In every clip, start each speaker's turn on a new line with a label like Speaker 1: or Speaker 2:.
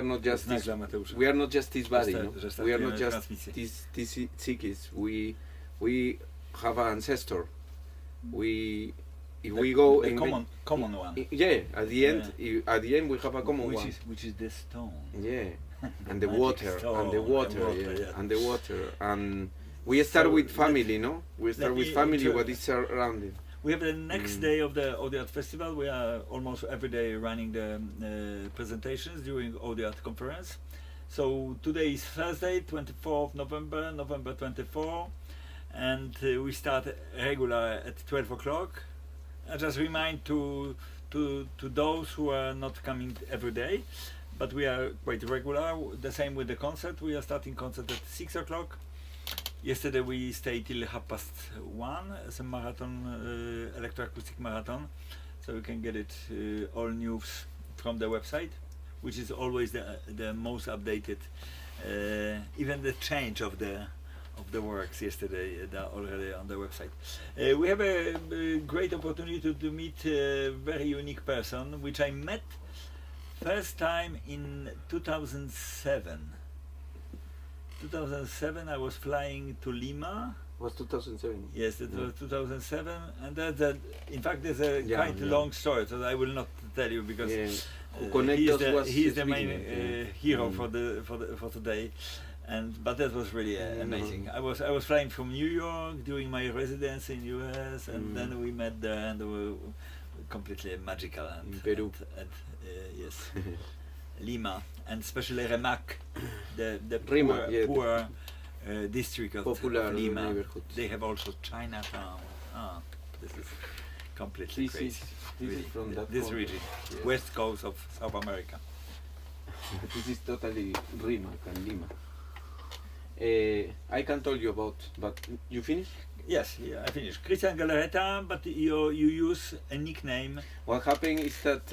Speaker 1: not just this, we are not just this body, no? We are not just this psyches. We have an ancestor. If we go
Speaker 2: the common one.
Speaker 1: Yeah, at the end, we have a common one,
Speaker 2: which is the stone.
Speaker 1: Yeah, and the water,
Speaker 2: stone,
Speaker 1: and the water,
Speaker 2: yeah.
Speaker 1: and the water, and we start with family, no? We start with family. What is surrounding?
Speaker 2: We have the next day of the Audio Art Festival. We are almost every day running the presentations during Audio Art Conference. So today is Thursday, 24th November, November 24, and we start regular at 12 o'clock. I just remind to those who are not coming every day, but we are quite regular. The same with the concert. We are starting concert at 6 o'clock. Yesterday we stayed till 1:30 as a marathon, electroacoustic marathon, so you can get it all news from the website, which is always the most updated. Even the change of the works yesterday, they're already on the website. We have a great opportunity to meet a very unique person, which I met first time in 2007. 2007 I was flying to Lima.
Speaker 1: Was 2007?
Speaker 2: Yes, it was 2007, and that in fact there's a quite long story, so I will not tell you because he is the main hero for today. But that was really amazing. I was flying from New York doing my residence in US, and then we met there, and they were completely magical. And
Speaker 1: in Peru.
Speaker 2: Yes. Lima, and especially Remac, the poor district of Lima. They have also Chinatown. This is completely crazy.
Speaker 1: This is from
Speaker 2: this region, west coast of South America.
Speaker 1: This is totally Rimac and Lima. I can tell you about, but you finished?
Speaker 2: Yes, yeah, I finished. Christian Galarreta, but you use a nickname.
Speaker 1: What happened is that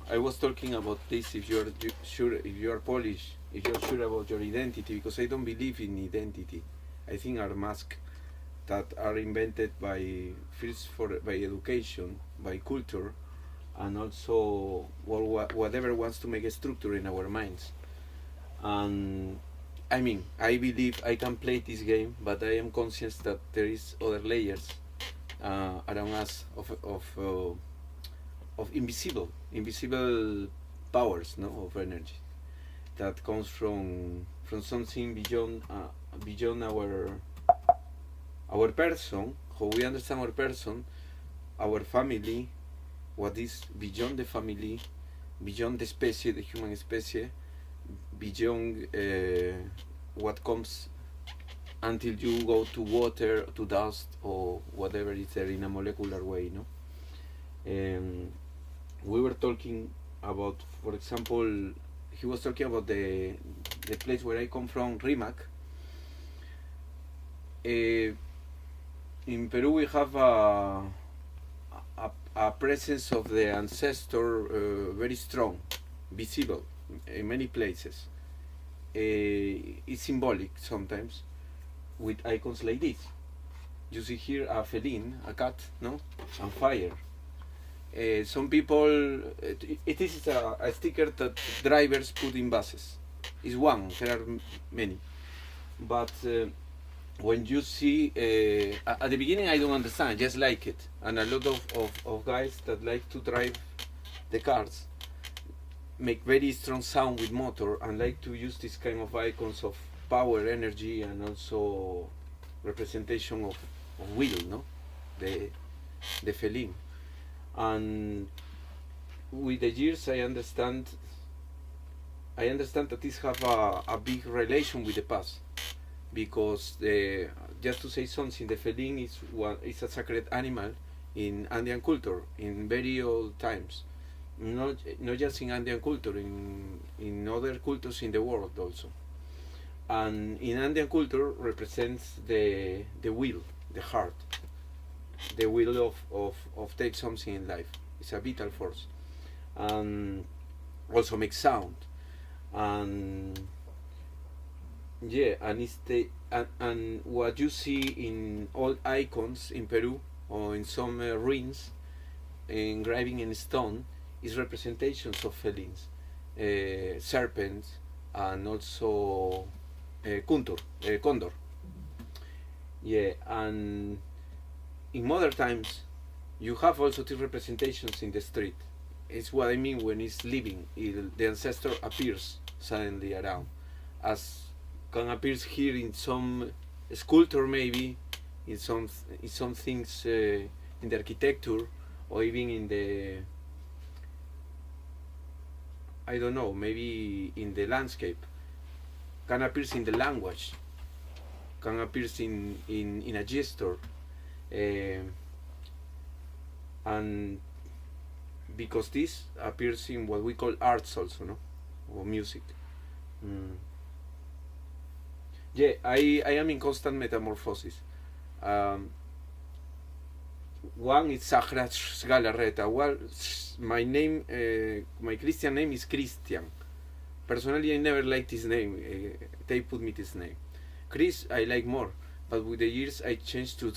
Speaker 1: I was talking about this. If you're sure, if you're Polish, if you're sure about your identity, because I don't believe in identity. I think are masks that are invented by education, by culture, and also whatever wants to make a structure in our minds. And I mean, I believe I can play this game, but I am conscious that there is other layers around us of invisible powers, no, of energy that comes from something beyond our person, how we understand our person, our family, what is beyond the family, beyond the species, the human species, beyond what comes until you go to water, to dust, or whatever is there in a molecular way, no? We were talking about, for example, he was talking about the place where I come from, Rimac. In Peru we have a presence of the ancestor very strong, visible in many places. It's symbolic sometimes with icons like this. You see here a feline, a cat, no, and fire. Some people, it is a sticker that drivers put in buses. It's one, there are many. But when you see, at the beginning I don't understand, just like it. And a lot of guys that like to drive the cars make very strong sound with motor and like to use this kind of icons of power, energy, and also representation of will, no? The feline. And with the years I understand that this have a big relation with the past, because just to say something, the feline is a sacred animal in Andean culture in very old times, not just in Andean culture, in other cultures in the world also. And in Andean culture represents the will, the heart, the will of take something in life. It's a vital force, and also makes sound, and and it's and what you see in all icons in Peru or in some ruins engraving in stone is representations of felines. serpent, and also condor. Yeah, and in modern times, you have also these representations in the street. It's what I mean when it's living. The ancestor appears suddenly around, as can appears here in some sculpture, maybe in some things in the architecture, or even in the, I don't know, maybe in the landscape. Can appears in the language. Can appears in a gesture. And because this appears in what we call arts also, no, or music. Yeah, I am in constant metamorphosis. um, One is Sahra Galarreta. Well, my name, my Christian name is Christian. Personally, I never liked this name. They put me this name. Chris, I like more, but with the years I changed to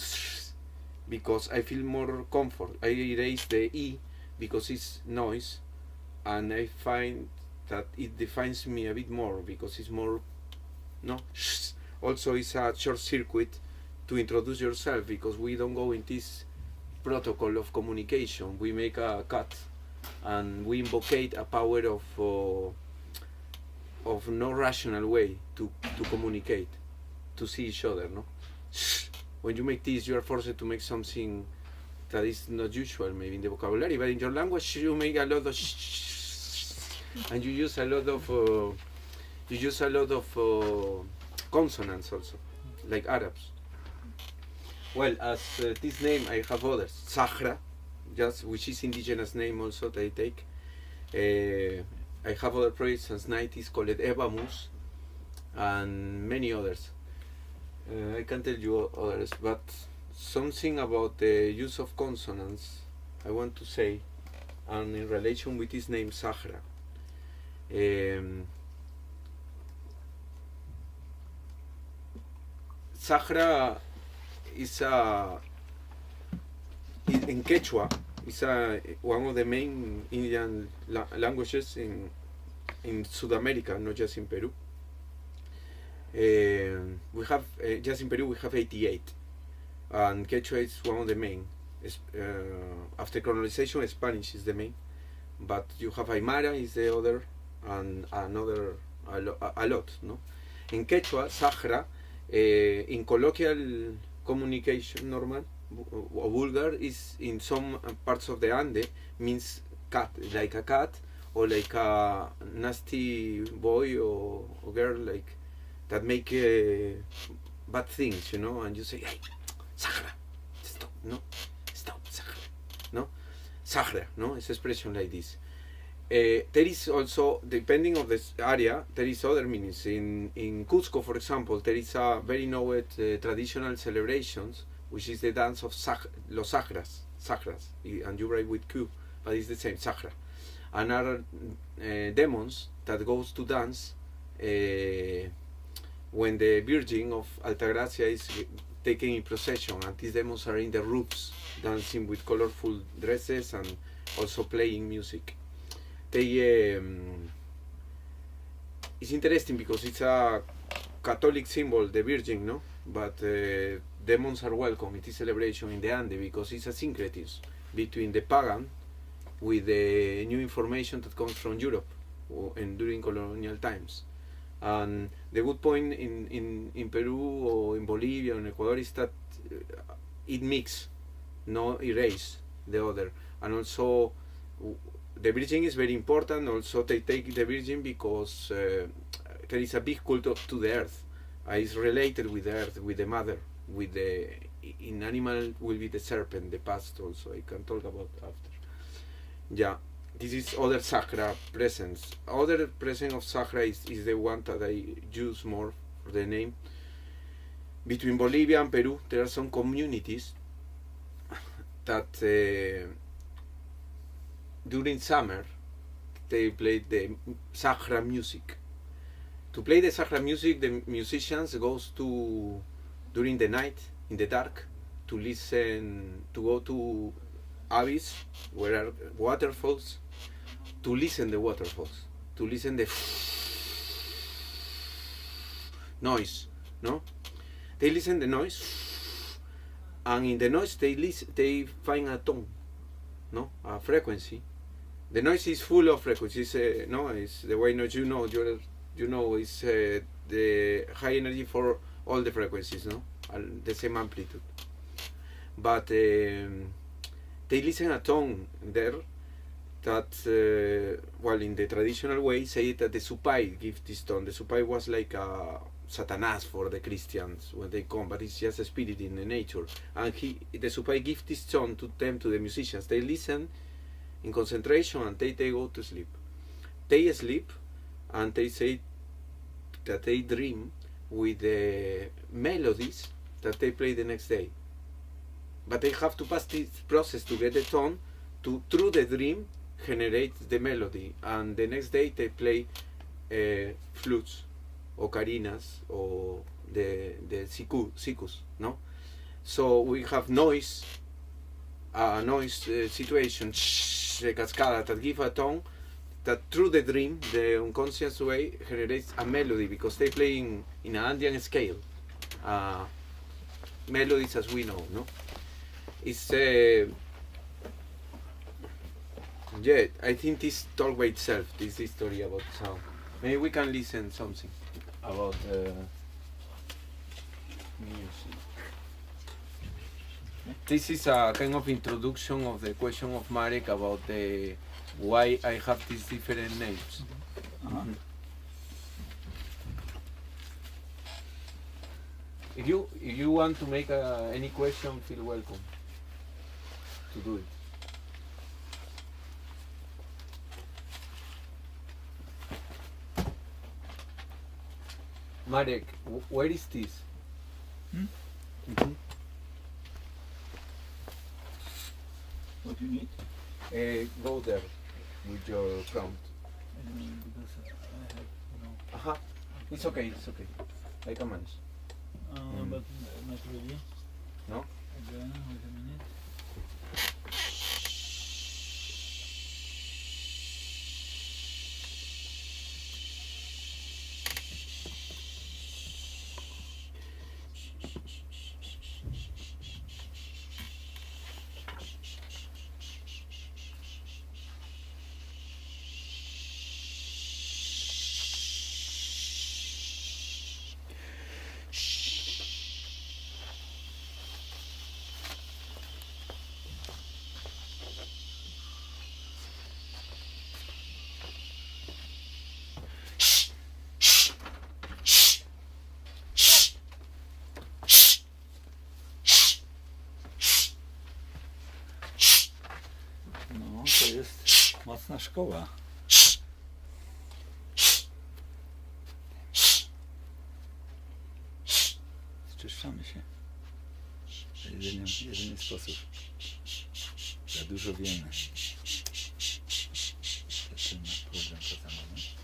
Speaker 1: because I feel more comfort. I erase the E because it's noise, and I find that it defines me a bit more because it's more, no. Also, it's a short circuit to introduce yourself because we don't go in this protocol of communication. We make a cut, and we invocate a power of no rational way to communicate, to see each other, no. When you make this, you are forced to make something that is not usual, maybe in the vocabulary, but in your language you make a lot of and you use a lot of consonants also, like Arabs. Well, as this name, I have others. Sahra, just which is indigenous name also that I take. I have other projects since 90s called Evamus, and many others. I can tell you others, but something about the use of consonants I want to say, and in relation with this name Sahra. Sahra is in Quechua. It's one of the main Indian languages in South America, not just in Peru. We have just in Peru we have 88, and Quechua is one of the main. After colonization, Spanish is the main, but you have Aymara is the other, and another a lot. No, in Quechua, Sahra, in colloquial communication, normal or vulgar, is in some parts of the Ande means cat, like a cat, or like a nasty boy or girl, like that make bad things, and you say, hey, Sahra, stop, no, stop, Sahra, no, Sahra, no, it's expression like this. There is also, depending on this area, there is other meanings. In Cusco, for example, there is a very known traditional celebrations, which is the dance of los Sahras, and you write with Q, but it's the same, Sahra. And other demons that goes to dance when the Virgin of Altagracia is taken in procession, and these demons are in the roofs dancing with colorful dresses and also playing music. It's interesting because it's a Catholic symbol, the Virgin, no? But demons are welcome in this celebration in the Ande because it's a syncretism between the pagan with the new information that comes from Europe and during colonial times. And the good point in Peru or in Bolivia or in Ecuador is that it mix, no erase the other. And also the Virgin is very important. Also they take the Virgin because there is a big cult to the earth. It's related with the earth, with the mother, with the in animal will be the serpent, the past also. I can talk about after. Yeah, this is other Sahra presence. Other presence of Sahra is the one that I use more for the name. Between Bolivia and Peru, there are some communities that during summer they play the Sahra music. To play the Sahra music, the musicians goes to during the night in the dark to listen, to go to abyss where are waterfalls, to listen the waterfalls, to listen the noise, no? They listen the noise, and in the noise they find a tone, no, a frequency. The noise is full of frequencies. No, it's the way noise is the high energy for all the frequencies, no, the same amplitude. But they listen a tone there that, well, in the traditional way, say that the Supai give this tone. The Supai was like a Satanas for the Christians when they come, but it's just a spirit in the nature. And the Supai give this tone to them, to the musicians. They listen in concentration and they go to sleep. They sleep and they say that they dream with the melodies that they play the next day. But they have to pass this process to get the tone to, through the dream, generate the melody. And the next day they play flutes, ocarinas, or the sikus, no? So we have noise, a noise situation, the cascada that give a tone that through the dream, the unconscious way, generates a melody because they play in an Andean scale. Melodies as we know, no? It's yeah, I think this talk by itself, this history about sound. Maybe we can listen something about music. This is a kind of introduction of the question of Marek about the why I have these different names.
Speaker 2: Uh-huh.
Speaker 1: If you want to make any question, feel welcome to do it. Marek, where is this? Mm-hmm.
Speaker 2: What do you need?
Speaker 1: Go there with your prompt.
Speaker 2: Because I have
Speaker 1: Uh-huh. It's okay, it's okay. I can manage.
Speaker 2: but not really.
Speaker 1: No?
Speaker 2: Again, wait a minute. No, to jest mocna szkoła. Zczyszczamy się. To jedyny sposób. Za dużo wiemy. Zaczynamy program za moment.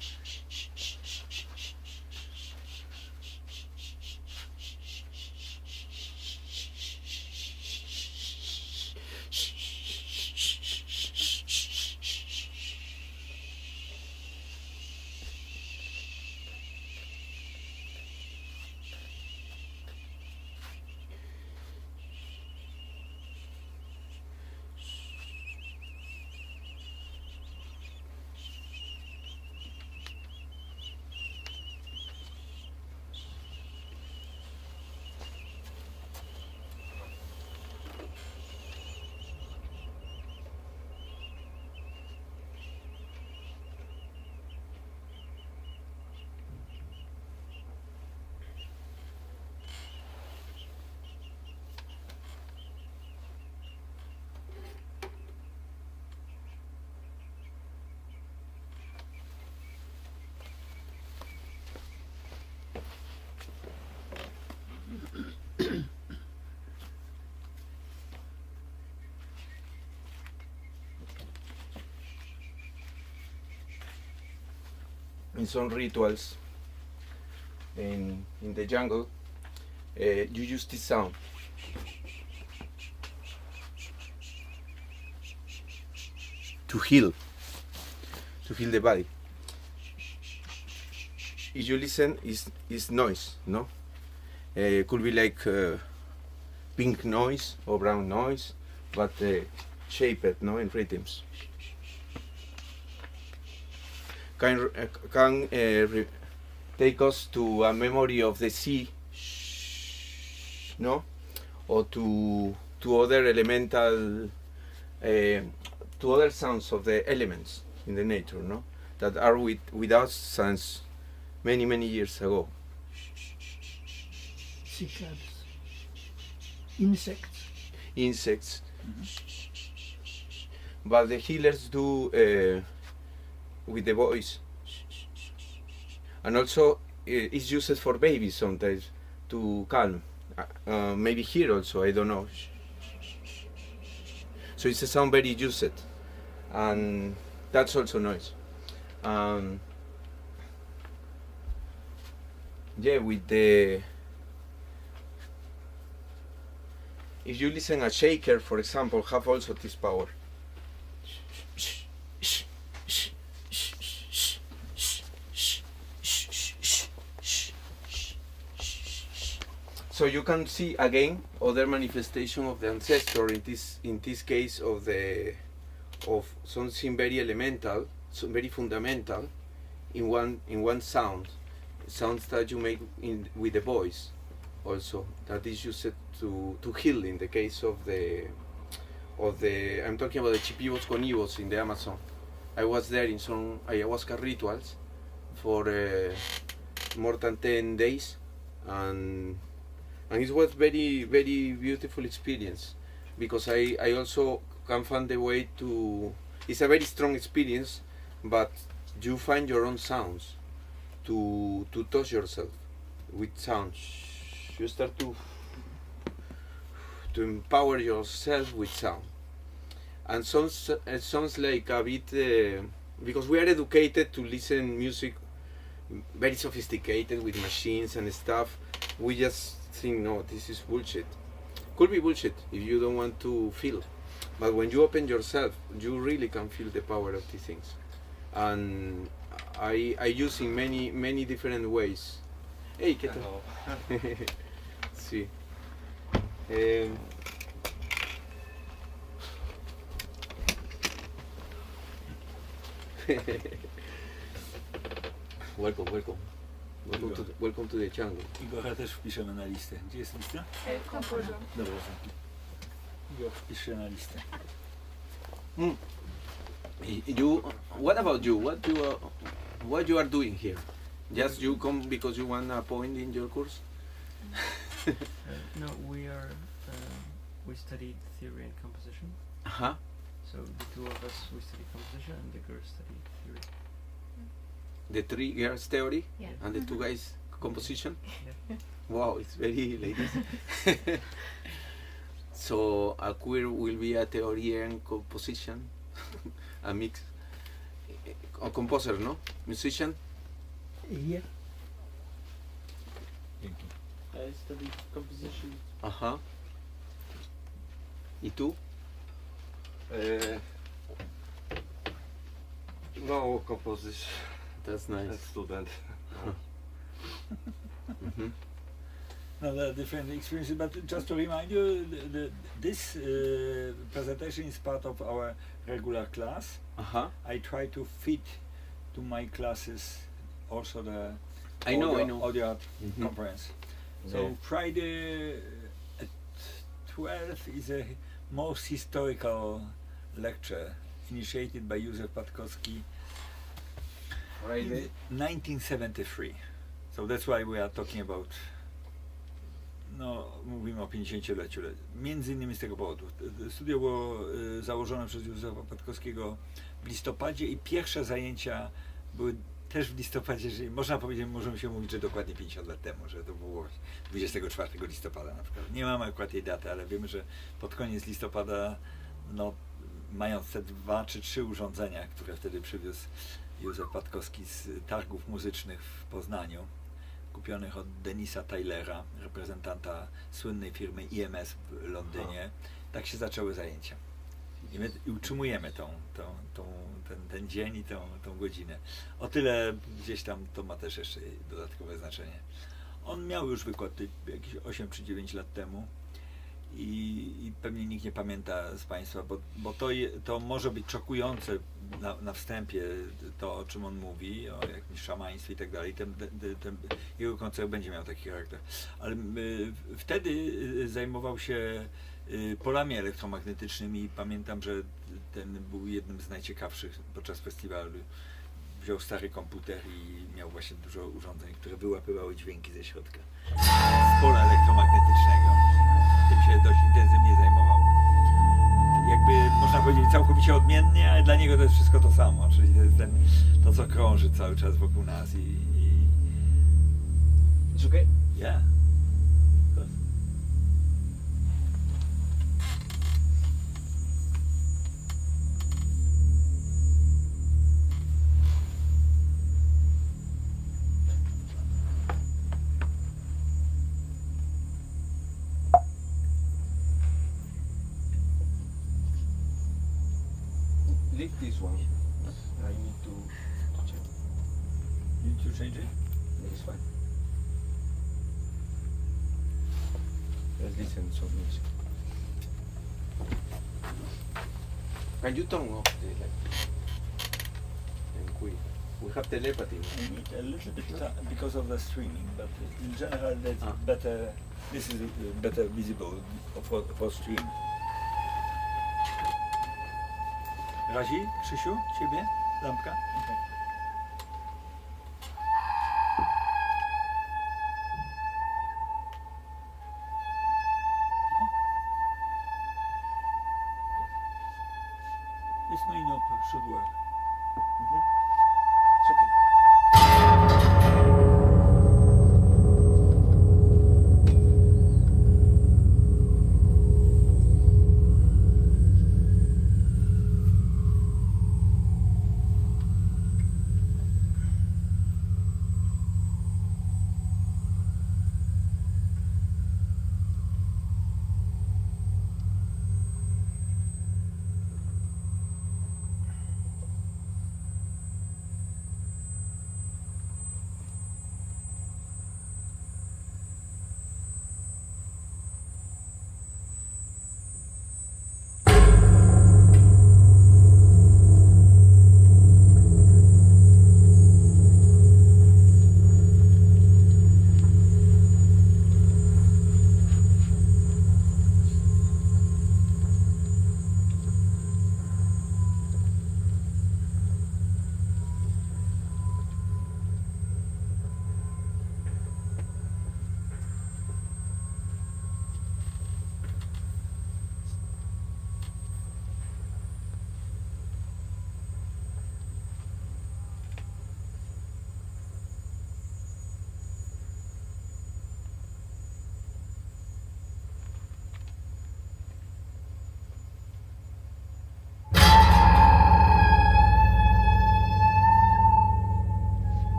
Speaker 1: In some rituals in the jungle, you use this sound. To heal the body. if you listen, is noise, no? Could be like pink noise or brown noise, but shaped, no, in rhythms. Can take us to a memory of the sea, no, or to other elemental, to other sounds of the elements in the nature, no, that are with us since many years ago.
Speaker 3: Cicadas. Insects.
Speaker 1: Insects. But the healers do with the voice, and also it's used for babies sometimes to calm. Maybe here also, I don't know. So it's a sound very used, and that's also noise. Yeah, with the, if you listen a shaker, for example, have also this power. So you can see again other manifestation of the ancestor, in this case of something very elemental, so very fundamental in one sound. Sounds that you make with the voice also, that is used to heal in the case of the I'm talking about the chipivos conivos in the Amazon. I was there in some ayahuasca rituals for more than 10 days, and it was very beautiful experience, because I also can find the way to, it's a very strong experience, but you find your own sounds to touch yourself with sounds. You start to empower yourself with sound, and sounds like a bit because we are educated to listen music very sophisticated with machines and stuff. We just think, no, this is bullshit. Could be bullshit if you don't want to feel, but when you open yourself, you really can feel the power of these things. And I use in many different ways. Hey, ¿qué tal? Sí. Welcome. Welcome to the jungle.
Speaker 2: Igora też wpiszemy na listę. Gdzie jest lista? Dobra. Igor wpisze na listę.
Speaker 1: What about you? What you are doing here? Just you come because you want a point in your course?
Speaker 4: No, we studied theory and composition.
Speaker 1: Uh-huh.
Speaker 4: So the two of us, we study composition, and the girls study theory.
Speaker 1: The three girls theory,
Speaker 5: Yeah.
Speaker 1: and the two guys composition.
Speaker 4: Yeah.
Speaker 1: Wow, it's very ladies. So a queer will be a theory and composition, a mix. A composer, no? Musician.
Speaker 3: Yeah.
Speaker 2: Dzięki.
Speaker 6: I studied composition.
Speaker 1: Ajá. ¿Y tú?
Speaker 6: No composition.
Speaker 1: That's nice.
Speaker 6: As student.
Speaker 1: Mhm.
Speaker 2: No, there are different experiences, but just to remind you, this presentation is part of our regular class.
Speaker 1: Ajá.
Speaker 2: I try to fit to my classes also the
Speaker 1: I know.
Speaker 2: audio art
Speaker 1: Mhm.
Speaker 2: conference. So
Speaker 1: Yeah.
Speaker 2: Friday at 12 is a most historical lecture initiated by Józef Patkowski
Speaker 1: Friday.
Speaker 2: in 1973. So that's why we are talking about, no, mówimy o 50-leciu. Między innymi z tego powodu. Studio było założone przez Józefa Patkowskiego w listopadzie i pierwsze zajęcia były też w listopadzie, czyli można powiedzieć, możemy się mówić, że dokładnie 50 lat temu, że to było 24 listopada na przykład. Nie mamy akurat tej daty, ale wiemy, że pod koniec listopada, no, mając te 2 czy 3 urządzenia, które wtedy przywiózł Józef Patkowski z targów muzycznych w Poznaniu, kupionych od Denisa Tylera, reprezentanta słynnej firmy IMS w Londynie, tak się zaczęły zajęcia. I utrzymujemy ten dzień i tą godzinę. O tyle gdzieś tam to ma też jeszcze dodatkowe znaczenie. On miał już wykład jakieś 8 czy 9 lat temu i pewnie nikt nie pamięta z Państwa, bo to może być szokujące na wstępie to, o czym on mówi, o jakimś szamaństwie i tak dalej. Ten jego koncert będzie miał taki charakter. Ale wtedy zajmował się polami elektromagnetycznymi i pamiętam, że ten był jednym z najciekawszych podczas festiwalu. Wziął stary komputer i miał właśnie dużo urządzeń, które wyłapywały dźwięki ze środka z pola elektromagnetycznego. Tym się dość intensywnie zajmował. Jakby można powiedzieć całkowicie odmiennie, ale dla niego to jest wszystko to samo, czyli to jest to co krąży cały czas wokół nas
Speaker 4: It's okay?
Speaker 2: Yeah.
Speaker 1: Leave this one.
Speaker 4: I need to check.
Speaker 2: You need to change it?
Speaker 1: It's fine. Let's listen to some music. Can you turn off the light? And we have telepathy.
Speaker 2: I need a little bit because of the streaming, but in general that's better. This is better visible for stream. Razi, Krzysiu, ciebie? Lampka? Okay. This may not should work.
Speaker 4: It's okay.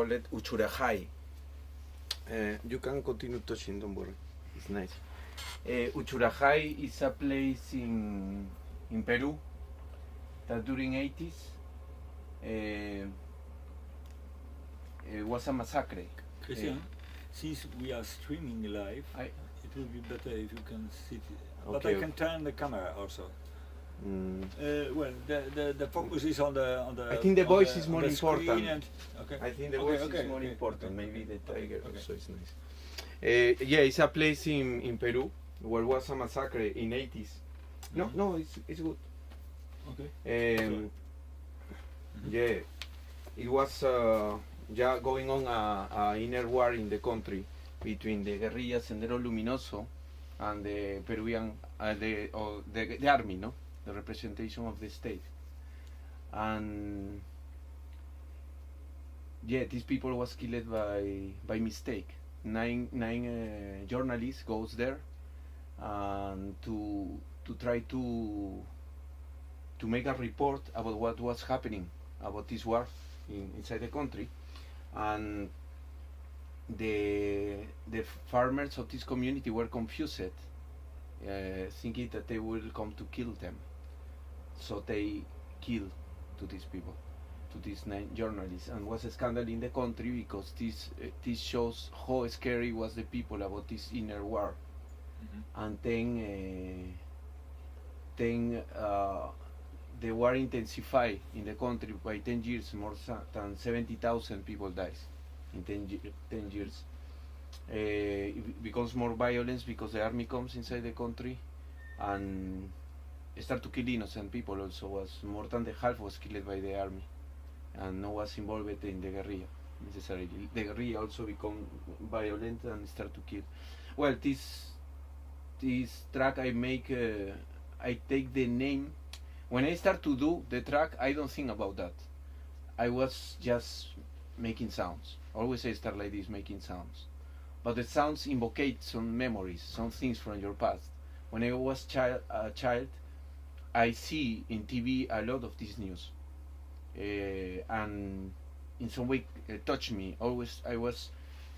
Speaker 1: call it Uchurajay. You can continue touching, don't worry. It's nice. Uchurajay is a place in Peru that during 80s it was a massacre.
Speaker 2: Christian, since we are streaming live,
Speaker 1: I-
Speaker 2: it will be better if you can sit. But
Speaker 1: Okay.
Speaker 2: I can turn the camera also.
Speaker 1: Mm,
Speaker 2: Well, the focus is on the
Speaker 1: I think the
Speaker 2: on
Speaker 1: voice
Speaker 2: the-
Speaker 1: is
Speaker 2: on
Speaker 1: more
Speaker 2: the screen
Speaker 1: important.
Speaker 2: and- okay.
Speaker 1: I think the
Speaker 2: Okay,
Speaker 1: voice
Speaker 2: okay,
Speaker 1: is more
Speaker 2: okay,
Speaker 1: important.
Speaker 2: okay,
Speaker 1: Maybe the
Speaker 2: okay,
Speaker 1: tiger
Speaker 2: okay.
Speaker 1: also is nice. Yeah, it's a place in Peru where was a massacre in 80s. No,
Speaker 2: Mhm.
Speaker 1: no, it's good.
Speaker 2: Okay.
Speaker 1: Um, yeah, it was yeah going on a inner war in the country between the guerrilla Sendero Luminoso and the Peruvian the army, no, the representation of the state, and yeah, these people was killed by mistake. Nine journalists goes there and to try to make a report about what was happening about this war inside the country, and the farmers of this community were confused, thinking that they will come to kill them, so they killed to these people, to these 9 journalists, and was a scandal in the country because this shows how scary was the people about this inner war.
Speaker 2: Mhm.
Speaker 1: And then the war intensified in the country by 10 years. More than 70,000 people dies in 10 years. It becomes more violence because the army comes inside the country and start to kill innocent people. Also, was more than the half was killed by the army, and no was involved in the guerrilla necessarily. The guerrilla also become violent and start to kill. Well, this track I make, I take the name. When I start to do the track, I don't think about that. I was just making sounds. Always I start like this, making sounds. But the sounds invocate some memories, some things from your past. When I was a child, I see in TV a lot of this news, and in some way touched me. Always I was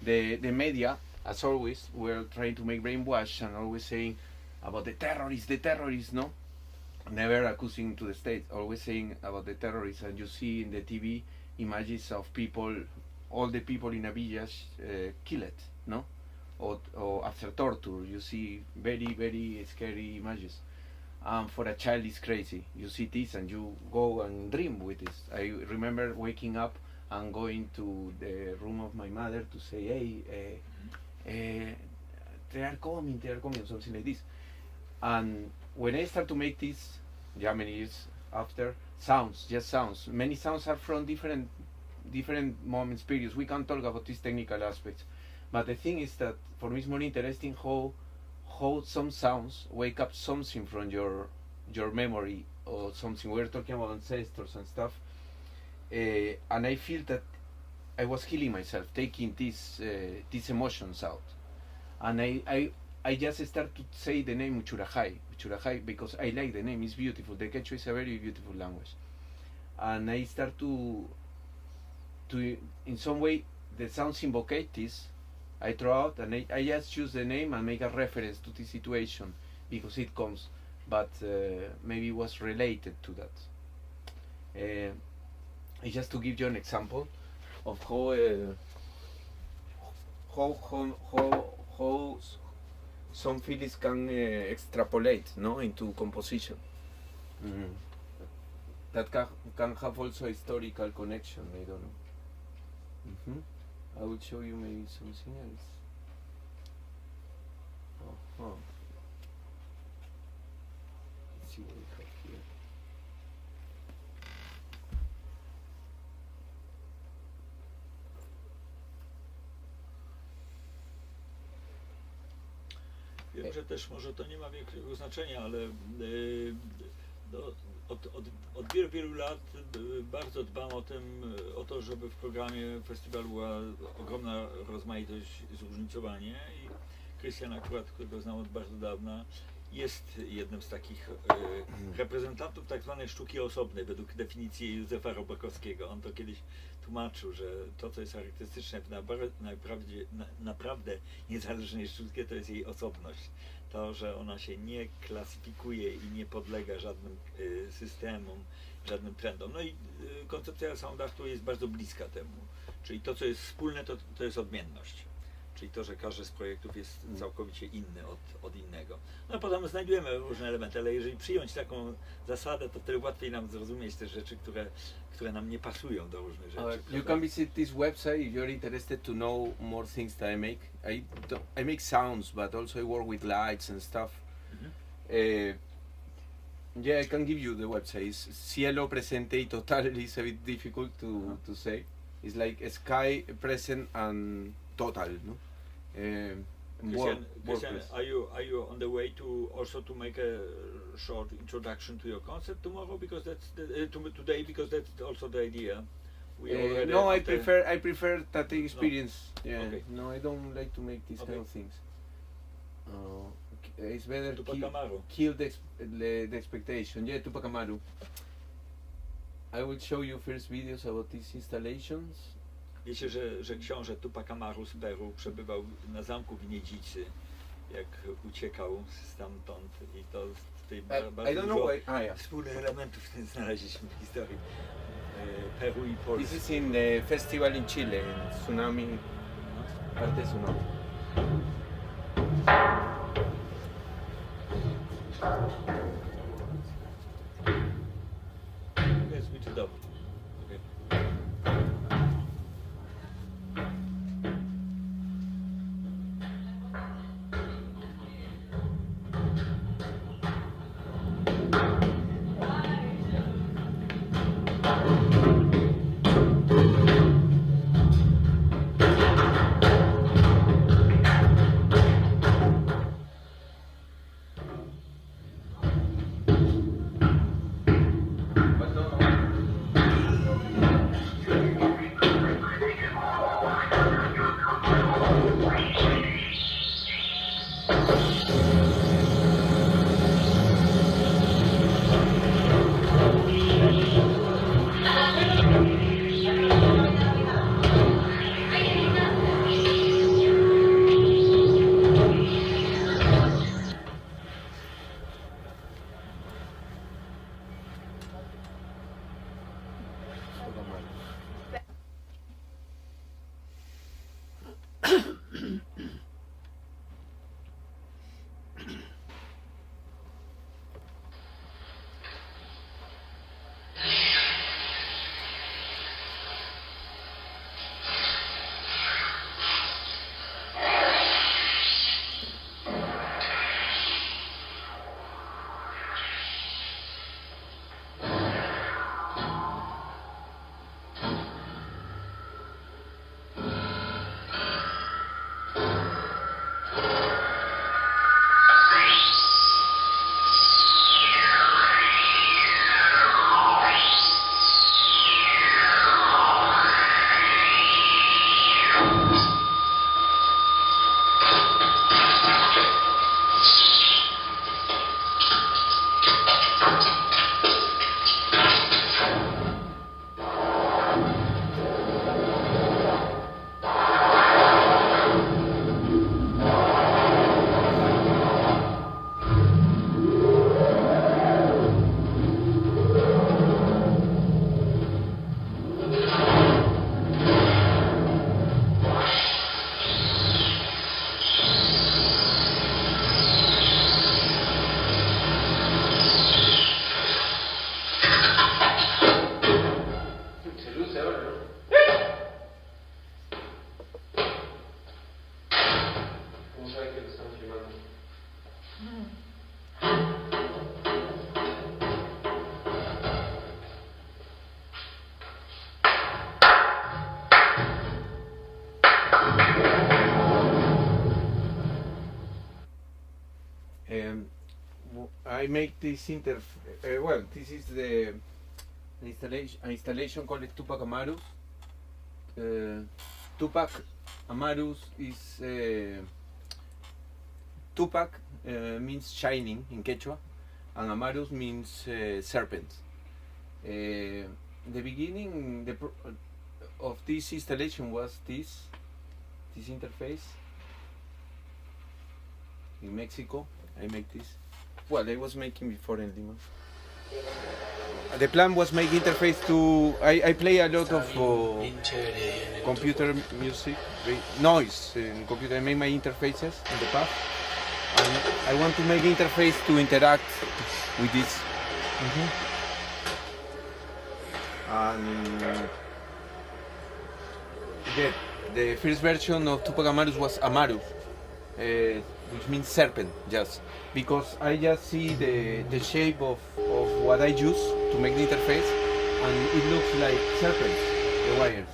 Speaker 1: the media, as always, were trying to make brainwash and always saying about the terrorists, no? Never accusing to the state, always saying about the terrorists. And you see in the TV images of people, all the people in a village killed, no? Or after torture, you see very, very scary images. For a child, it's crazy. You see this and you go and dream with this. I remember waking up and going to the room of my mother to say, hey, they are coming, something like this. And when I start to make this, yeah, many years after, just sounds. Many sounds are from different moments, periods. We can't talk about these technical aspects. But the thing is that for me it's more interesting how some sounds wake up something from your memory or something. We're talking about ancestors and stuff, and I feel that I was healing myself, taking these emotions out, and I just start to say the name Uchurajay because I like the name. It's beautiful. The Quechua is a very beautiful language, and I start to in some way the sounds invocate this. I throw out and I just choose the name and make a reference to the situation because it comes, but maybe it was related to that. Just to give you an example of how some feelings can extrapolate, no, into composition. Mm. That can have also a historical connection. I don't know. Mm-hmm. I will show you maybe something else. Let's see what we have here.
Speaker 2: Wiem, że też może to nie ma większego znaczenia, ale od wielu, wielu lat bardzo dbam o to, żeby w programie festiwalu była ogromna rozmaitość, zróżnicowanie i Krystian akurat, którego znam od bardzo dawna, jest jednym z takich reprezentantów tak zwanej sztuki osobnej według definicji Józefa Robakowskiego. On to kiedyś tłumaczył, że to, co jest charakterystyczne w naprawdę niezależnej sztuce, to jest jej osobność. To, że ona się nie klasyfikuje i nie podlega żadnym systemom, żadnym trendom. No i koncepcja sound artu jest bardzo bliska temu. Czyli to, co jest wspólne, to jest odmienność. Czyli to, że każdy z projektów jest całkowicie inny od innego. No a potem znajdujemy różne elementy, ale jeżeli przyjąć taką zasadę, to wtedy łatwiej nam zrozumieć te rzeczy, które nam nie pasują do różnych rzeczy.
Speaker 1: You can visit this website if you're interested to know more things that I make. I make sounds, but also I work with lights and stuff. Yeah, I can give you the website. It's cielo presente y total. It's a bit difficult to say. It's like sky, present, and total, no?
Speaker 2: Christian, are you on the way to also to make a short introduction to your concept tomorrow? Because that's today, because that's also the idea.
Speaker 1: No, I prefer that experience.
Speaker 2: No.
Speaker 1: Yeah.
Speaker 2: Okay.
Speaker 1: No, I don't like to make these kind of things. It's better kill the expectation. Yeah, Tupac Amaru. I will show you first videos about these installations.
Speaker 2: Wiecie, że książę Tupac Amaru z Peru przebywał na zamku w Niedzicy, jak uciekał stamtąd i to tutaj bardzo dużo wspólnych elementów znaleźliśmy w historii Peru i Polski.
Speaker 1: This is in the festival in Chile, Tsunami, parte Tsunami.
Speaker 2: Jest mi to dobrze.
Speaker 1: I make this well, this is the installation called Tupac Amaru. Tupac Amaru is Tupac means shining in Quechua, and Amarus means serpent. The beginning of this installation was this interface in Mexico. I make this. Well, I was making before in Lima. The plan was make interface to. I play a lot of computer music, noise in computer. I make my interfaces in the past, and I want to make interface to interact with this. And the first version of Tupac Amarus was Amarus, which means serpent, just because I just see the shape of what I use to make the interface, and it looks like serpents, the wires.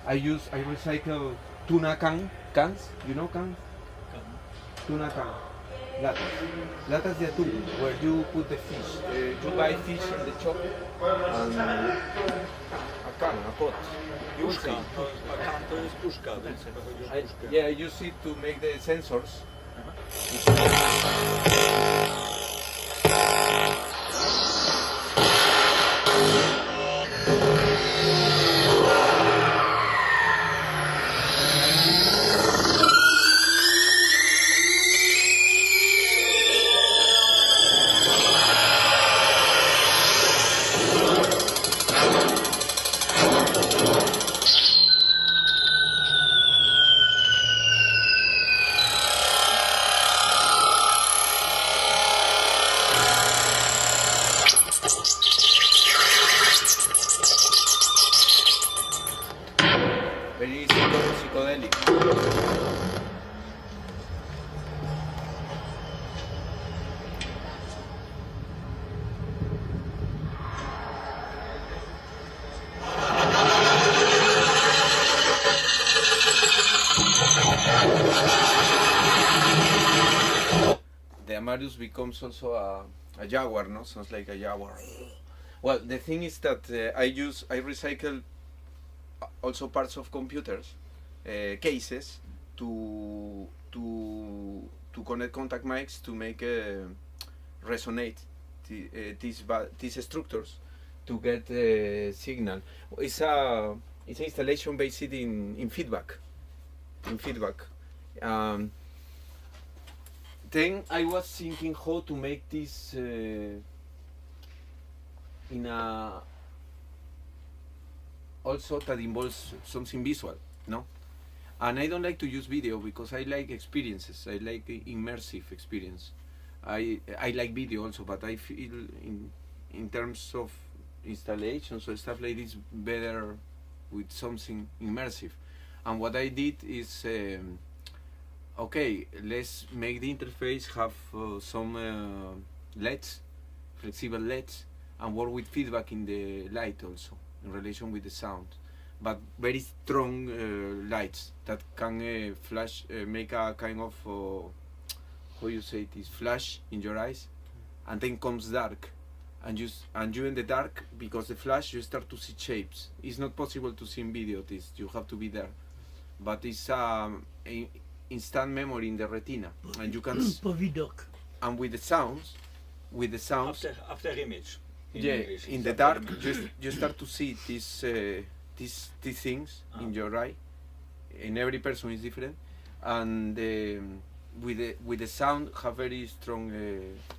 Speaker 1: I recycle tuna cans, you know cans? Tuna can, latas de atún, where you put the fish. You buy fish in the shop, and a can, a pot.
Speaker 2: Puszka. A can to jest puszka, więc chyba chodzi o puszkę.
Speaker 1: Yeah, I use it to make the sensors. Very psychedelic. The Amarus becomes also a jaguar, no? Sounds like a jaguar. Well, the thing is that I recycle also parts of computers, cases, to connect contact mics to make resonate these structures to get signal. It's an installation based in feedback. Then I was thinking how to make this in a also that involves something visual, no? And I don't like to use video because I like experiences. I like immersive experience. I like video also, but I feel in terms of installations or stuff like this better with something immersive. And what I did is okay, let's make the interface have some LEDs, flexible LEDs, and work with feedback in the light also in relation with the sound, but very strong lights that can flash, make a kind of how you say it is, flash in your eyes, and then comes dark, and you in the dark, because the flash, you start to see shapes. It's not possible to see in video this, you have to be there, but it's instant memory in the retina, and you can and with the sounds
Speaker 2: After image.
Speaker 1: English, in the dark you start to see these things in your eye, and every person is different, and with the sound have very strong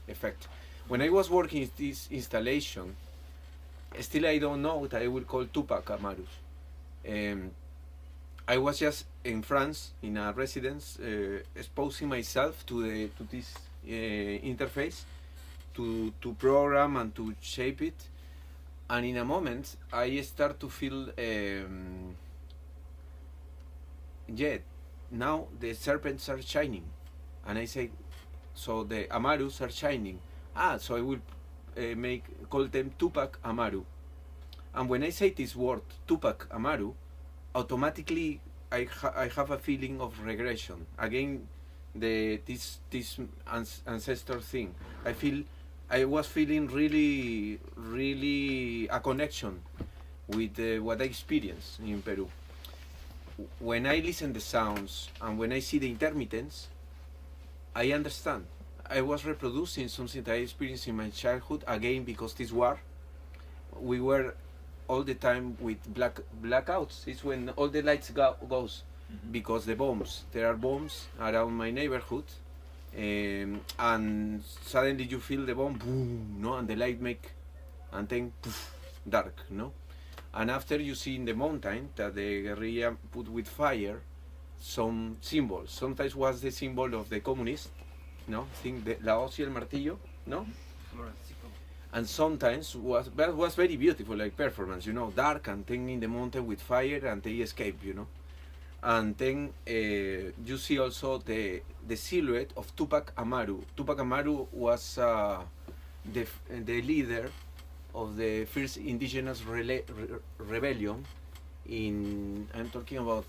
Speaker 1: effect. When I was working this installation, still I don't know that I will call Tupac Amarus. I was just in France in a residence, exposing myself to this interface, to program and to shape it, and in a moment I start to feel now the serpents are shining, and I say, so the Amarus are shining, so I will call them Tupac Amaru. And when I say this word Tupac Amaru, automatically I have a feeling of regression again, this ancestor thing. I was feeling really a connection with what I experienced in Peru. When I listen the sounds and when I see the intermittents, I understand. I was reproducing something that I experienced in my childhood again because this war. We were all the time with blackouts. It's when all the lights goes because the bombs. There are bombs around my neighborhood, and suddenly you feel the bomb, boom, no, and the light make, and then poof, dark, no. And after you see in the mountain that the guerrilla put with fire some symbols. Sometimes was the symbol of the communist, no, think the la hoz y el martillo, no. And sometimes was very beautiful, like performance, you know, dark, and then in the mountain with fire, and they escape, you know. And then you see also the silhouette of Tupac Amaru. Tupac Amaru was the leader of the first indigenous rebellion in, I'm talking about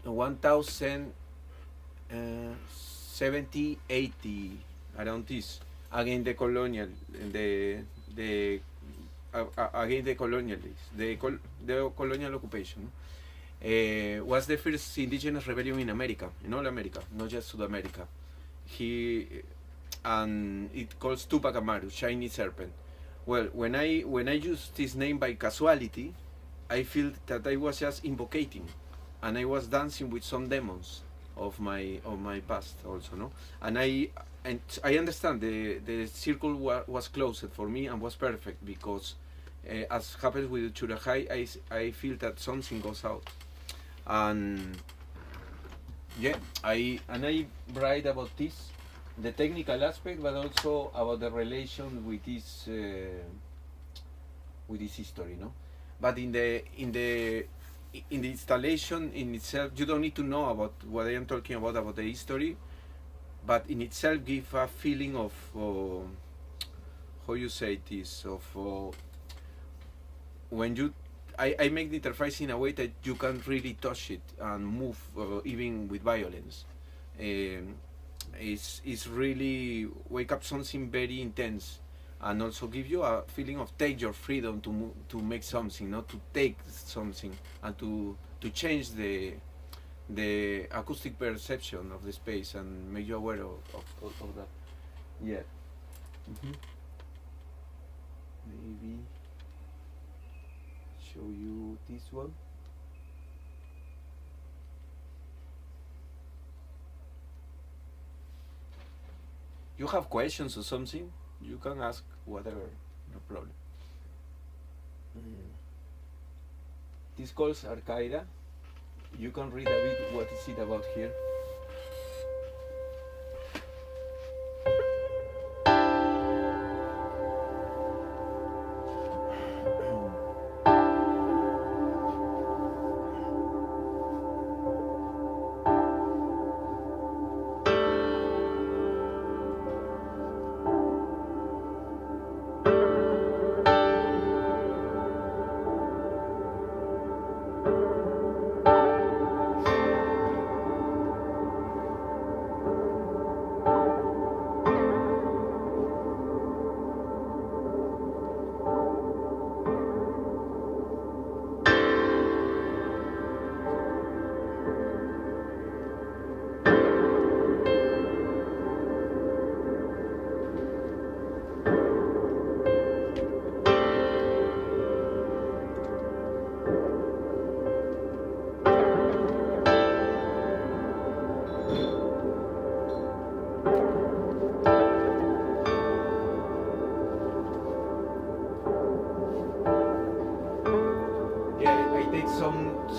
Speaker 1: 1070, 80, around this, against the colonial, against the colonialists, the colonial occupation. Was the first indigenous rebellion in America, in all America, not just South America. And it calls Tupac Amaru, Shiny Serpent. Well, when I use this name by casualty, I feel that I was just invocating, and I was dancing with some demons of my past also, no. And I understand the circle was closed for me and was perfect because, as happens with Churajai, I feel that something goes out, and yeah, I write about this, the technical aspect, but also about the relation with this history, no. But in the installation in itself, you don't need to know about what I am talking about the history, but in itself give a feeling of how you say this, of when you I make the interface in a way that you can really touch it and move, even with violence. It's really wake up something very intense, and also give you a feeling of take your freedom to make something, not to take something, and to change the acoustic perception of the space and make you aware of that. Yeah. Maybe show you this one. You have questions or something? You can ask whatever, no problem. This calls Al-Qaeda. You can read a bit what is it about here.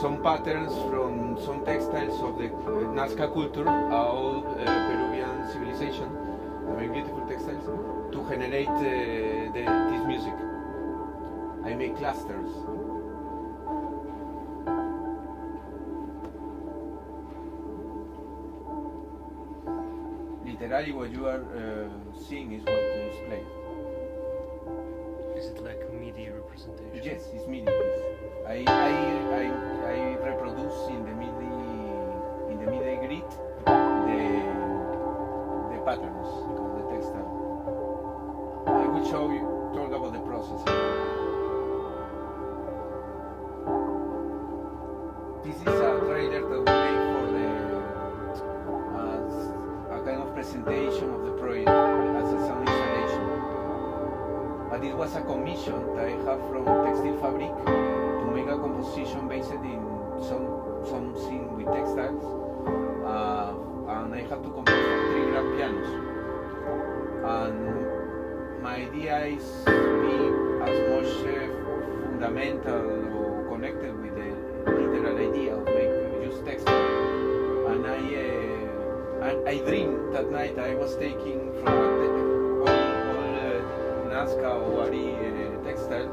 Speaker 1: Some patterns from some textiles of the Nazca culture, old Peruvian civilization, very beautiful textiles, to generate this music. I make clusters. Literally, what you are seeing is what is played.
Speaker 4: Is it like MIDI representation?
Speaker 1: Yes, it's MIDI. I reproduce in the MIDI grid the patterns of the textile. I will talk about the process. This is a trailer that we made for the presentation of the project as a sound installation. But it was a commission that I have from Textile Fabric to make a composition based in something with textiles, and I have to compose for 3 grand pianos. And my idea is be as much fundamental or connected with the literal idea of use textile. And I dreamed that night I was taking from all Nazca or Wari textile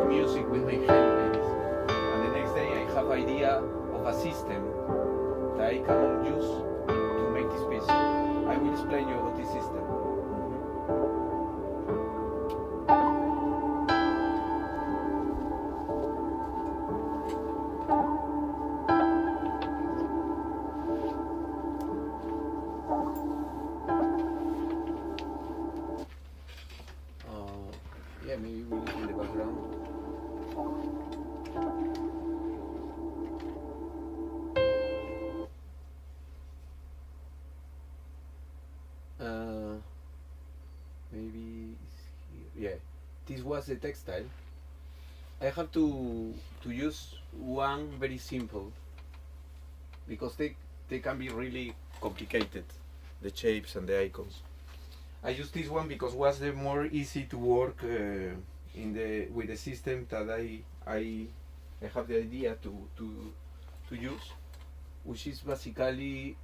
Speaker 1: music with my hand like this. And the next day I have idea of a system that I can use to make this piece. I will explain you about this system. Yeah, maybe we'll look in the background. Maybe it's here. Yeah, this was the textile. I have to use one very simple because they can be really complicated, the shapes and the icons. I use this one because it was the more easy to work with the system that I have the idea to use, which is basically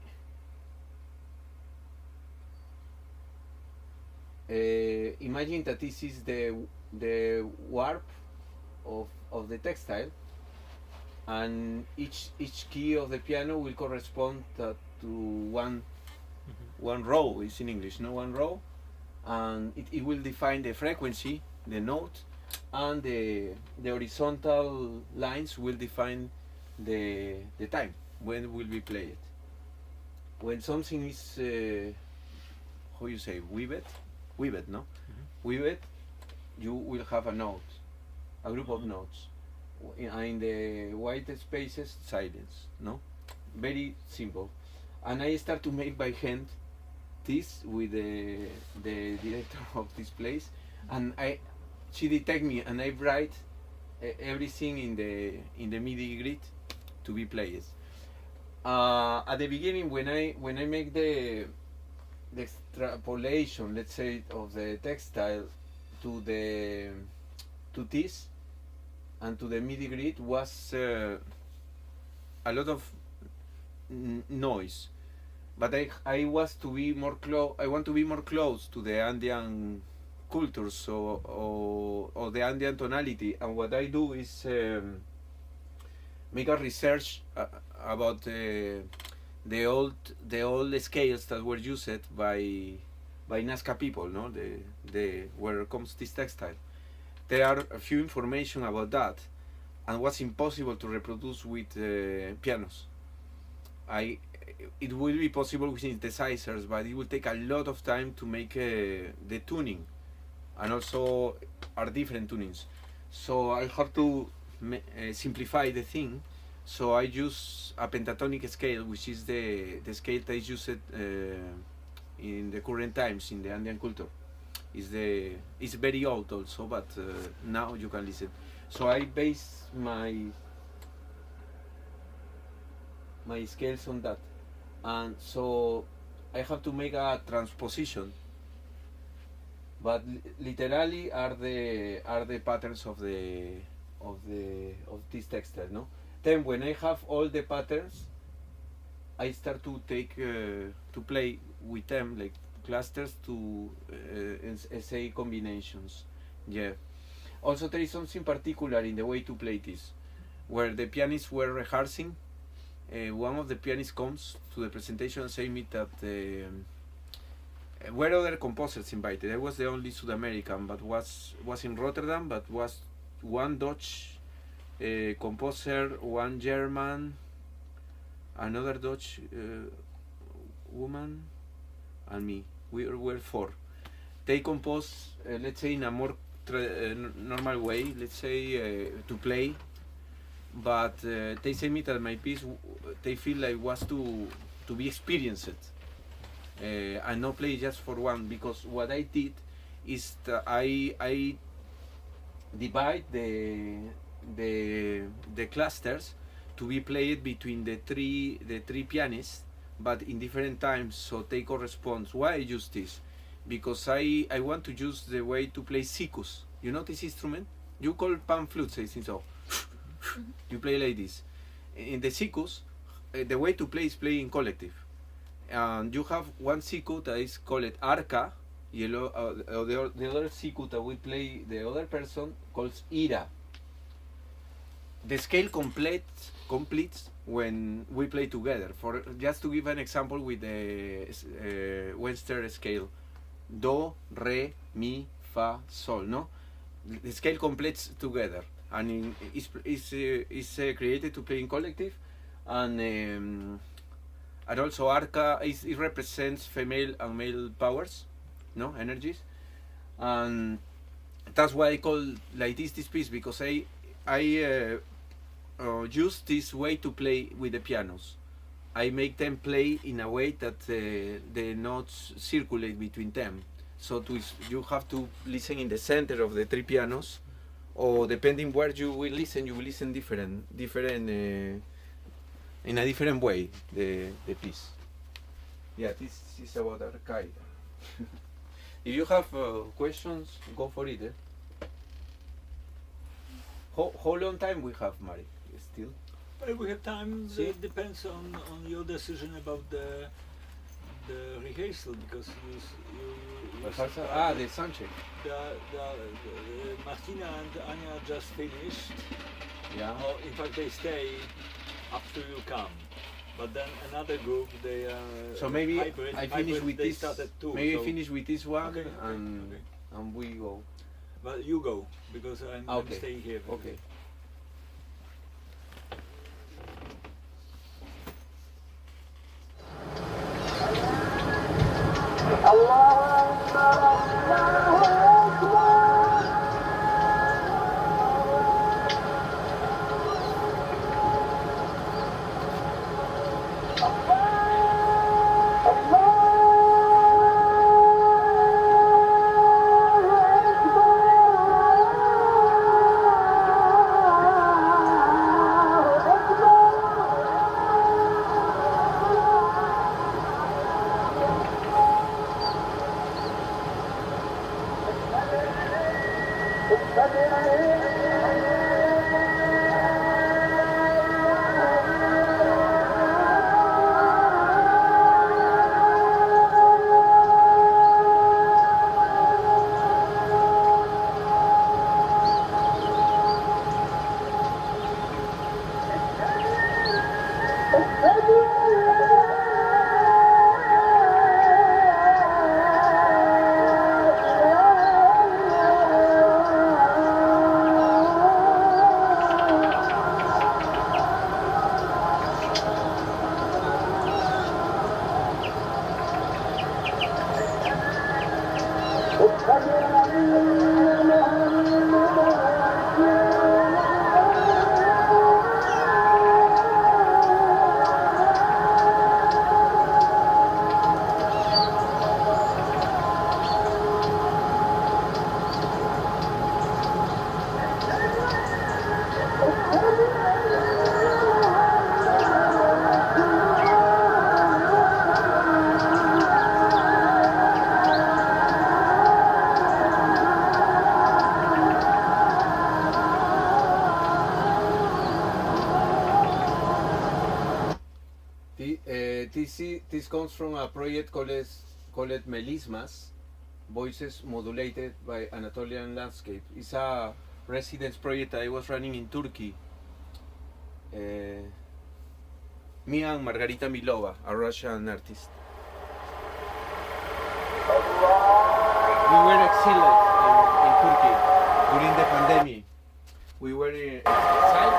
Speaker 1: imagine that this is the warp of the textile, and each key of the piano will correspond to one row. Is in English, no, one row, and it will define the frequency, the note, and the horizontal lines will define the time when it will be played. When something is how you say, weaved, no? Weaved, you will have a note, a group of notes. In the white spaces, silence, no? Very simple. And I start to make by hand this with the director of this place, and she detect me, and I write everything in the MIDI grid to be played. At the beginning, when I make the extrapolation, let's say, of the textile to this and to the MIDI grid, was a lot of noise. But I want to be more close to the Andean cultures or the Andean tonality, and what I do is make a research about the old scales that were used by Nazca people, no? Where comes this textile. There are a few information about that, and what's impossible to reproduce with pianos. It will be possible with synthesizers, but it will take a lot of time to make the tuning, and also are different tunings. So I have to simplify the thing. So I use a pentatonic scale, which is the scale that is used in the current times in the Andean culture. It's very old also, but now you can listen. So I base my scales on that, and so I have to make a transposition. But literally are the patterns of this textile, no? Then when I have all the patterns, I start to take to play with them like clusters to say combinations. Yeah. Also, there is something particular in the way to play this, where the pianists were rehearsing. One of the pianists comes to the presentation and say me that were other composers invited. I was the only South American, but was in Rotterdam, but was one Dutch composer, one German, another Dutch woman, and me. We were 4. They compose, let's say, in a more normal way, let's say, to play, but they say me that my piece, they feel like was to be experienced. and not play just for one, because what I did is that I divide the clusters to be played between the three pianists, but in different times, so they correspond. Why I use this? Because I want to use the way to play sikus. You know this instrument? You call pan flute, I think so. You play like this. In the sikus, the way to play is play in collective. And you have one siku that is called arca, the other siku that we play, the other person calls ira. The scale completes when we play together. For just to give an example with the Western scale, do, re, mi, fa, sol. No, the scale completes together, and is created to play in collective, and also arca it represents female and male powers, no energies, and that's why I call like this piece, because I use this way to play with the pianos. I make them play in a way that the notes circulate between them. So you have to listen in the center of the three pianos, or depending where you will listen different in a different way the piece. Yeah, this is about arcade. If you have questions, go for it. How long time we have, Mari? Still?
Speaker 2: We have time.
Speaker 1: See?
Speaker 2: It depends on your decision about the rehearsal, because you
Speaker 1: The sound check.
Speaker 2: Martina and Anya just finished.
Speaker 1: Yeah.
Speaker 2: Or in fact, they stay after you come. But then another group, they
Speaker 1: So maybe
Speaker 2: hybrid,
Speaker 1: I finish with
Speaker 2: they
Speaker 1: this.
Speaker 2: started too,
Speaker 1: Maybe
Speaker 2: so
Speaker 1: I finish with this one,
Speaker 2: Okay,
Speaker 1: and
Speaker 2: okay.
Speaker 1: and we go.
Speaker 2: But you go, because I'm
Speaker 1: Okay.
Speaker 2: staying here.
Speaker 1: Okay. This comes from a project called Melismas, Voices Modulated by Anatolian Landscape. It's a residence project I was running in Turkey. Me and Margarita Milova, a Russian artist. We were exiled in Turkey during the pandemic. We were exiled.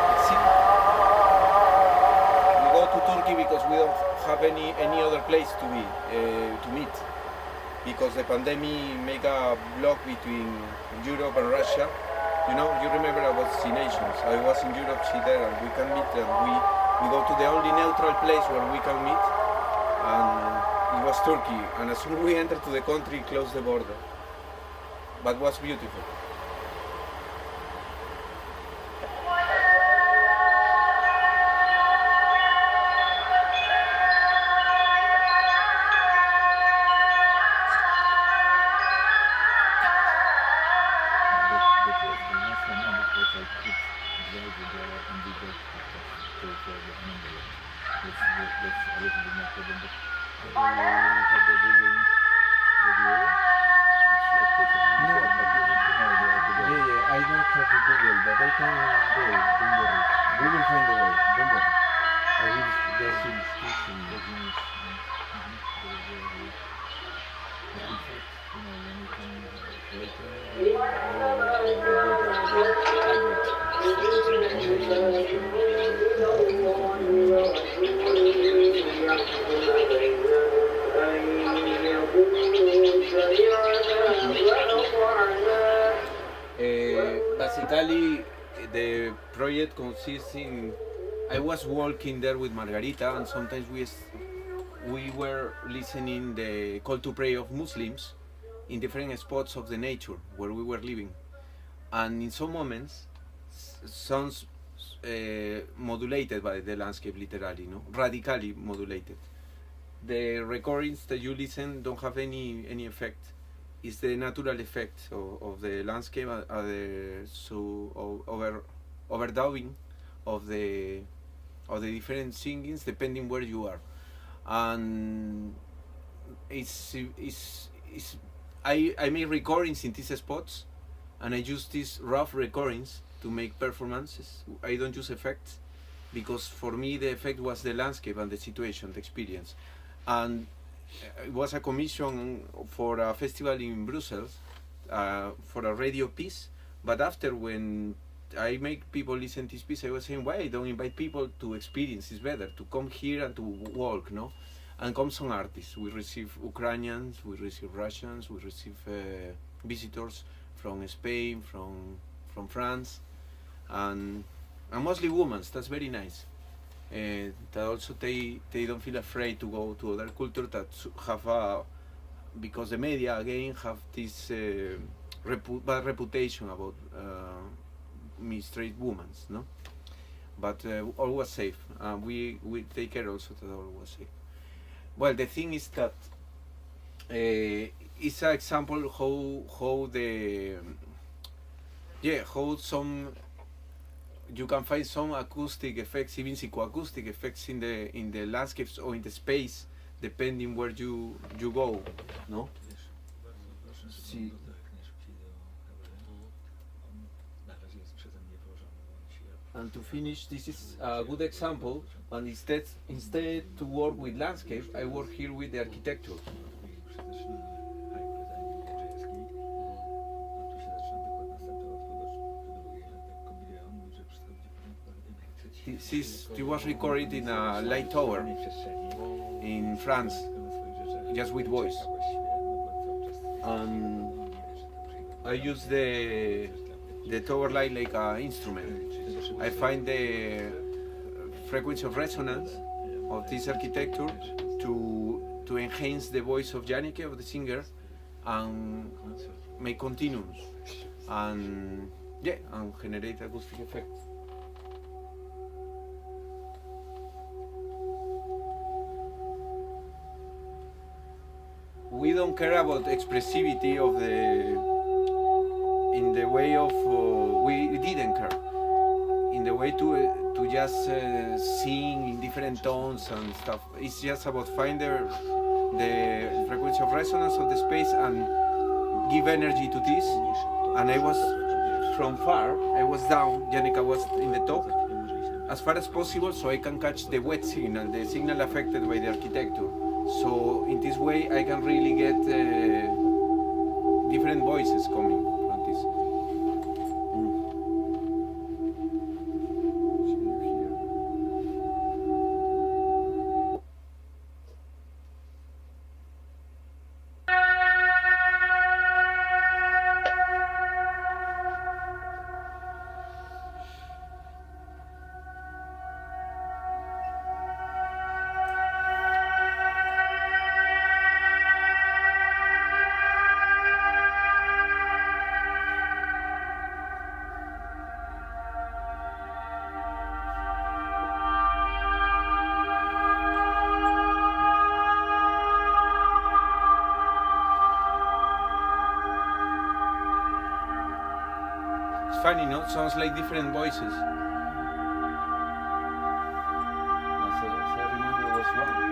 Speaker 1: We go to Turkey because we don't have any other place to be to meet, because the pandemic make a block between Europe and Russia. You know, you remember I was in Nations. I was in Europe, she there, and we can meet, and we go to the only neutral place where we can meet, and it was was Turkey, and as soon as we entered to the country, closed the border. But was beautiful. I don't have a Google, but I can do it, don't worry. We will find a way, don't worry. I will just in basically, the project consists in. I was walking there with Margarita, and sometimes we were listening the call to pray of Muslims in different spots of the nature where we were living, and in some moments, sounds modulated by the landscape, literally, no, radically modulated. The recordings that you listen don't have any effect. It's the natural effect of the landscape, overdubbing of the different singings depending where you are, and I make recordings in these spots, and I use these rough recordings to make performances. I don't use effects because for me the effect was the landscape and the situation, the experience, and it was a commission for a festival in Brussels for a radio piece. But after, when I make people listen to this piece, I was saying, why I don't invite people to experience? It's better to come here and to walk, no? And come some artists. We receive Ukrainians, we receive Russians, we receive visitors from Spain, from France, and mostly women. That's very nice. That also they don't feel afraid to go to other cultures that have because the media again have this bad reputation about mistreated women, no? But all was safe. We take care also that all was safe. Well, the thing is that it's an example how some you can find some acoustic effects, even psychoacoustic effects in the landscapes or in the space, depending where you go, no? See. And to finish, this is a good example. And instead to work with landscape, I work here with the architecture. This was recorded in a light tower in France, just with voice. And I use the tower light like an instrument. I find the frequency of resonance of this architecture to enhance the voice of Janneke, of the singer, and make continuums and generate acoustic effects. We don't care about expressivity of in the way of we didn't care in the way to just sing in different tones and stuff. It's just about find the frequency of resonance of the space and give energy to this. And I was from far, I was down, Janneke was in the top, as far as possible, so I can catch the wet signal, the signal affected by the architecture. So in this way I can really get different voices coming from this. funny, no? Sounds like different voices. As I remember, was one.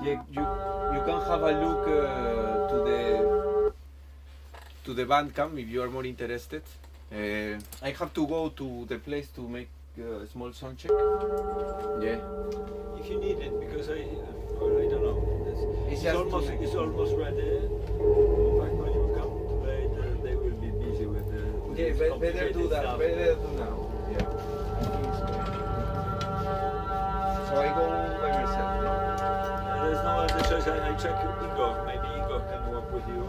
Speaker 1: Yeah, you can have a look to the Bandcamp if you are more interested. I have to go to the place to make a small sound check. Yeah.
Speaker 2: If you need it, because I don't know.
Speaker 1: It's
Speaker 2: It's
Speaker 1: just
Speaker 2: almost
Speaker 1: to-
Speaker 2: it's almost ready. In fact, when you come today, they will be busy with the. With
Speaker 1: Yeah,
Speaker 2: this
Speaker 1: better do
Speaker 2: complicated
Speaker 1: that.
Speaker 2: stuff.
Speaker 1: Better do now. Yeah. So I go by myself, no?
Speaker 2: There's no other choice. I check Igor. Maybe Igor can work with you.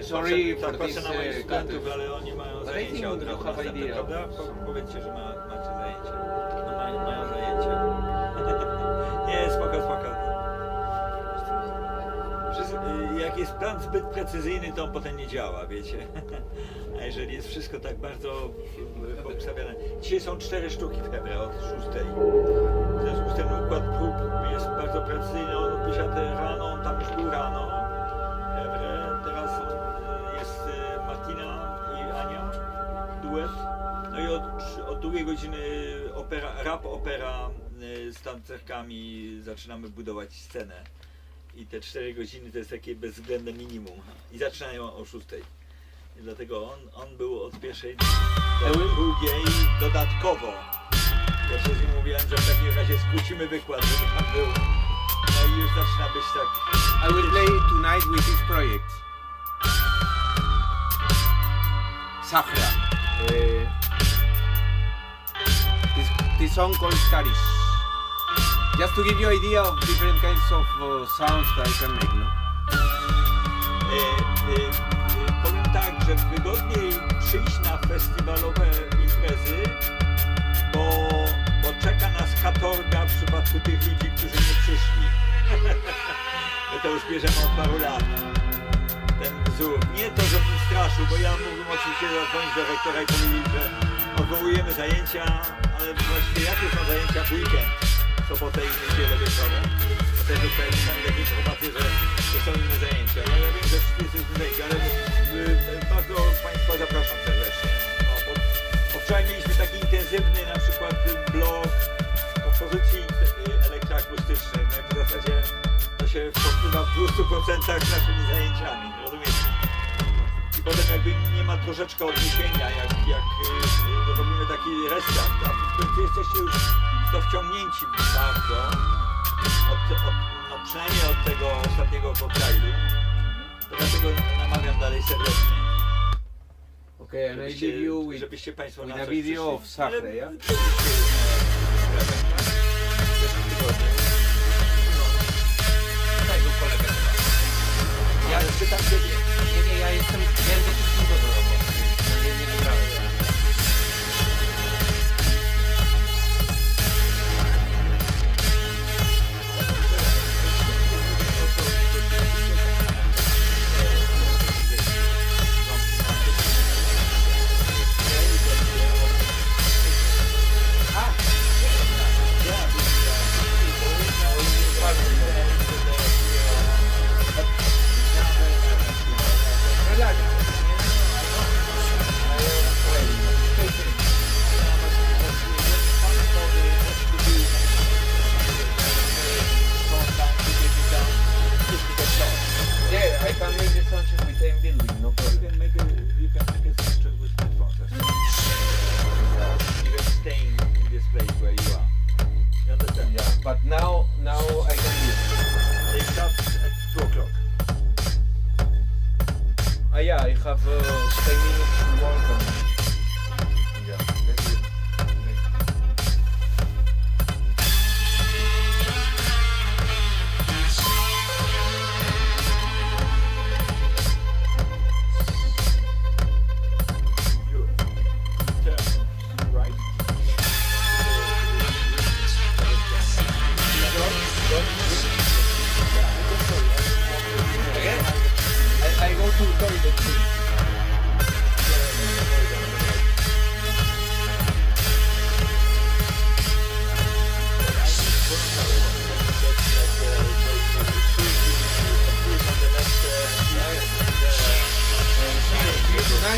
Speaker 1: Sorry for
Speaker 2: tak patrzę
Speaker 1: this
Speaker 2: na moich studentów,
Speaker 1: cut.
Speaker 2: ale oni mają
Speaker 1: But I
Speaker 2: zajęcia
Speaker 1: think
Speaker 2: od
Speaker 1: you
Speaker 2: razu
Speaker 1: have
Speaker 2: następne,
Speaker 1: idea.
Speaker 2: prawda? Powiedzcie, że macie zajęcia. No, mają zajęcia. Nie, spoko. Jak jest plan zbyt precyzyjny, to on potem nie działa, wiecie. A jeżeli jest wszystko tak bardzo poustawiane. Dzisiaj są 4 sztuki w Hebre od 6. W związku z tym układ prób jest bardzo precyzyjny. On wysiadł rano, on tam już był rano. Hebre. Teraz jest Martina i Ania, duet. No i od 2 godziny rap opera z tancerkami zaczynamy budować scenę. I te 4 godziny to jest takie bezwzględne minimum. I zaczynają o 6. I dlatego on był od 1 do 2 dodatkowo. Ja się z nim mówiłem, że w takim razie skrócimy wykład, żeby tam był. No i już zaczyna być tak.
Speaker 1: I will play tonight with this project. Sahra. This song called Karish. Just to give you idea of different kinds of sounds that I can make, no?
Speaker 2: Powiem tak, że wygodniej przyjść na festiwalowe imprezy, bo czeka nas katorga w przypadku tych ludzi, którzy nie przyszli. My to już bierzemy od paru lat. Ten wzór. Nie to, żebym straszył, bo ja mógłbym oczywiście zadzwonić do rektora i powiedzieć, że odwołujemy zajęcia, ale właściwie jakie są zajęcia w weekend, sobotę i niedzielę wieczorem. Wtedy dostałem takie informacje, że są inne zajęcia. Ja wiem, że wszyscy jesteśmy zajęci, ale bardzo Państwa zapraszam serdecznie. No, bo wczoraj mieliśmy taki intensywny na przykład blok kompozycji elektroakustycznych. No i w zasadzie to się pokrywa w 200% z naszymi zajęciami, rozumiecie? I potem jakby nie ma troszeczkę odniesienia, jak robimy taki restart, a w końcu jesteście już w to wciągnięci bardzo, no przynajmniej od tego ostatniego koktajlu, to dlatego namawiam dalej serdecznie.
Speaker 1: Okay, and I leave you
Speaker 2: żebyście Państwo
Speaker 1: with
Speaker 2: na
Speaker 1: a
Speaker 2: coś
Speaker 1: video
Speaker 2: przyszli.
Speaker 1: of Sahra,
Speaker 2: Ale
Speaker 1: yeah?
Speaker 2: w zeszłym tygodniu.
Speaker 4: Tego kolegę chyba.
Speaker 2: Ja pytam Ciebie.
Speaker 4: Nie, ja jestem, miałem dosyć dużo do roboty, więc nie wybrałem.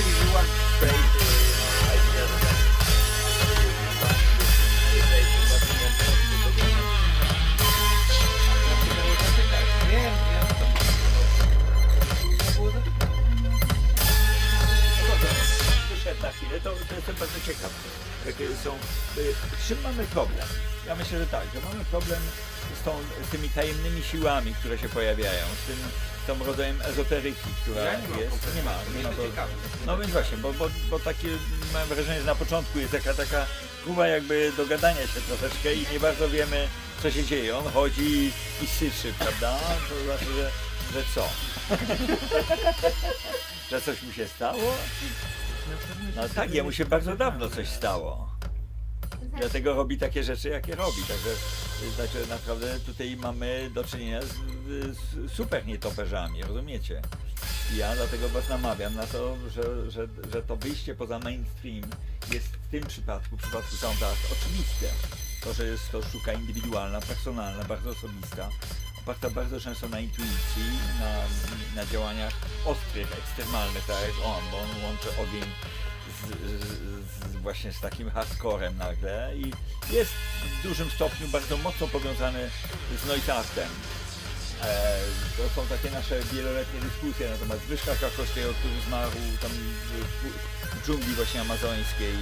Speaker 2: you want straight ideas and wyszedł na chwilę, to jestem bardzo ciekaw, jakie są, z czym mamy problem? Ja myślę, że tak, że mamy problem z tymi tajemnymi siłami, które się pojawiają, z tym rodzajem ezoteryki, która jest. Nie ma to. No więc właśnie, bo takie mam wrażenie, że na początku jest taka próba jakby dogadania się troszeczkę i nie bardzo wiemy, co się dzieje. On chodzi i syczy, prawda? To znaczy, że co? Że coś mu się stało? No tak, jemu się bardzo dawno coś stało. Dlatego robi takie rzeczy, jakie robi. Także naprawdę tutaj mamy do czynienia z super nietoperzami, rozumiecie? I ja dlatego was namawiam na to, że to wyjście poza mainstream jest w tym przypadku, w przypadku Soundart oczywiste. To, że jest to sztuka indywidualna, personalna, bardzo osobista, oparta bardzo często na intuicji, na działaniach ostrych, ekstremalnych, tak jak on, bo on łączy ogień właśnie z takim hardcorem nagle i jest w dużym stopniu bardzo mocno powiązany z noise artem. To są takie nasze wieloletnie dyskusje na temat Zbyszka Krakowskiego, który zmarł tam w dżungli właśnie amazońskiej.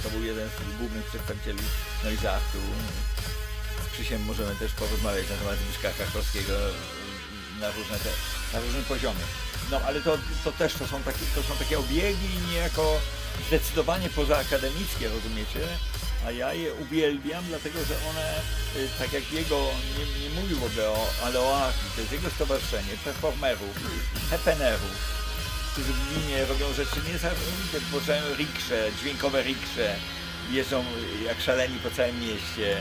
Speaker 2: To był jeden z głównych przedstawicieli noise artu. Z Krzysiem możemy też porozmawiać na temat Zbyszka Krakowskiego na różnym poziomie. No ale to też to są takie obiegi niejako zdecydowanie pozaakademickie, rozumiecie? A ja je uwielbiam, dlatego że one, tak jak jego, nie mówił w ogóle ale o ARTI, to jest jego stowarzyszenie performerów, happenerów, którzy w linie robią rzeczy niesamowite, tworzają riksze, dźwiękowe riksze, jeżdżą jak szaleni po całym mieście.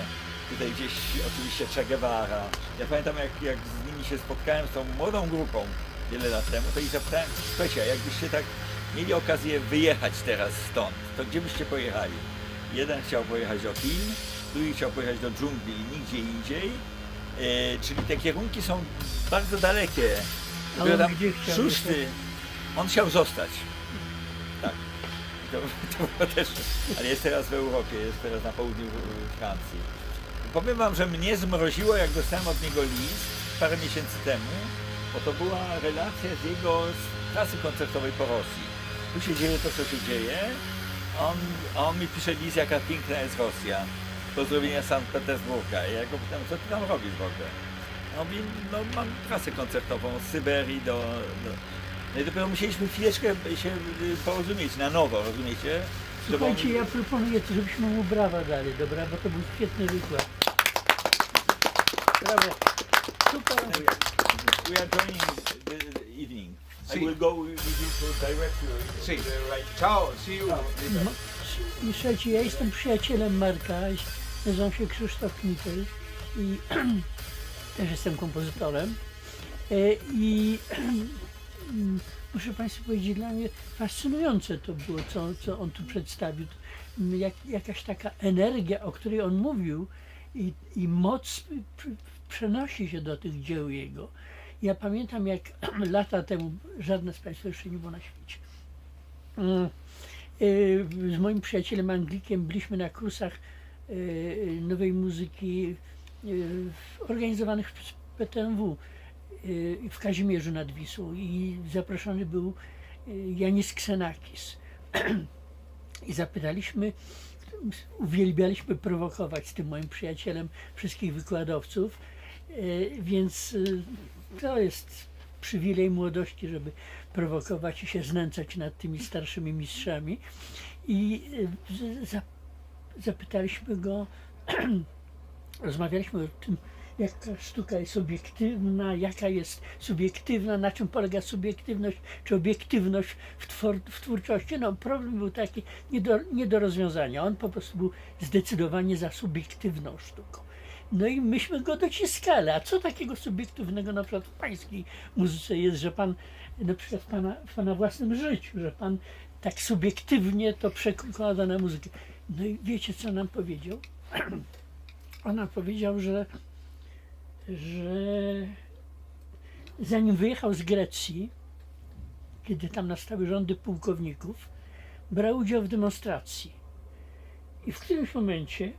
Speaker 2: Tutaj gdzieś oczywiście Che Guevara. Ja pamiętam jak z nimi się spotkałem, z tą młodą grupą wiele lat temu, to ich zapytałem, słuchajcie, jakbyście tak mieli okazję wyjechać teraz stąd, to gdzie byście pojechali? Jeden chciał pojechać do Chin, drugi chciał pojechać do dżungli i nigdzie indziej, czyli te kierunki są bardzo dalekie.
Speaker 3: Ale
Speaker 2: Tam
Speaker 3: gdzie chciał
Speaker 2: szósty, on chciał zostać. Tak. To było też, ale jest teraz w Europie, jest teraz na południu Francji. Powiem wam, że mnie zmroziło, jak dostałem od niego list parę miesięcy temu, bo to była relacja z jego trasy koncertowej po Rosji. Tu się dzieje to, co się dzieje, a on mi pisze list, jaka piękna jest Rosja. Pozdrowienia Sankt Petersburga. I ja go pytam, co ty tam robisz w ogóle? On mówi, no mam trasę koncertową z Syberii do... No i dopiero musieliśmy chwileczkę się porozumieć na nowo, rozumiecie?
Speaker 3: Słuchajcie, ja proponuję, żebyśmy mu brawa dali, dobra? Bo to był świetny wykład. Brawo. Super.
Speaker 2: We are joining the evening. I will go with you to direct you to the right.
Speaker 1: Ciao, see you.
Speaker 3: I słuchajcie, ja jestem przyjacielem Marka, nazywam się Krzysztof Knitel i też jestem kompozytorem. I muszę Państwu powiedzieć, dla mnie fascynujące to było, co on tu przedstawił. Jakaś taka energia, o której on mówił i moc przenosi się do tych dzieł jego. Ja pamiętam, jak lata temu, żadne z Państwa jeszcze nie było na świecie, z moim przyjacielem Anglikiem byliśmy na kursach nowej muzyki organizowanych przez PTMW w Kazimierzu nad Wisłą i zaproszony był Janis Xenakis. I zapytaliśmy, uwielbialiśmy prowokować z tym moim przyjacielem wszystkich wykładowców, więc to jest przywilej młodości, żeby prowokować i się znęcać nad tymi starszymi mistrzami. I zapytaliśmy go, rozmawialiśmy o tym, jaka sztuka jest obiektywna, jaka jest subiektywna, na czym polega subiektywność czy obiektywność w twórczości. No, problem był taki nie do rozwiązania. On po prostu był zdecydowanie za subiektywną sztuką. No i myśmy go dociskali. A co takiego subiektywnego na przykład w pańskiej muzyce jest, że pan na przykład w pana własnym życiu, że pan tak subiektywnie to przekłada na muzykę. No i wiecie, co nam powiedział? On nam powiedział, że zanim wyjechał z Grecji, kiedy tam nastały rządy pułkowników, brał udział w demonstracji. I w którymś momencie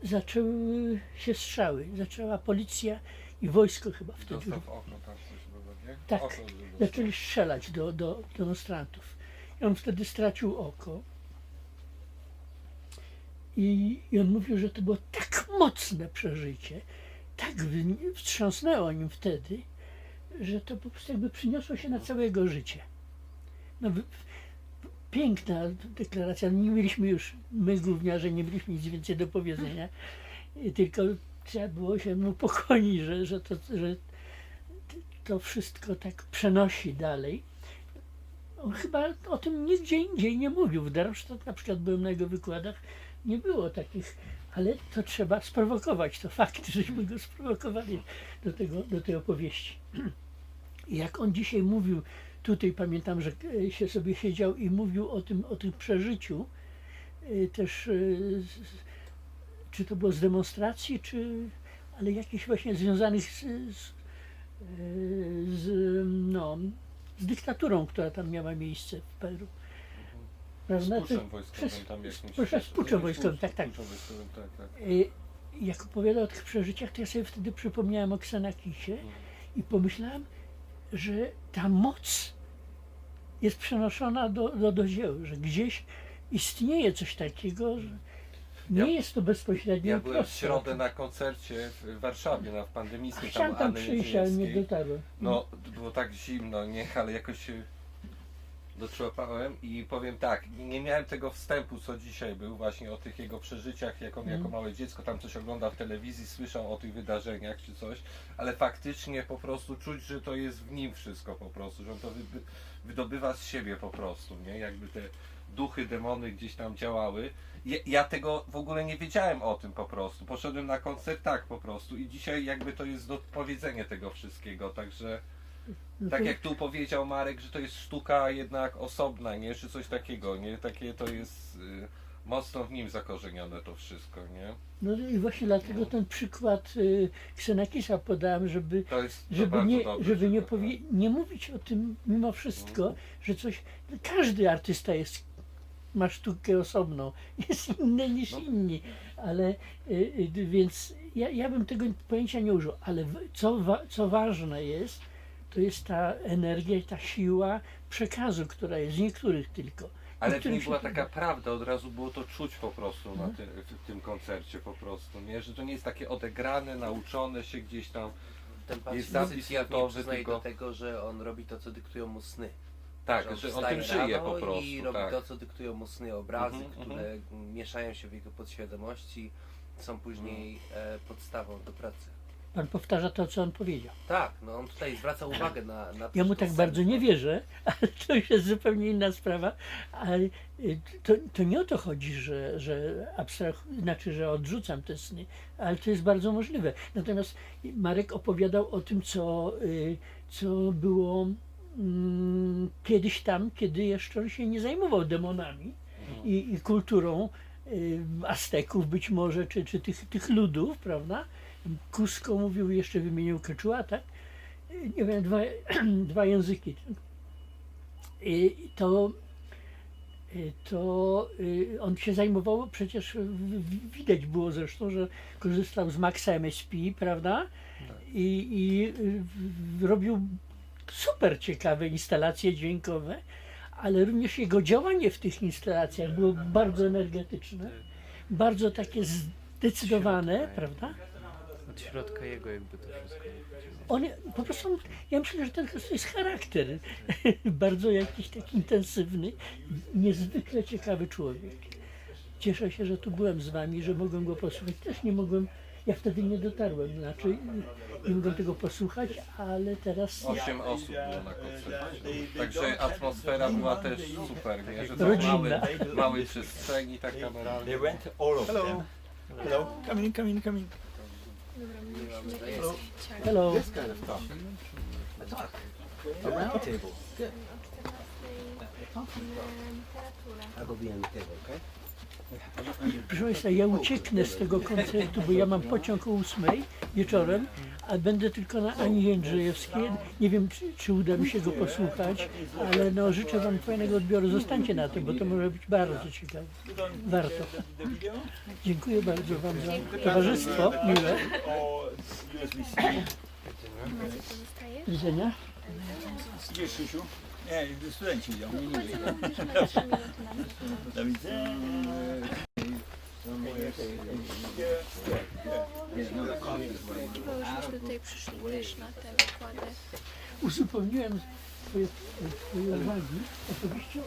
Speaker 3: zaczęły się strzały. Zaczęła policja i wojsko chyba wtedy.
Speaker 5: Dostał w oko, tak coś było, nie?
Speaker 3: Tak,
Speaker 5: Oko, że dostał.
Speaker 3: zaczęli strzelać do demonstrantów. I on wtedy stracił oko. I on mówił, że to było tak mocne przeżycie, tak wstrząsnęło nim wtedy, że to po prostu jakby przyniosło się na całe jego życie. No, piękna deklaracja. Nie mieliśmy już, my gówniarze, nie mieliśmy nic więcej do powiedzenia, tylko trzeba było się upokoić, że to wszystko tak przenosi dalej. On chyba o tym nigdzie indziej nie mówił. W Darmstadt na przykład byłem na jego wykładach, nie było takich, ale to trzeba sprowokować. To fakt, żeśmy go sprowokowali do tej opowieści. I jak on dzisiaj mówił, tutaj pamiętam, że się sobie siedział i mówił o tym przeżyciu, też czy to było z demonstracji, ale jakichś właśnie związanych z dyktaturą, która tam miała miejsce w Peru. Prawda?
Speaker 5: Z puczem wojskowym tam jakimś.
Speaker 3: Z puczem wojskowym, tak.
Speaker 5: Puczem wojskowym, tak.
Speaker 3: Jak opowiadał o tych przeżyciach, to ja sobie wtedy przypomniałem o Xenakisie i pomyślałem, że ta moc jest przenoszona do dzieł, że gdzieś istnieje coś takiego, że nie jest to bezpośrednio.
Speaker 5: Ja byłem w
Speaker 3: proste.
Speaker 5: środę na koncercie w Warszawie, w pandemickim.
Speaker 3: Chciałem tam
Speaker 5: Anny
Speaker 3: przyjść, ale nie
Speaker 5: Niedzielskiej.
Speaker 3: dotarłem.
Speaker 5: No, było tak zimno, nie, ale jakoś się doczłapałem i powiem tak, nie miałem tego wstępu, co dzisiaj był właśnie o tych jego przeżyciach, jak on jako małe dziecko tam coś ogląda w telewizji, słyszał o tych wydarzeniach czy coś, ale faktycznie po prostu czuć, że to jest w nim wszystko po prostu, że on to wydobywa z siebie po prostu, nie? Jakby te duchy, demony gdzieś tam działały. Ja tego w ogóle nie wiedziałem o tym po prostu. Poszedłem na koncert tak po prostu i dzisiaj jakby to jest dopowiedzenie tego wszystkiego, także
Speaker 3: No
Speaker 5: tak
Speaker 3: to-
Speaker 5: jak tu powiedział Marek, że to jest sztuka jednak osobna, nie? Czy coś takiego, nie? Takie to jest mocno w nim zakorzenione to wszystko, nie?
Speaker 3: No i właśnie dlatego ten przykład Xenakisa podałem, żeby
Speaker 5: To jest to
Speaker 3: żeby
Speaker 5: bardzo
Speaker 3: nie,
Speaker 5: dobry
Speaker 3: żeby nie,
Speaker 5: przykład,
Speaker 3: nie mówić o tym mimo wszystko, że coś, każdy artysta ma sztukę osobną, jest inny niż inni, ale więc ja bym tego pojęcia nie użył, ale co ważne jest, to jest ta energia i ta siła przekazu, która jest z niektórych tylko.
Speaker 5: Ale w
Speaker 3: Niektórych
Speaker 5: nim była
Speaker 3: się-
Speaker 5: taka prawda, od razu było to czuć po prostu w tym koncercie po prostu, nie? Że to nie jest takie odegrane, nauczone się gdzieś tam.
Speaker 6: Ten pan
Speaker 5: Jest
Speaker 6: się
Speaker 5: zapis
Speaker 6: dosyć jawnie
Speaker 5: notowy,
Speaker 6: przyznaje
Speaker 5: tylko-
Speaker 6: do tego, że on robi to, co dyktują mu sny.
Speaker 5: Tak, że on
Speaker 6: wstaje
Speaker 5: tym żyje
Speaker 6: rano
Speaker 5: po prostu,
Speaker 6: i robi
Speaker 5: tak.
Speaker 6: to, co dyktują mu sny, obrazy,
Speaker 5: Mhm,
Speaker 6: które mieszają się w jego podświadomości, są później podstawą do pracy.
Speaker 3: Pan powtarza to, co on powiedział.
Speaker 6: Tak, no on tutaj zwraca uwagę na to,
Speaker 3: Ja mu
Speaker 6: że to
Speaker 3: tak
Speaker 6: sen,
Speaker 3: bardzo nie
Speaker 6: no.
Speaker 3: wierzę, ale to już jest zupełnie inna sprawa. Ale to nie o to chodzi, że odrzucam te sny, ale to jest bardzo możliwe. Natomiast Marek opowiadał o tym, co było kiedyś tam, kiedy jeszcze on się nie zajmował demonami i kulturą Azteków być może, czy tych ludów, prawda? Cusco mówił, jeszcze wymienił Quechua, tak? Nie wiem, dwa języki. I to on się zajmował, przecież widać było zresztą, że korzystał z Maxa MSP, prawda? I robił super ciekawe instalacje dźwiękowe, ale również jego działanie w tych instalacjach było bardzo energetyczne, bardzo takie zdecydowane, prawda?
Speaker 4: Od środka jego jakby to wszystko.
Speaker 3: On po prostu, ja myślę, że to jest charakter bardzo jakiś taki intensywny, niezwykle ciekawy człowiek. Cieszę się, że tu byłem z wami, że mogłem go posłuchać. Też nie mogłem, ja wtedy nie dotarłem, znaczy nie mogłem tego posłuchać, ale teraz
Speaker 5: 8 osób było na koncercie. Także atmosfera była też super, nie? Że to
Speaker 3: Rodzinna.
Speaker 5: małej przestrzeni tak kameralnej.
Speaker 2: They went all of them. Hello. Come in, come in, come in.
Speaker 3: hello.
Speaker 7: A round table.
Speaker 8: Literaturę.
Speaker 7: I will be on the table, okay?
Speaker 3: Proszę Państwa, ja ucieknę z tego koncertu, bo ja mam pociąg o 8 wieczorem, a będę tylko na Ani Jędrzejewskiej. Nie wiem, czy uda mi się go posłuchać, ale no, życzę Wam fajnego odbioru. Zostańcie na tym, bo to może być bardzo ciekawe. Warto. Dziękuję bardzo Wam za towarzystwo miłe. Do widzenia.
Speaker 2: Idziesz, Krzysiu? Nie, studenci idą. Do widzenia.
Speaker 7: Bo już tutaj przyszli też na te wykłady.
Speaker 3: Uzupełniłem Twoje uwagi opowieścią o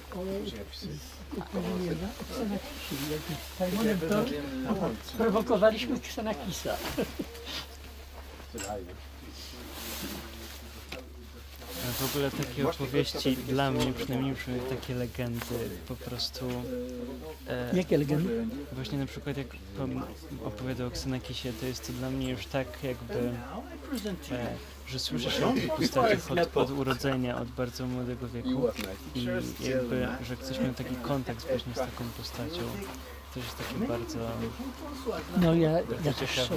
Speaker 3: Ksanakisie. Jak Simonem to sprowokowaliśmy Ksanakisa.
Speaker 4: W ogóle takie opowieści dla mnie, przynajmniej takie legendy po prostu...
Speaker 3: Jakie legendy?
Speaker 4: Właśnie na przykład jak Pan opowiadał o Ksanakisie, to jest to dla mnie już tak jakby, że słyszysz o tych postaciach od urodzenia, od bardzo młodego wieku i jakby, że ktoś miał taki kontakt właśnie z taką postacią. To jest takie bardzo...
Speaker 3: No ja też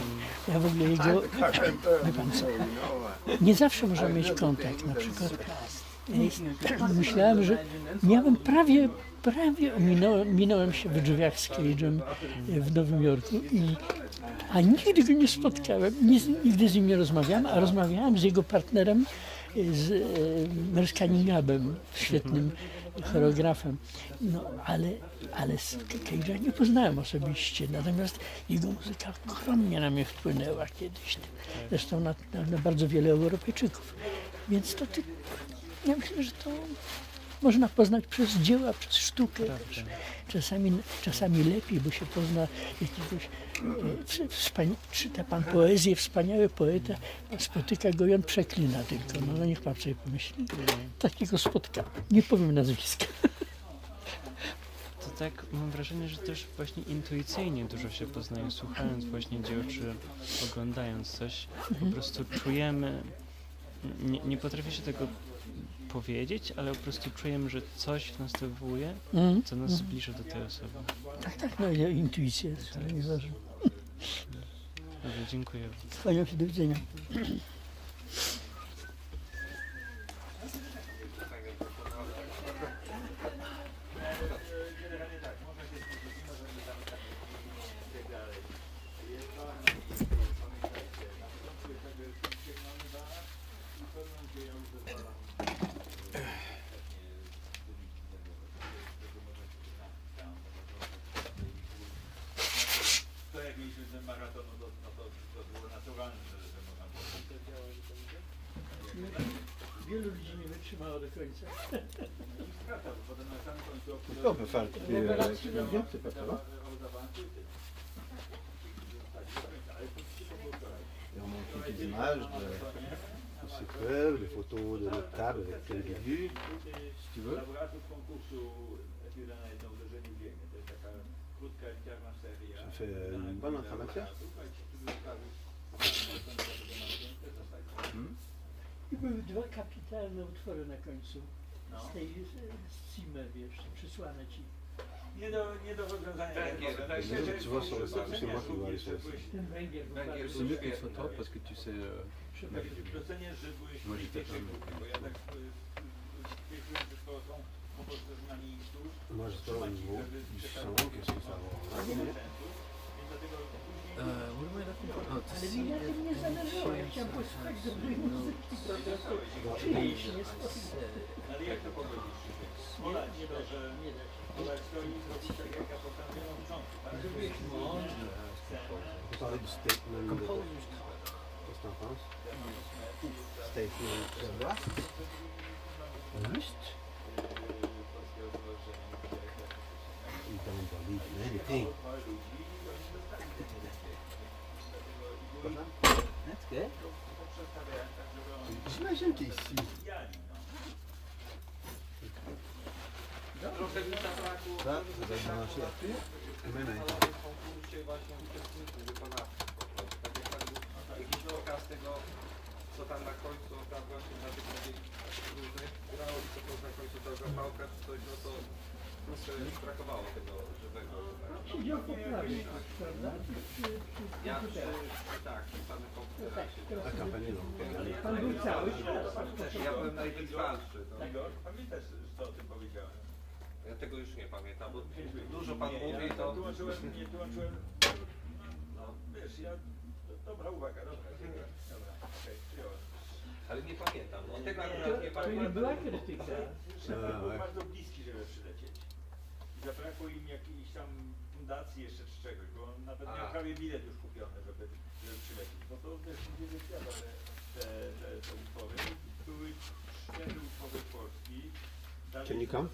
Speaker 3: ja w ogóle jego... Wie pan co? Nie zawsze można mieć kontakt. Na przykład myślałem, że miałem prawie minąłem się w drzwiach z Cage'em w Nowym Jorku, a nigdy go nie spotkałem, nigdy z nim nie rozmawiałem, a rozmawiałem z jego partnerem, z Merskaniabem, świetnym choreografem. No, ale z Cage'a nie poznałem osobiście, natomiast jego muzyka ogromnie na mnie wpłynęła kiedyś, zresztą na bardzo wiele Europejczyków. Więc ja myślę, że to można poznać przez dzieła, przez sztukę. Czasami lepiej, bo się pozna jakiegoś, czyta pan poezję, wspaniały poeta, spotyka go i on przeklina tylko. No niech pan sobie pomyśli. Takiego spotka. Nie powiem nazwiska.
Speaker 4: To tak mam wrażenie, że też właśnie intuicyjnie dużo się poznaje, słuchając właśnie dzieł, czy oglądając coś. Po prostu czujemy, nie potrafię się tego powiedzieć, ale po prostu czujemy, że coś w nas to wywołuje, co nas zbliża do tej osoby.
Speaker 3: Tak, no intuicja jest ważna.
Speaker 4: Dobrze, dziękuję.
Speaker 3: Kłaniam się, do widzenia. Wielu ludzi nie wytrzymało do końca.
Speaker 1: On peut faire bien, c'est pas ça. Et on montre quelques images de ces preuves, des photos de notre table avec quelques vues, si tu veux. Ça fait une bonne entrée en matière.
Speaker 3: I były dwa kapitalne utwory na końcu. Z tej Zimmer, wiesz, przysłane ci.
Speaker 2: Nie do rozwiązania.
Speaker 1: Tu vois, sur le site, c'est moi qui vois les choses.
Speaker 3: Ten węgiel był bardzo
Speaker 1: C'est mieux qu'une photo parce que tu sais.
Speaker 2: Doceniasz, że byłeś
Speaker 1: Moi j'étais
Speaker 2: w bo ja tak wierzyłem, że skoro są kompozytorami sztuk,
Speaker 1: Moi je sais pas au niveau du son, qu'est-ce que ça va avoir.
Speaker 4: What am I looking for? Oh, to
Speaker 3: Ale
Speaker 4: see
Speaker 3: mi na tym nie zależało, ja chciałem posłuchać dobrej muzyki, prawda, to przyjść nie sposób.
Speaker 2: Ale jak to powiedzieć? Nie da, że jak stoi zrobić tak jak ja postanowiłem na początku, tak?
Speaker 1: On peut parler du statement. Qu'est-ce que t'en penses? Statement de droite. Juste. You don't believe in anything. That's good. J'imagine qu'ici. Ça va être branché là-dessus. Et même un temps.
Speaker 5: Jakiś dokaz tego, co tam na końcu, tam właśnie na tych różnych grało, co to na końcu ta zapałka czy coś, no to brakowało tego żywego.
Speaker 3: Siedział po prawej, prawda?
Speaker 5: Ja tak, przy samym komputerze.
Speaker 3: Pan był cały.
Speaker 5: Ja byłem najwytrwalszy.
Speaker 2: Pamiętasz, co o tym powiedziałem?
Speaker 5: Ja tego już nie pamiętam, bo dużo pan mówi, to...
Speaker 2: Nie tłumaczyłem. No, wiesz, dobra uwaga, dobra, okej, przyjąłem.
Speaker 5: Ale nie pamiętam. Od tego akurat nie
Speaker 3: To nie
Speaker 5: pamiętam.
Speaker 3: była krytyka.
Speaker 2: Szefem był bardzo bliski, żeby przylecieć. I zabrakło im jakiejś tam fundacji jeszcze czy czegoś, bo on nawet miał prawie bilet już kupiony, żeby przylecieć. Bo to też nie wiadomo, ale te utwory były 4 utwory Polski.
Speaker 1: Can you come?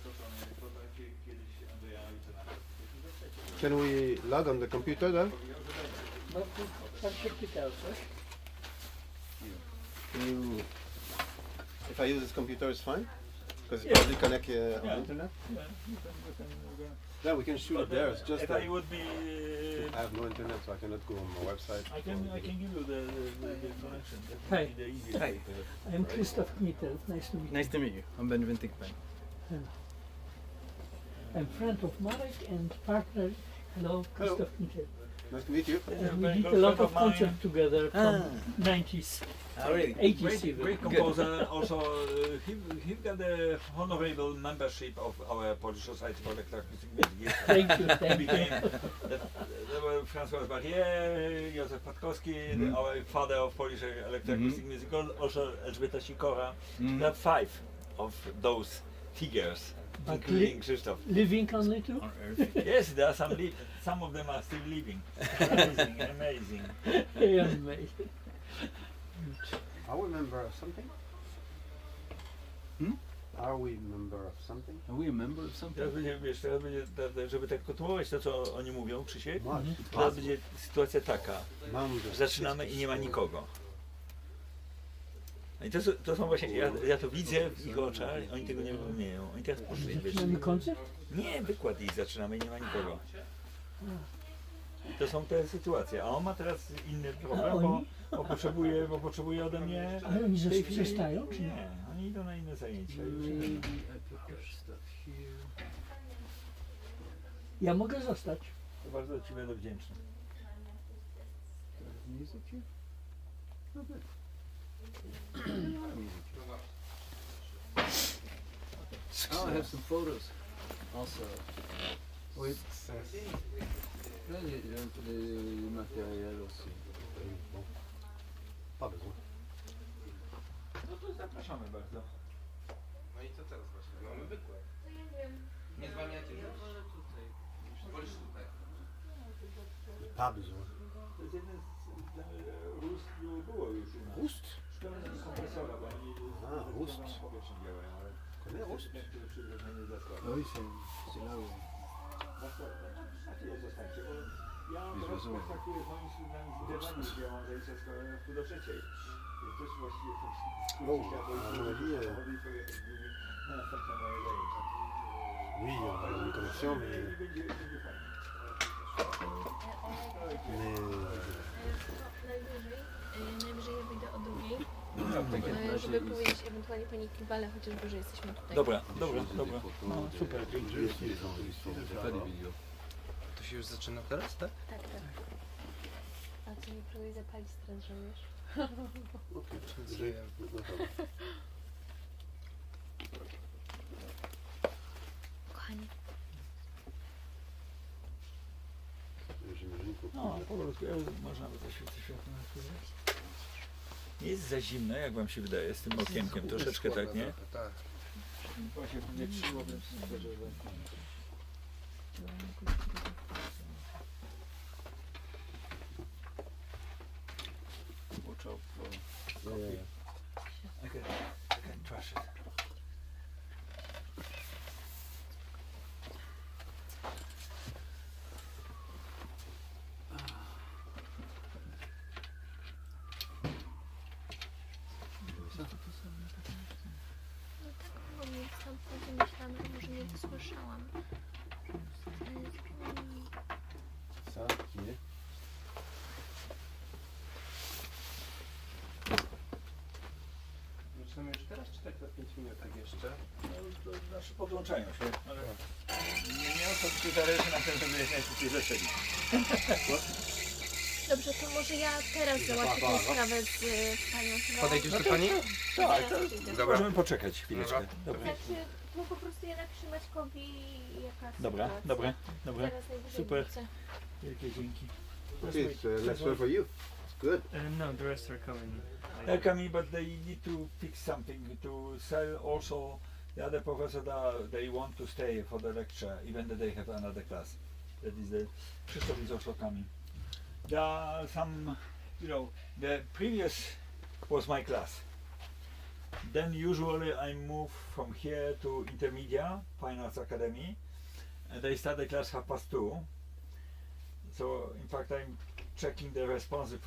Speaker 2: Kiedyś Andrzeja Ojczyna.
Speaker 1: Can we log on the computer then?
Speaker 3: No, pan się pytał coś.
Speaker 1: If I use this computer, it's fine? Because it's probably connect on the internet? Yeah, we can shoot it there. It's just
Speaker 2: If
Speaker 1: that
Speaker 2: I would be,
Speaker 1: I have no internet, so I cannot go on my website.
Speaker 2: I can give you the connection. That
Speaker 3: Hi.
Speaker 2: would be the easiest.
Speaker 8: Hi,
Speaker 3: I'm Krzysztof Knittel. Nice to meet you.
Speaker 8: nice to meet you. I'm Benjamin Tickman.
Speaker 3: I'm friend of Marek and partner. Hello, Krzysztof Knittel.
Speaker 1: Nice to meet you.
Speaker 3: We did a lot of concerts together from 90s,
Speaker 8: Oh, really?
Speaker 3: 80s even.
Speaker 2: Great composer. Also, he got the honorable membership of our Polish Society for Electronic Music.
Speaker 3: Thank you,
Speaker 2: He
Speaker 3: thank you.
Speaker 2: became there were François Barrier, Józef Patkowski, our father of Polish electronic music, also Elżbieta Sikora. There are 5 of those figures,
Speaker 3: But
Speaker 2: including Krzysztof.
Speaker 3: Living only two?
Speaker 8: On Earth.
Speaker 2: Yes, there are some of them are still living. Amazing, amazing.
Speaker 3: Amazing.
Speaker 1: Are we a member of something?
Speaker 8: Hmm?
Speaker 1: Are we a member of something?
Speaker 8: Are we a member of something?
Speaker 2: Teraz będzie, wiesz, teraz będzie, żeby tak kontynuować to, co oni mówią, Krzysiek,
Speaker 1: Much.
Speaker 2: teraz będzie sytuacja taka,
Speaker 1: Member.
Speaker 2: że zaczynamy i nie ma nikogo. I to są właśnie, ja to widzę w ich oczach, oni tego nie rozumieją. Oni teraz poszli, wiesz,
Speaker 3: Zaczynamy koncert?
Speaker 2: nie, wykład i zaczynamy i nie ma nikogo. To są te sytuacje, a on ma teraz inny problem, bo potrzebuje ode mnie...
Speaker 3: Ale oni
Speaker 2: w tej chwili-
Speaker 3: zostają, czy nie?
Speaker 2: Nie, oni idą na inne zajęcia.
Speaker 8: Maybe I put your stuff here.
Speaker 3: Ja mogę zostać.
Speaker 2: To bardzo Ci będę wdzięczny.
Speaker 8: There's music here? Oh, good. Oh, I have some photos also. Wait. No, material aussi.
Speaker 1: Pas besoin.
Speaker 2: No to zapraszamy bardzo.
Speaker 5: No i co teraz właśnie? Mamy wykład. Nie zwalniacie też? Wolisz tutaj.
Speaker 1: Pas besoin.
Speaker 2: To jest jeden z rust, było już u nas.
Speaker 1: Rust?
Speaker 2: Szkoda kompresora, bo oni
Speaker 1: Rust.
Speaker 2: powietrznie działają, ale
Speaker 1: Connais Rust?
Speaker 2: ten, który przywrócenie zaskładał.
Speaker 8: Oui, c'est là où.
Speaker 2: Takie zostańcie, bo ja
Speaker 8: Już
Speaker 2: teraz
Speaker 8: rozumiem.
Speaker 2: traktuję moimi sługami z Niderlandii, gdzie ja mam zajęcia z koleją do 3. Więc też właściwie to
Speaker 1: Oh, à mon avis,
Speaker 2: na następne moje zajęcia.
Speaker 1: oui, on a une connexion, mais...
Speaker 2: Będzie fajnie.
Speaker 7: Najwyżej ja wyjdę o 2:00, żeby powiedzieć ewentualnie pani Kiwale, chociażby, że jesteśmy tutaj.
Speaker 2: Dobra. No, super.
Speaker 6: To się już zaczyna teraz, tak?
Speaker 7: Tak, tak. A co mi próbuje zapalić teraz żołnierz? Kochanie.
Speaker 2: No, po prostu można by to światło nakrywać. Nie jest za zimno, jak wam się wydaje, z tym okienkiem, troszeczkę tak, nie?
Speaker 6: Tak.
Speaker 2: Właśnie wietrzyło, więc watch out for coffee. I can trash it.
Speaker 7: No tak, bo mnie stamtąd myślałam, że może nie wysłyszałam.
Speaker 1: Ça, qui est?
Speaker 6: Zaczynamy już teraz, czy tak za 5 minut tak jeszcze?
Speaker 2: No, to znaczy podłączają się, ale Mnie osobiście zależy na tym, żeby jak najszybciej zaczęli.
Speaker 7: Dobrze, to może ja teraz załatwię tę sprawę z panią chyba.
Speaker 6: Podejdziesz do pani?
Speaker 2: Tak,
Speaker 7: Zaraz przyjdę.
Speaker 6: Dobra.
Speaker 2: Możemy poczekać chwileczkę. Dobra,
Speaker 7: Znaczy, no po prostu ja napiszę Maćkowi jaka
Speaker 2: dobra,
Speaker 7: sytuacja.
Speaker 2: dobra, dobra.
Speaker 7: Zaraz najwyżej
Speaker 2: Super.
Speaker 7: wrócę.
Speaker 2: Wielkie dzięki.
Speaker 1: Okay, it's less work for you. It's good.
Speaker 4: No, the rest are coming.
Speaker 2: They're coming, but they need to fix something to sell also. The other professor, they want to stay for the lecture, even though they have another class. That is the Krzysztof is also coming. There are some, the previous was my class. Then usually I move from here to Intermedia, Fine Arts Academy, and they start the class 2:30. So in fact I'm checking the responses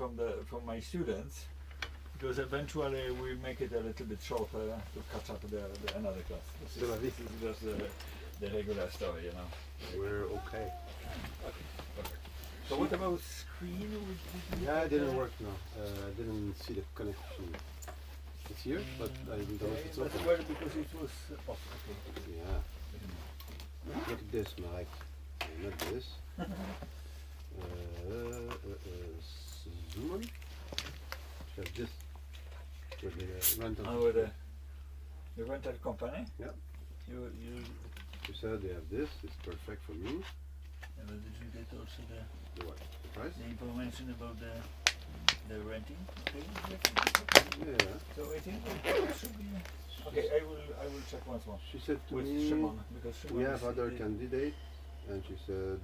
Speaker 2: from my students, because eventually we make it a little bit shorter to catch up the another class. This is just the regular story,
Speaker 1: We're okay.
Speaker 2: So what about screen?
Speaker 1: Yeah, it didn't work now. I didn't see the connection. It's here, but I don't know if it's
Speaker 2: That's
Speaker 1: open.
Speaker 2: well because it was off. Okay.
Speaker 1: Yeah. Look at this, Mike. Not this. Zoom on. You have this. With the rental.
Speaker 2: With the rental company?
Speaker 1: Yeah.
Speaker 2: You
Speaker 1: You said they have this. It's perfect for me.
Speaker 2: but did you get also
Speaker 1: The what? The price?
Speaker 2: the information about the renting? Okay.
Speaker 1: Yeah.
Speaker 2: So I think it should be okay. I will check once more
Speaker 1: She said to
Speaker 2: with
Speaker 1: me,
Speaker 2: Shimon, because Shimon
Speaker 1: we have
Speaker 2: is
Speaker 1: other
Speaker 2: the-
Speaker 1: candidate, and she said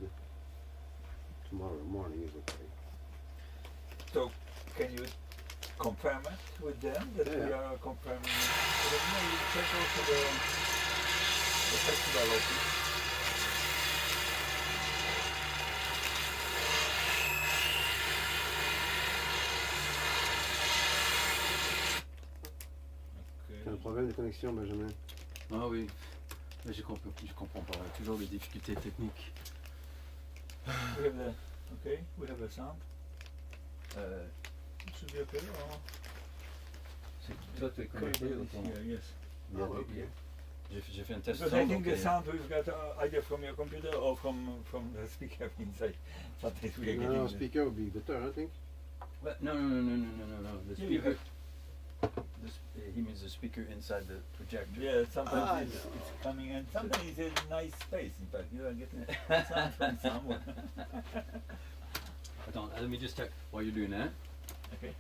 Speaker 1: tomorrow morning is okay.
Speaker 2: So can you confirm it with them that we
Speaker 1: Yeah.
Speaker 2: are confirming it? But then you check also the festival office.
Speaker 1: T'as un problème de connexion, Benjamin?
Speaker 8: Ah oui, mais je comprends pas. Toujours des difficultés techniques.
Speaker 2: We have the okay. We have a sound. It should be okay. Or
Speaker 8: Toi, tu es connecté
Speaker 2: cable
Speaker 8: au
Speaker 2: is
Speaker 8: ton...
Speaker 2: here, yes.
Speaker 8: Yeah,
Speaker 1: Ah, ok.
Speaker 8: J'ai fait un test
Speaker 2: Because I
Speaker 8: sound,
Speaker 2: think
Speaker 8: donc,
Speaker 2: the sound we've got either from your computer or from the speaker inside. Sometimes we are
Speaker 1: No,
Speaker 2: getting
Speaker 1: no,
Speaker 2: the-
Speaker 1: speaker would be better, I think.
Speaker 8: Well, no. The
Speaker 2: Yeah, you
Speaker 8: speaker. He means the speaker inside the projector.
Speaker 2: Yeah, sometimes
Speaker 1: Ah,
Speaker 2: it's
Speaker 1: no.
Speaker 2: coming and sometimes it's a nice space. In fact, you are getting sound from somewhere.
Speaker 8: Attends, let me just check what you're doing now.
Speaker 2: Okay.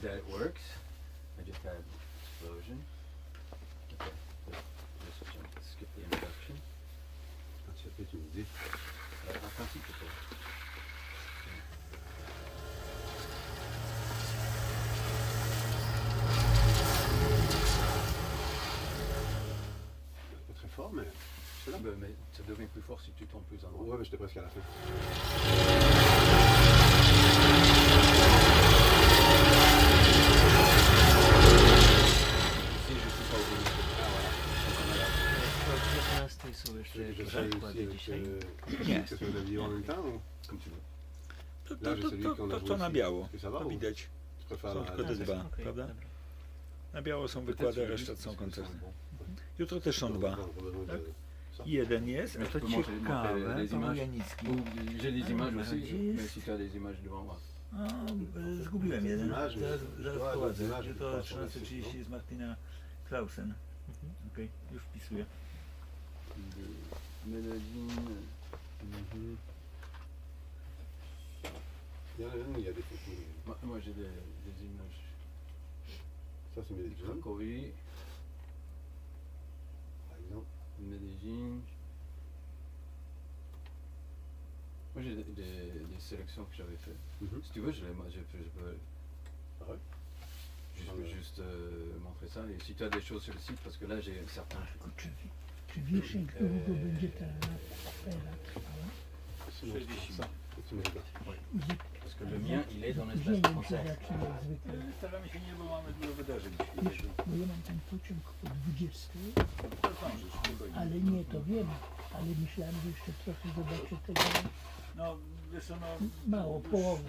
Speaker 8: That it works. I just had explosion. Okay, just skip the introduction.
Speaker 1: Quand tu fais, tu me dis.
Speaker 8: En principe, c'est ça.
Speaker 1: Pas très fort, mais c'est là.
Speaker 8: Mais ça devient plus fort si tu tombes plus en haut.
Speaker 1: Ouais, mais j'étais presque à la fin.
Speaker 8: Si je suis pas au bout. Ah voilà. Donc on a la...
Speaker 4: O 15 są
Speaker 1: Tu
Speaker 4: jeszcze
Speaker 1: veux que
Speaker 4: jakieś
Speaker 1: j'essaye
Speaker 4: zakłady
Speaker 1: aussi
Speaker 4: dzisiaj.
Speaker 1: avec que sur le vieux en même temps ou?
Speaker 8: Comme tu veux.
Speaker 1: Là, j'ai celui qu'on a
Speaker 2: To
Speaker 1: joué
Speaker 2: co na
Speaker 1: ici.
Speaker 2: biało,
Speaker 1: Est-ce que ça va
Speaker 2: to
Speaker 1: ou
Speaker 2: widać.
Speaker 1: tu préfères
Speaker 2: Są
Speaker 1: la...
Speaker 2: tylko te
Speaker 4: Tak,
Speaker 2: dwa,
Speaker 4: okej,
Speaker 2: prawda?
Speaker 4: dobra.
Speaker 2: Na biało są
Speaker 8: Peut-être
Speaker 2: wykłady,
Speaker 8: celui-là,
Speaker 2: reszta
Speaker 8: parce
Speaker 2: są
Speaker 8: que
Speaker 2: koncerty.
Speaker 8: c'est bon.
Speaker 2: Jutro też są dwa.
Speaker 1: On a besoin
Speaker 2: Tak?
Speaker 1: de ça.
Speaker 2: Jeden jest,
Speaker 8: Mais
Speaker 2: a
Speaker 8: tu
Speaker 2: to
Speaker 8: peux montrer
Speaker 2: ciekawe,
Speaker 8: les
Speaker 2: to
Speaker 8: images.
Speaker 2: Janicki.
Speaker 8: Ou j'ai les images aussi,
Speaker 2: Widzisz?
Speaker 8: mais si tu as des images devant moi.
Speaker 2: Zgubiłem jeden.
Speaker 1: Images,
Speaker 2: Zaraz
Speaker 1: mais-
Speaker 2: prowadzę.
Speaker 1: images,
Speaker 2: Jutro
Speaker 1: pas
Speaker 2: o
Speaker 1: sur le site,
Speaker 2: 13:30
Speaker 1: non?
Speaker 2: jest Martina Klausen. Okej, już wpisuję.
Speaker 8: Des mélodies.
Speaker 1: Mhm. Il y en a une, il y a des photos.
Speaker 8: Moi j'ai des images.
Speaker 1: Ça, c'est mes jeunes,
Speaker 8: Cracovie,
Speaker 1: par exemple.
Speaker 8: Medellin. Moi j'ai des sélections que j'avais fait.
Speaker 1: Mhm.
Speaker 8: Si tu veux, je peux
Speaker 1: Ah ouais?
Speaker 8: juste montrer ça. Et si tu as des choses sur le site, parce que là j'ai certains.
Speaker 3: Czy wisienka długo będzie ta afera trwała?
Speaker 1: Sinon, je prends ça. Et tu me regardes.
Speaker 8: Parce que le mien, il est dans l'espace
Speaker 3: Dzielem się
Speaker 8: concert.
Speaker 3: zaczyna jak zwykle.
Speaker 2: Staramy się nie, bo mamy dużo wydarzeń.
Speaker 3: Wiesz, bo ja mam ten pociąg po 20,
Speaker 2: To zdążysz, spokojnie.
Speaker 3: ale nie, to wiem, ale myślałem, że jeszcze trochę zobaczę tego.
Speaker 2: No, wiesz co, no...
Speaker 3: Mało, połowę.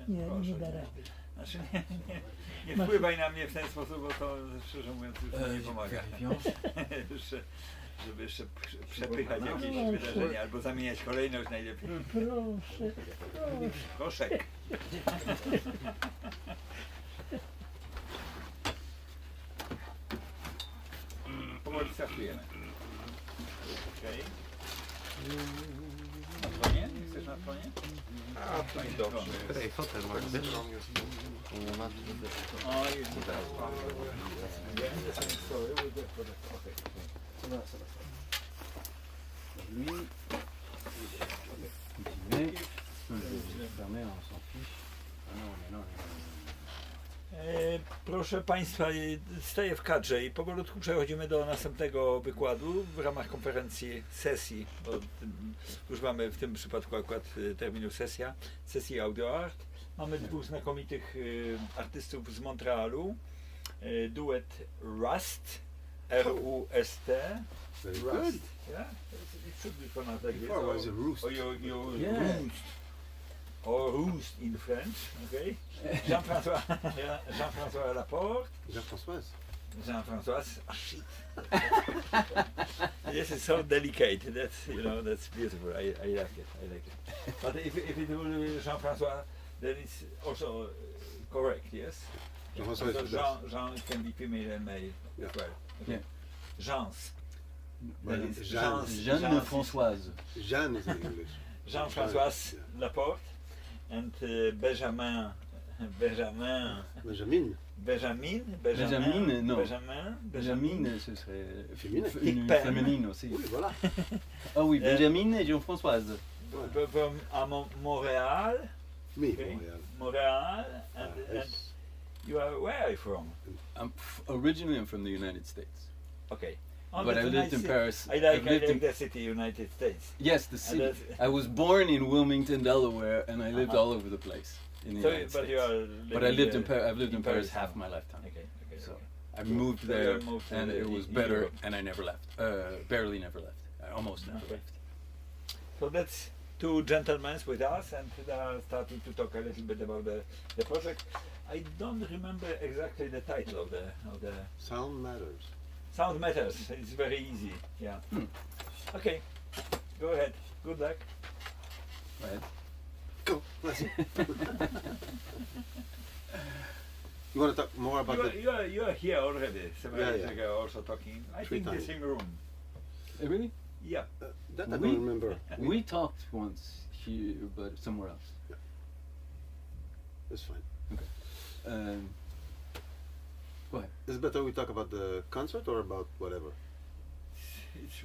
Speaker 3: Nie,
Speaker 2: proszę,
Speaker 3: nie da rady.
Speaker 2: Znaczy nie wpływaj na mnie w ten sposób, bo to szczerze mówiąc już mi nie pomaga. Jeszcze żeby jeszcze przepychać jakieś wydarzenia, albo zamieniać kolejność najlepiej.
Speaker 3: Proszę, proszę.
Speaker 2: Proszek. Powoli startujemy. Okej. Na tronie? Chcesz na tronie?
Speaker 1: A, to i dobrze. Ej, fotel masz, wiesz?
Speaker 2: Oj,
Speaker 8: Lui, continuez. Fermé, on s'en fiche. Ah non, mais non,
Speaker 2: Proszę Państwa, staję w kadrze i powolutku przechodzimy do następnego wykładu w ramach konferencji sesji, bo używamy w tym przypadku akurat terminu sesji audio art. Mamy dwóch znakomitych artystów z Montrealu, duet Rust, R-U-S-T.
Speaker 1: Very
Speaker 2: Rust,
Speaker 1: good.
Speaker 2: yeah? It should be pronounced like this.
Speaker 1: Before was a roost.
Speaker 2: Or you
Speaker 8: Yeah.
Speaker 2: roost. Or roost in French, okay? Jean-François Laporte.
Speaker 1: Jean-François.
Speaker 2: Jean-François, oh shit. This is so delicate. That's beautiful. I like it. But if it will be Jean-François, then it's also correct, yes?
Speaker 1: Jean-François is
Speaker 2: So
Speaker 1: the best.
Speaker 2: Jean can be female and male
Speaker 1: Yeah.
Speaker 2: as well. Okay.
Speaker 8: Yeah.
Speaker 2: Jean's.
Speaker 1: But
Speaker 2: That is
Speaker 1: Jeanne,
Speaker 8: Jeanne Françoise.
Speaker 1: Jeanne is in English.
Speaker 2: Jean-François
Speaker 1: Yeah.
Speaker 2: Laporte and Benjamin.
Speaker 1: Benjamin.
Speaker 8: Benjamin, non. Benjamin, ce serait
Speaker 1: Féminin.
Speaker 8: une
Speaker 2: Pen.
Speaker 8: féminine aussi.
Speaker 1: Oui, voilà.
Speaker 8: Ah oui, Benjamin et Jean-Françoise.
Speaker 2: From Montreal.
Speaker 1: Me,
Speaker 2: Okay.
Speaker 1: Montréal.
Speaker 2: Montreal. And
Speaker 1: Yes.
Speaker 2: you are, where are you from?
Speaker 8: Originally, I'm from the United States,
Speaker 2: Okay.
Speaker 8: but I lived in Paris.
Speaker 2: I
Speaker 8: I've
Speaker 2: like
Speaker 8: lived in-
Speaker 2: the city, United States.
Speaker 8: Yes, the city.
Speaker 2: that's-
Speaker 8: I was born in Wilmington, Delaware, and I lived
Speaker 2: Uh-huh.
Speaker 8: all over the place in the
Speaker 2: So,
Speaker 8: United
Speaker 2: but
Speaker 8: States.
Speaker 2: you are
Speaker 8: But I lived in
Speaker 2: living,
Speaker 8: I've lived in Paris
Speaker 2: now.
Speaker 8: half my lifetime.
Speaker 2: Okay.
Speaker 8: So
Speaker 2: okay.
Speaker 8: I moved
Speaker 2: So
Speaker 8: there,
Speaker 2: you moved to
Speaker 8: and
Speaker 2: the
Speaker 8: it was
Speaker 2: E-
Speaker 8: better,
Speaker 2: Europe.
Speaker 8: and I never left. Barely never left. I almost never
Speaker 2: Okay.
Speaker 8: left.
Speaker 2: So that's two gentlemen with us, and they are starting to talk a little bit about the project. I don't remember exactly the title of the
Speaker 1: Sound matters.
Speaker 2: Sound Matters. It's very easy. Yeah. Okay. Go ahead. Good luck.
Speaker 8: Right.
Speaker 1: Go. Let's see. You want to talk more about the...
Speaker 2: You are here already. Several
Speaker 1: Yeah,
Speaker 2: years
Speaker 1: yeah.
Speaker 2: ago, also talking. I
Speaker 1: 3
Speaker 2: think the
Speaker 1: times.
Speaker 2: same room.
Speaker 8: Really?
Speaker 2: Yeah.
Speaker 1: That I
Speaker 8: We-
Speaker 1: don't remember.
Speaker 8: We talked once here, but somewhere else.
Speaker 1: It's fine.
Speaker 8: Um, go ahead.
Speaker 1: Is it better we talk about the concert or about whatever?
Speaker 2: It's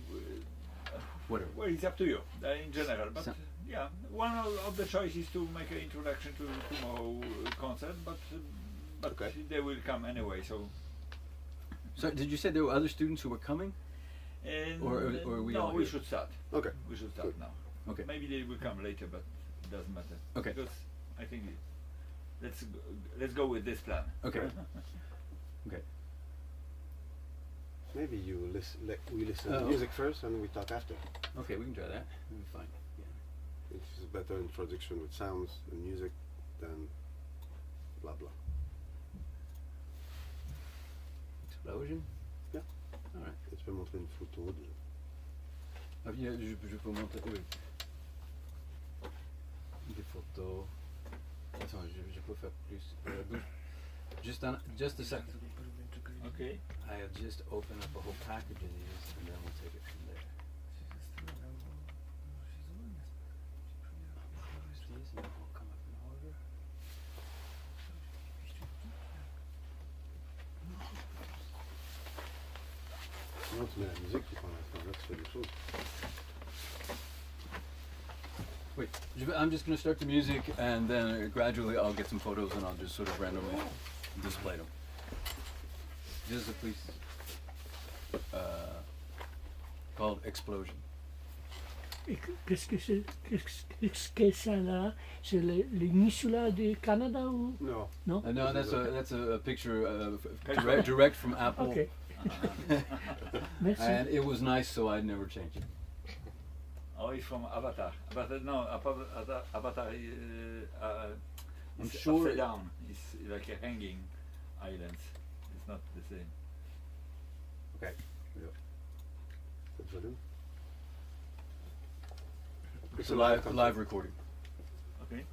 Speaker 8: Whatever.
Speaker 2: well, it's up to you in general. But
Speaker 8: So-
Speaker 2: yeah, one of the choices to make an introduction to tomorrow concert, but
Speaker 1: Okay.
Speaker 2: they will come anyway. So.
Speaker 8: So, did you say there were other students who were coming?
Speaker 2: And
Speaker 8: Or we
Speaker 2: no,
Speaker 8: all
Speaker 2: we
Speaker 8: here?
Speaker 2: should start.
Speaker 1: Okay.
Speaker 2: We should start
Speaker 1: Good.
Speaker 2: now.
Speaker 8: Okay.
Speaker 2: Maybe they will come later, but it doesn't matter.
Speaker 8: Okay.
Speaker 2: Because I think let's go with this plan.
Speaker 8: Okay. Okay.
Speaker 1: Maybe you we listen to
Speaker 8: Oh.
Speaker 1: music first and we talk after.
Speaker 8: Okay, we can try that. It'll be fine.
Speaker 1: It's a better introduction with sounds and music than blah blah.
Speaker 8: Explosion?
Speaker 1: Yeah.
Speaker 8: Alright.
Speaker 1: Et tu peux montrer une photo de...
Speaker 8: Ah, je peux montrer. Oui. Des photos. Attends, je peux faire plus. Just a second.
Speaker 2: Okay.
Speaker 8: I have just opened up a whole package of these, and then we'll take it from there. These, and then we'll come up in order.
Speaker 1: Non, tu mets la musique puis pendant ce temps-là tu fais des choses.
Speaker 8: Wait, I'm just going to start the music, and then gradually I'll get some photos, and I'll just sort of randomly display them. This is a piece called Explosion.
Speaker 3: Et qu'est-ce que ça là? C'est l'insula du Canada ou
Speaker 1: No.
Speaker 3: non?
Speaker 8: No, that's a picture
Speaker 2: Okay.
Speaker 8: direct from Apple,
Speaker 3: Ok. Merci.
Speaker 8: and it was nice, so I'd never change it.
Speaker 2: Oh, it's from Avatar. But no, Avatar
Speaker 8: I'm
Speaker 2: is
Speaker 8: sure
Speaker 2: upside
Speaker 8: it-
Speaker 2: down. It's like a hanging island. It's not the same.
Speaker 8: Okay.
Speaker 1: Cette concert.
Speaker 8: It's a live
Speaker 1: concert.
Speaker 8: recording.
Speaker 2: Okay.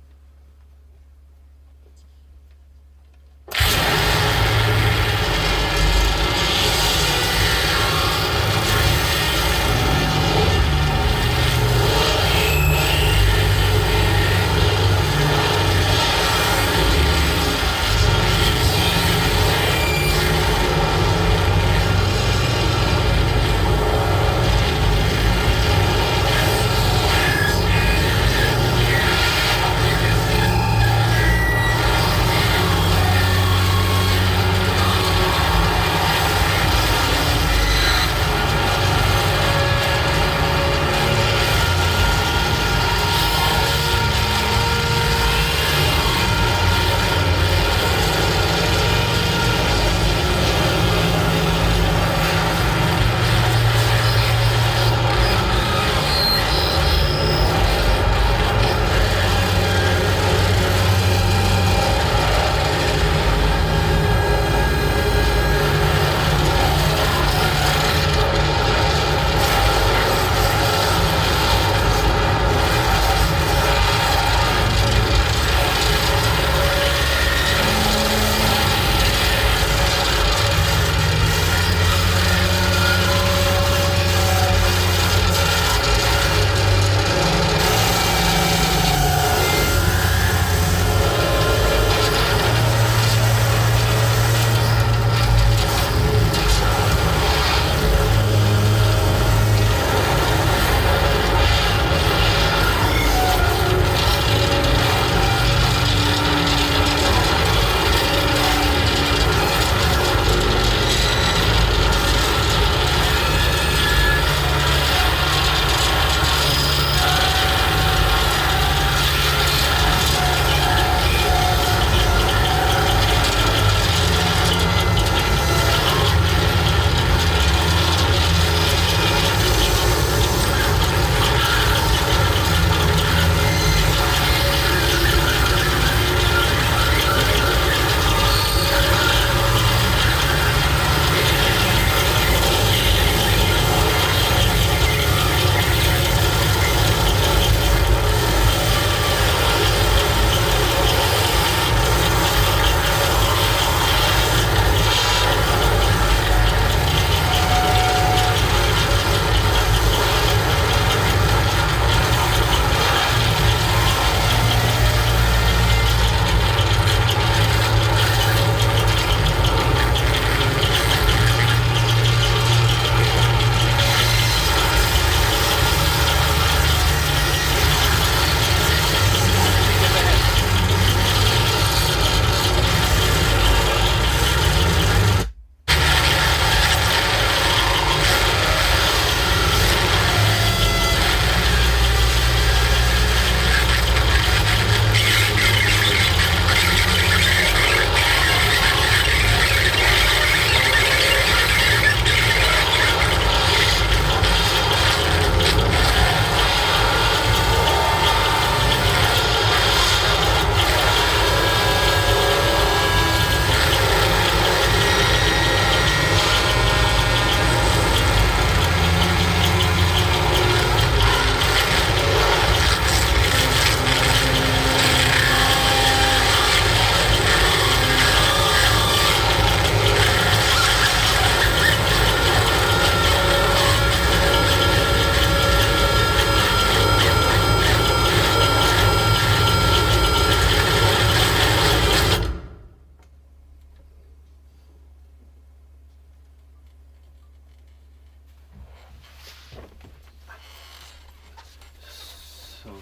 Speaker 8: So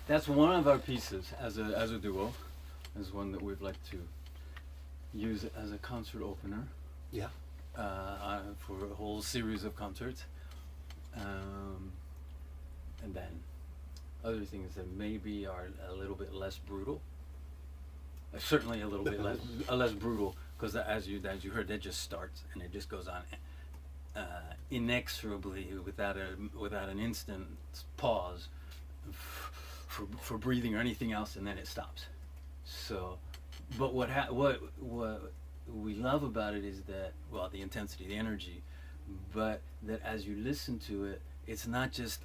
Speaker 8: that's one of our pieces as a duo, as one that we'd like to use as a concert opener.
Speaker 1: Yeah.
Speaker 8: For a whole series of concerts, and then other things that maybe are a little bit less brutal. Certainly a little bit less brutal, because as you heard, that just starts and it just goes on inexorably without an instant pause for breathing or anything else, and then it stops. So, but what we love about it is that, well, the intensity, the energy, but that as you listen to it, it's not just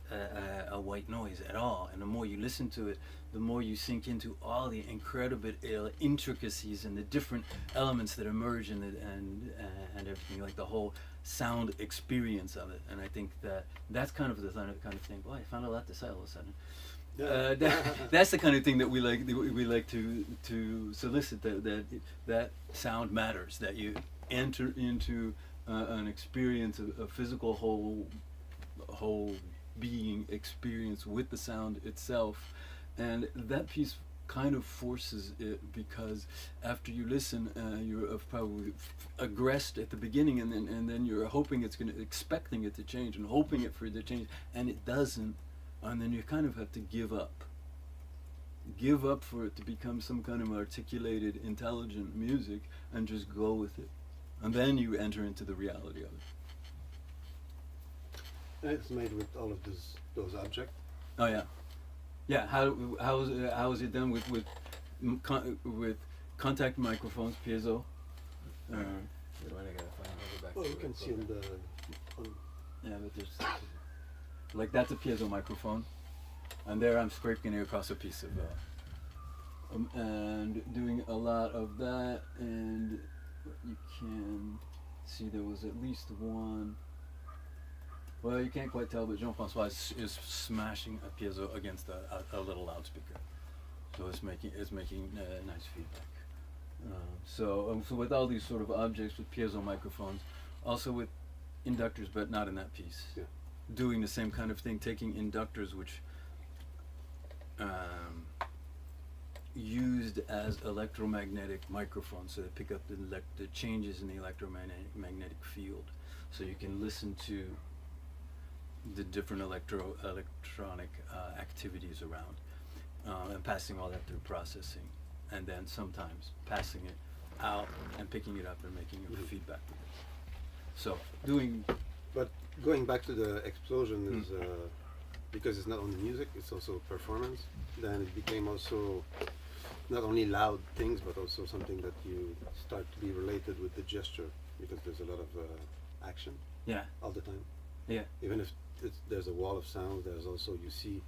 Speaker 8: a white noise at all. And the more you listen to it, the more you sink into all the incredible intricacies and the different elements that emerge and everything, like the whole sound experience of it. And I think that's kind of the kind of thing. Boy, I found a lot to say all of a sudden. That's the kind of thing that we like to solicit, that sound matters, that you enter into an experience, a physical whole being experience with the sound itself. And that piece kind of forces it, because after you listen, you're probably aggressed at the beginning, and then you're hoping expecting it to change and hoping for it to change, and it doesn't, and then you kind of have to give up for it to become some kind of articulated, intelligent music, and just go with it, and then you enter into the reality of it.
Speaker 9: And it's made with all of those objects.
Speaker 8: Oh yeah. Yeah, how is it done with contact microphones, piezo?
Speaker 9: Well, you can see
Speaker 8: Yeah, but there's like that's a piezo microphone, and there I'm scraping it across a piece of and doing a lot of that, and you can see there was at least one. Well, you can't quite tell, but Jean-François is smashing a piezo against a little loudspeaker, so it's making nice feedback. So with all these sort of objects, with piezo microphones, also with inductors, but not in that piece.
Speaker 9: Yeah.
Speaker 8: Doing the same kind of thing, taking inductors which used as electromagnetic microphones, so they pick up the changes in the electromagnetic field, so you can listen to the different electronic activities around, and passing all that through processing, and then sometimes passing it out and picking it up and making a feedback with it. So
Speaker 9: But going back to the explosion is because it's not only music, it's also performance. Then it became also not only loud things, but also something that you start to be related with the gesture, because there's a lot of action.
Speaker 8: Yeah.
Speaker 9: All the time.
Speaker 8: Yeah.
Speaker 9: Even if there's a wall of sound, there's also, you see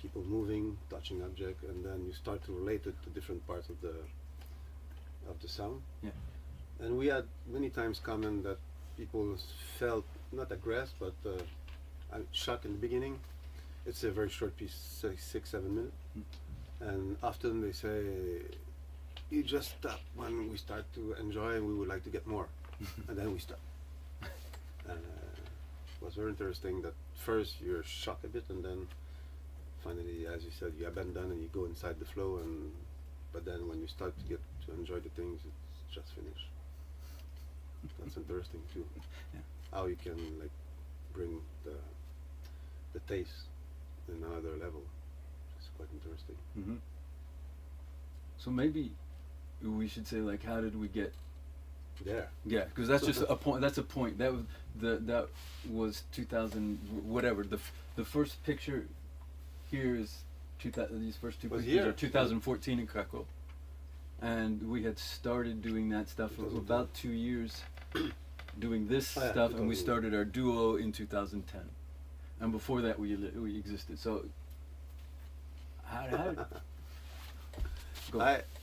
Speaker 9: people moving, touching object, and then you start to relate it to different parts of the sound.
Speaker 8: Yeah.
Speaker 9: And we had many times comment that people felt not aggressed, but shock in the beginning. It's a very short piece, say 6-7 minutes, and often they say, "You just stop when we start to enjoy, and we would like to get more," and then we stop. It was very interesting that first you're shocked a bit, and then finally, as you said, you abandon and you go inside the flow, but then when you start to get to enjoy the things, it's just finished. That's interesting too.
Speaker 8: Yeah.
Speaker 9: How you can like bring the taste in another level. It's quite interesting.
Speaker 8: Mm-hmm. So maybe we should say, like, how did we get
Speaker 9: there?
Speaker 8: Yeah, because that's just a point. That's a point. That was 2000 whatever. The first picture here is 2000. These first two pictures are 2014 in Krakow, and we had started doing that stuff for about 2 years, doing this stuff, and we started our duo in 2010, and before that we existed. So how go.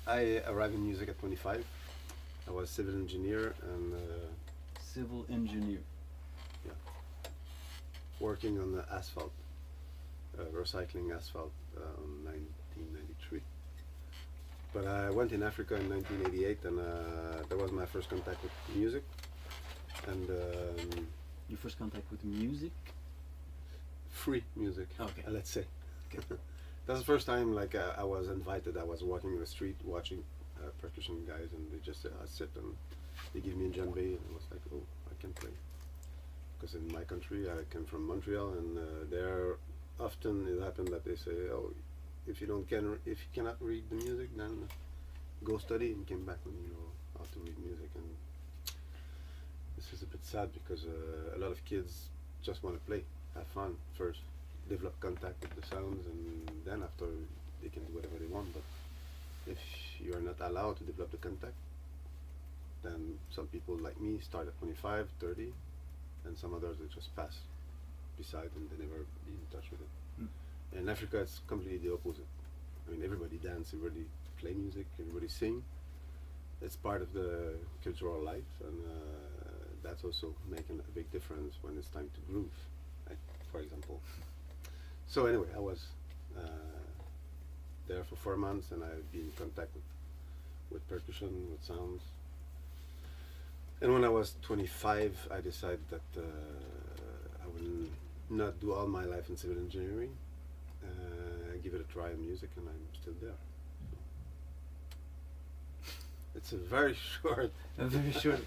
Speaker 9: I arrived in music at 25. I was civil engineer and
Speaker 8: civil engineer.
Speaker 9: Yeah. Working on the asphalt, recycling asphalt in 1993. But I went in Africa in 1988, and that was my first contact with music. And
Speaker 8: your first contact with music?
Speaker 9: Free music.
Speaker 8: Okay.
Speaker 9: Let's say. Okay. That's the first time like I was invited. I was walking in the street watching percussion guys, and they just said, I sit and they give me a djembe, and I was like, oh, I can play. Because in my country, I came from Montreal, and there often it happened that they say, oh, if you cannot read the music, then go study and come back when you know how to read music. And this is a bit sad because a lot of kids just want to play, have fun first, develop contact with the sounds, and then after they can do whatever they want. But if you are not allowed to develop the contact, then some people like me start at 25, 30, and some others they just pass beside and they never be in touch with it.
Speaker 2: Mm.
Speaker 9: In Africa, it's completely the opposite. I mean, everybody dance, everybody play music, everybody sing. It's part of the cultural life, and that's also making a big difference when it's time to groove, like, for example. So anyway, I was there for 4 months, and I've been in contact with percussion, with sounds. And when I was 25, I decided that I will not do all my life in civil engineering. Give it a try in music, and I'm still there. It's a very short.
Speaker 8: A very short.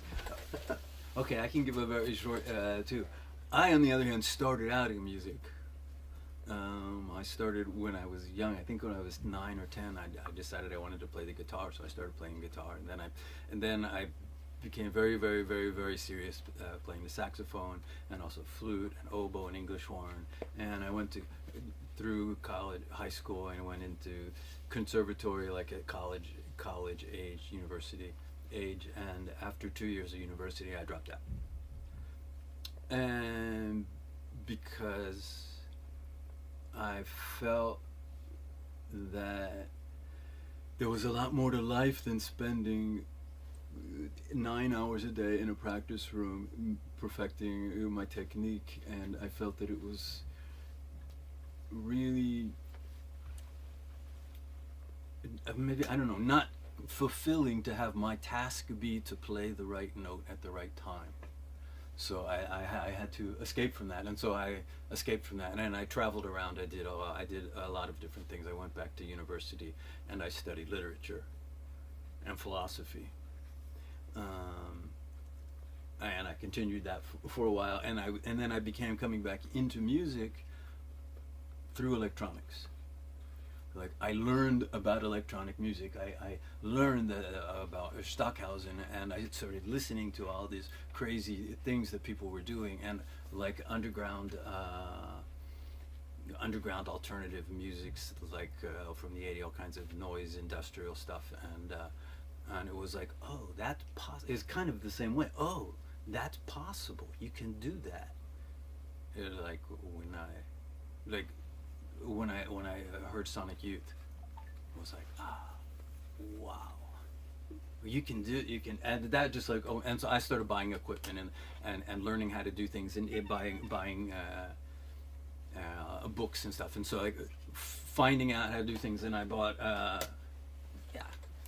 Speaker 8: Okay, I can give a very short too. I, on the other hand, started out in music. I started when I was young. I think when I was 9 or 10, I decided I wanted to play the guitar, so I started playing guitar, and then I became very, very, very, very serious playing the saxophone and also flute and oboe and English horn. And I went through college, high school, and I went into conservatory, like at college age, university age. And after 2 years of university, I dropped out. And because I felt that there was a lot more to life than spending 9 hours a day in a practice room perfecting my technique, and I felt that it was really maybe, I don't know, not fulfilling to have my task be to play the right note at the right time. So I had to escape from that, and so I escaped from that, and I traveled around. I did a lot of different things. I went back to university, and I studied literature and philosophy, and I continued that for a while, and then I began coming back into music through electronics. Like, I learned about electronic music. I learned about Stockhausen, and I started listening to all these crazy things that people were doing, and like underground alternative musics, like from the 80s, all kinds of noise, industrial stuff, and it was like, oh, that's possible. It's kind of the same way. Oh, that's possible. You can do that. Like when I heard Sonic Youth, I was like, wow, you can and that just like, oh, and so I started buying equipment and learning how to do things, and buying books and stuff, and so like finding out how to do things, and I bought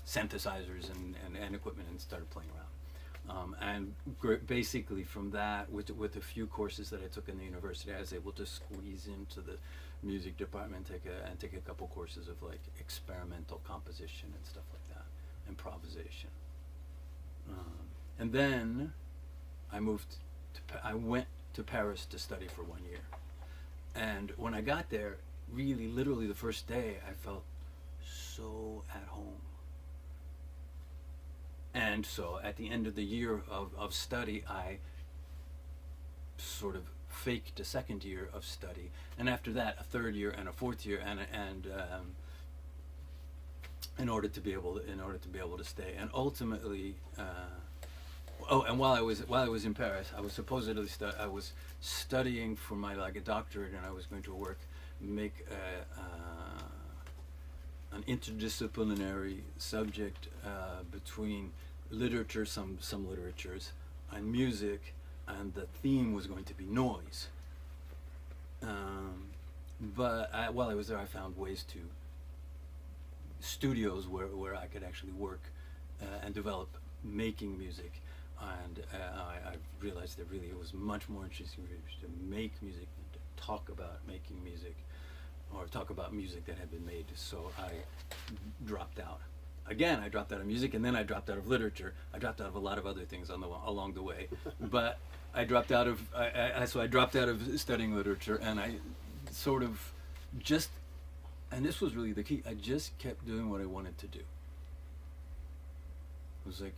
Speaker 8: synthesizers and equipment and started playing around. And basically from that, with a few courses that I took in the university, I was able to squeeze into the music department, take a couple courses of like experimental composition and stuff like that, improvisation. And then I went to Paris to study for 1 year. And when I got there, really, literally the first day, I felt so at home. And so at the end of the year of study, I sort of faked a second year of study, and after that a third year and a fourth year, and in order to be able to stay. And ultimately, and while I was in Paris, I was supposedly I was studying for my a doctorate, and I was going to make an interdisciplinary subject between literature, some literatures, and music, and the theme was going to be noise. But while I was there, I found ways to studios where I could actually work and develop making music, and I realized that really it was much more interesting to make music than to talk about making music, or talk about music that had been made. So I dropped out. Again, I dropped out of music, and then I dropped out of literature. I dropped out of a lot of other things along the way, but I dropped out of so I dropped out of studying literature, and I sort of just, and this was really the key, I just kept doing what I wanted to do. It was like,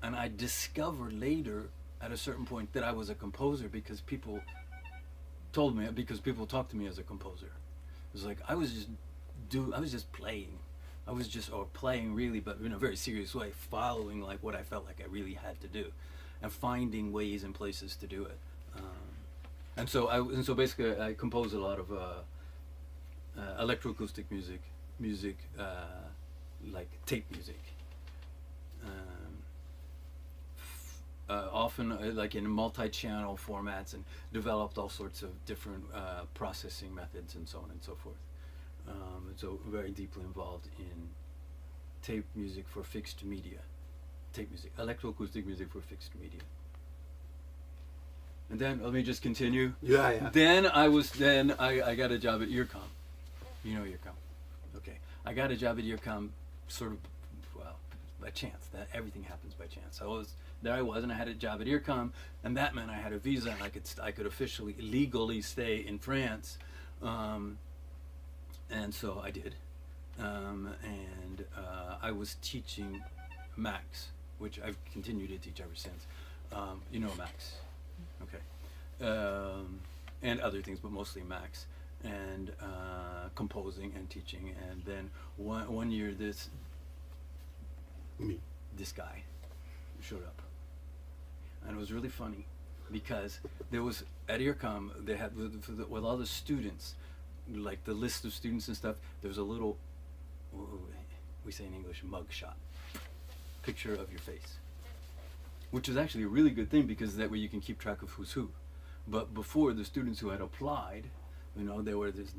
Speaker 8: and I discovered later at a certain point that I was a composer because people told me, because people talked to me as a composer. It was like I was just playing. I was just playing really, but in a very serious way, following like what I felt like I really had to do, and finding ways and places to do it. And so basically I compose a lot of electroacoustic music like tape music. Often like in multi-channel formats, and developed all sorts of different processing methods and so on and so forth. So very deeply involved in tape music for fixed media. Tape music, electroacoustic music for fixed media. And then let me just continue.
Speaker 9: Yeah.
Speaker 8: Then I got a job at Earcom. You know Earcom. Okay. I got a job at Earcom sort of, well, by chance. That everything happens by chance. I was, and I had a job at Earcom, and that meant I had a visa, and I could officially, legally stay in France. And so I did. I was teaching Max, which I've continued to teach ever since. You know Max. Okay. And other things, but mostly Max, and composing and teaching. And then one year this guy showed up, and it was really funny because there was at Earcom they had with all the students, like the list of students and stuff. There was a little, we say in English, mug shot, picture of your face, which is actually a really good thing because that way you can keep track of who's who. But before, the students who had applied, you know, there were this,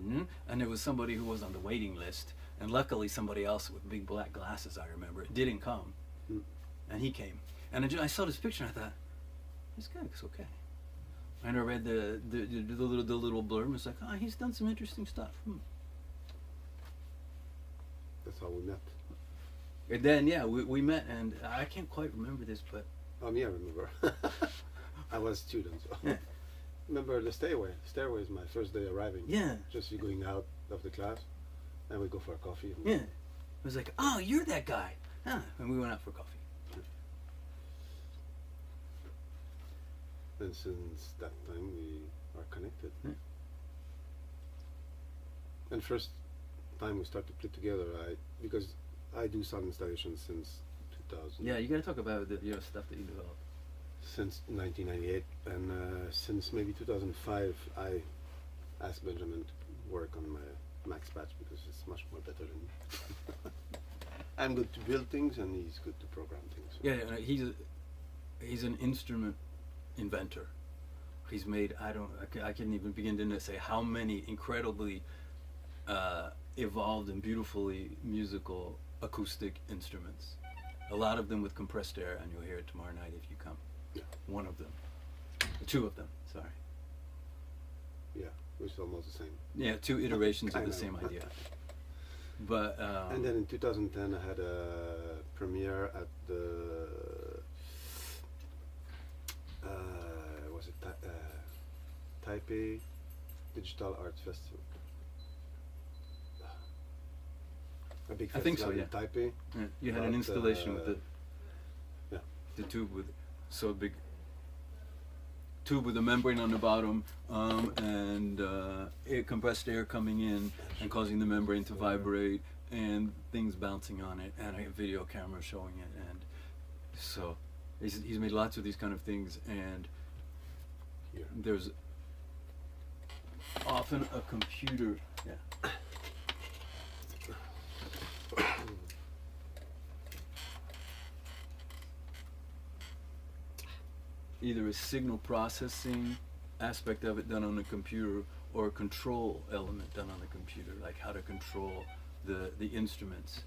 Speaker 8: and there was somebody who was on the waiting list, and luckily somebody else with big black glasses, I remember, didn't come, and he came. And I saw this picture, and I thought, this guy looks okay. And I read the little blurb, and it's like, he's done some interesting stuff.
Speaker 9: That's how we met.
Speaker 8: And then, yeah, we met, and I can't quite remember this, but...
Speaker 9: Me, I remember. I was a student. So.
Speaker 8: Yeah.
Speaker 9: Remember the stairway? Stairway is my first day arriving.
Speaker 8: Yeah.
Speaker 9: Just you going out of the class, and we go for a coffee.
Speaker 8: Yeah. It was like, oh, you're that guy. And we went out for coffee.
Speaker 9: And since that time, we are connected. And first time we start to play together, because I do sound installations since 2000.
Speaker 8: Yeah, you got to talk about your stuff that you developed.
Speaker 9: Since 1998, and since maybe 2005, I asked Benjamin to work on my Max patch because it's much more better than me. I'm good to build things, and he's good to program things.
Speaker 8: Yeah, he's an instrument inventor. He's made, I can't even begin to say how many incredibly evolved and beautifully musical acoustic instruments. A lot of them with compressed air, and you'll hear it tomorrow night if you come.
Speaker 9: Yeah.
Speaker 8: One of them. Two of them, sorry.
Speaker 9: Yeah, which is almost the same.
Speaker 8: Yeah, two iterations of the same idea. But
Speaker 9: and then in 2010 I had a premiere at the was it Taipei Digital Arts Festival. A big festival
Speaker 8: I think so, yeah.
Speaker 9: in Taipei.
Speaker 8: Yeah, you had an installation with
Speaker 9: the
Speaker 8: tube with so big tube with a membrane on the bottom, and compressed air coming in and causing the membrane to vibrate, and things bouncing on it, and a video camera showing it. And so he's made lots of these kind of things, and there's often a computer. Yeah. Either a signal processing aspect of it done on the computer, or a control element done on the computer, like how to control the instruments.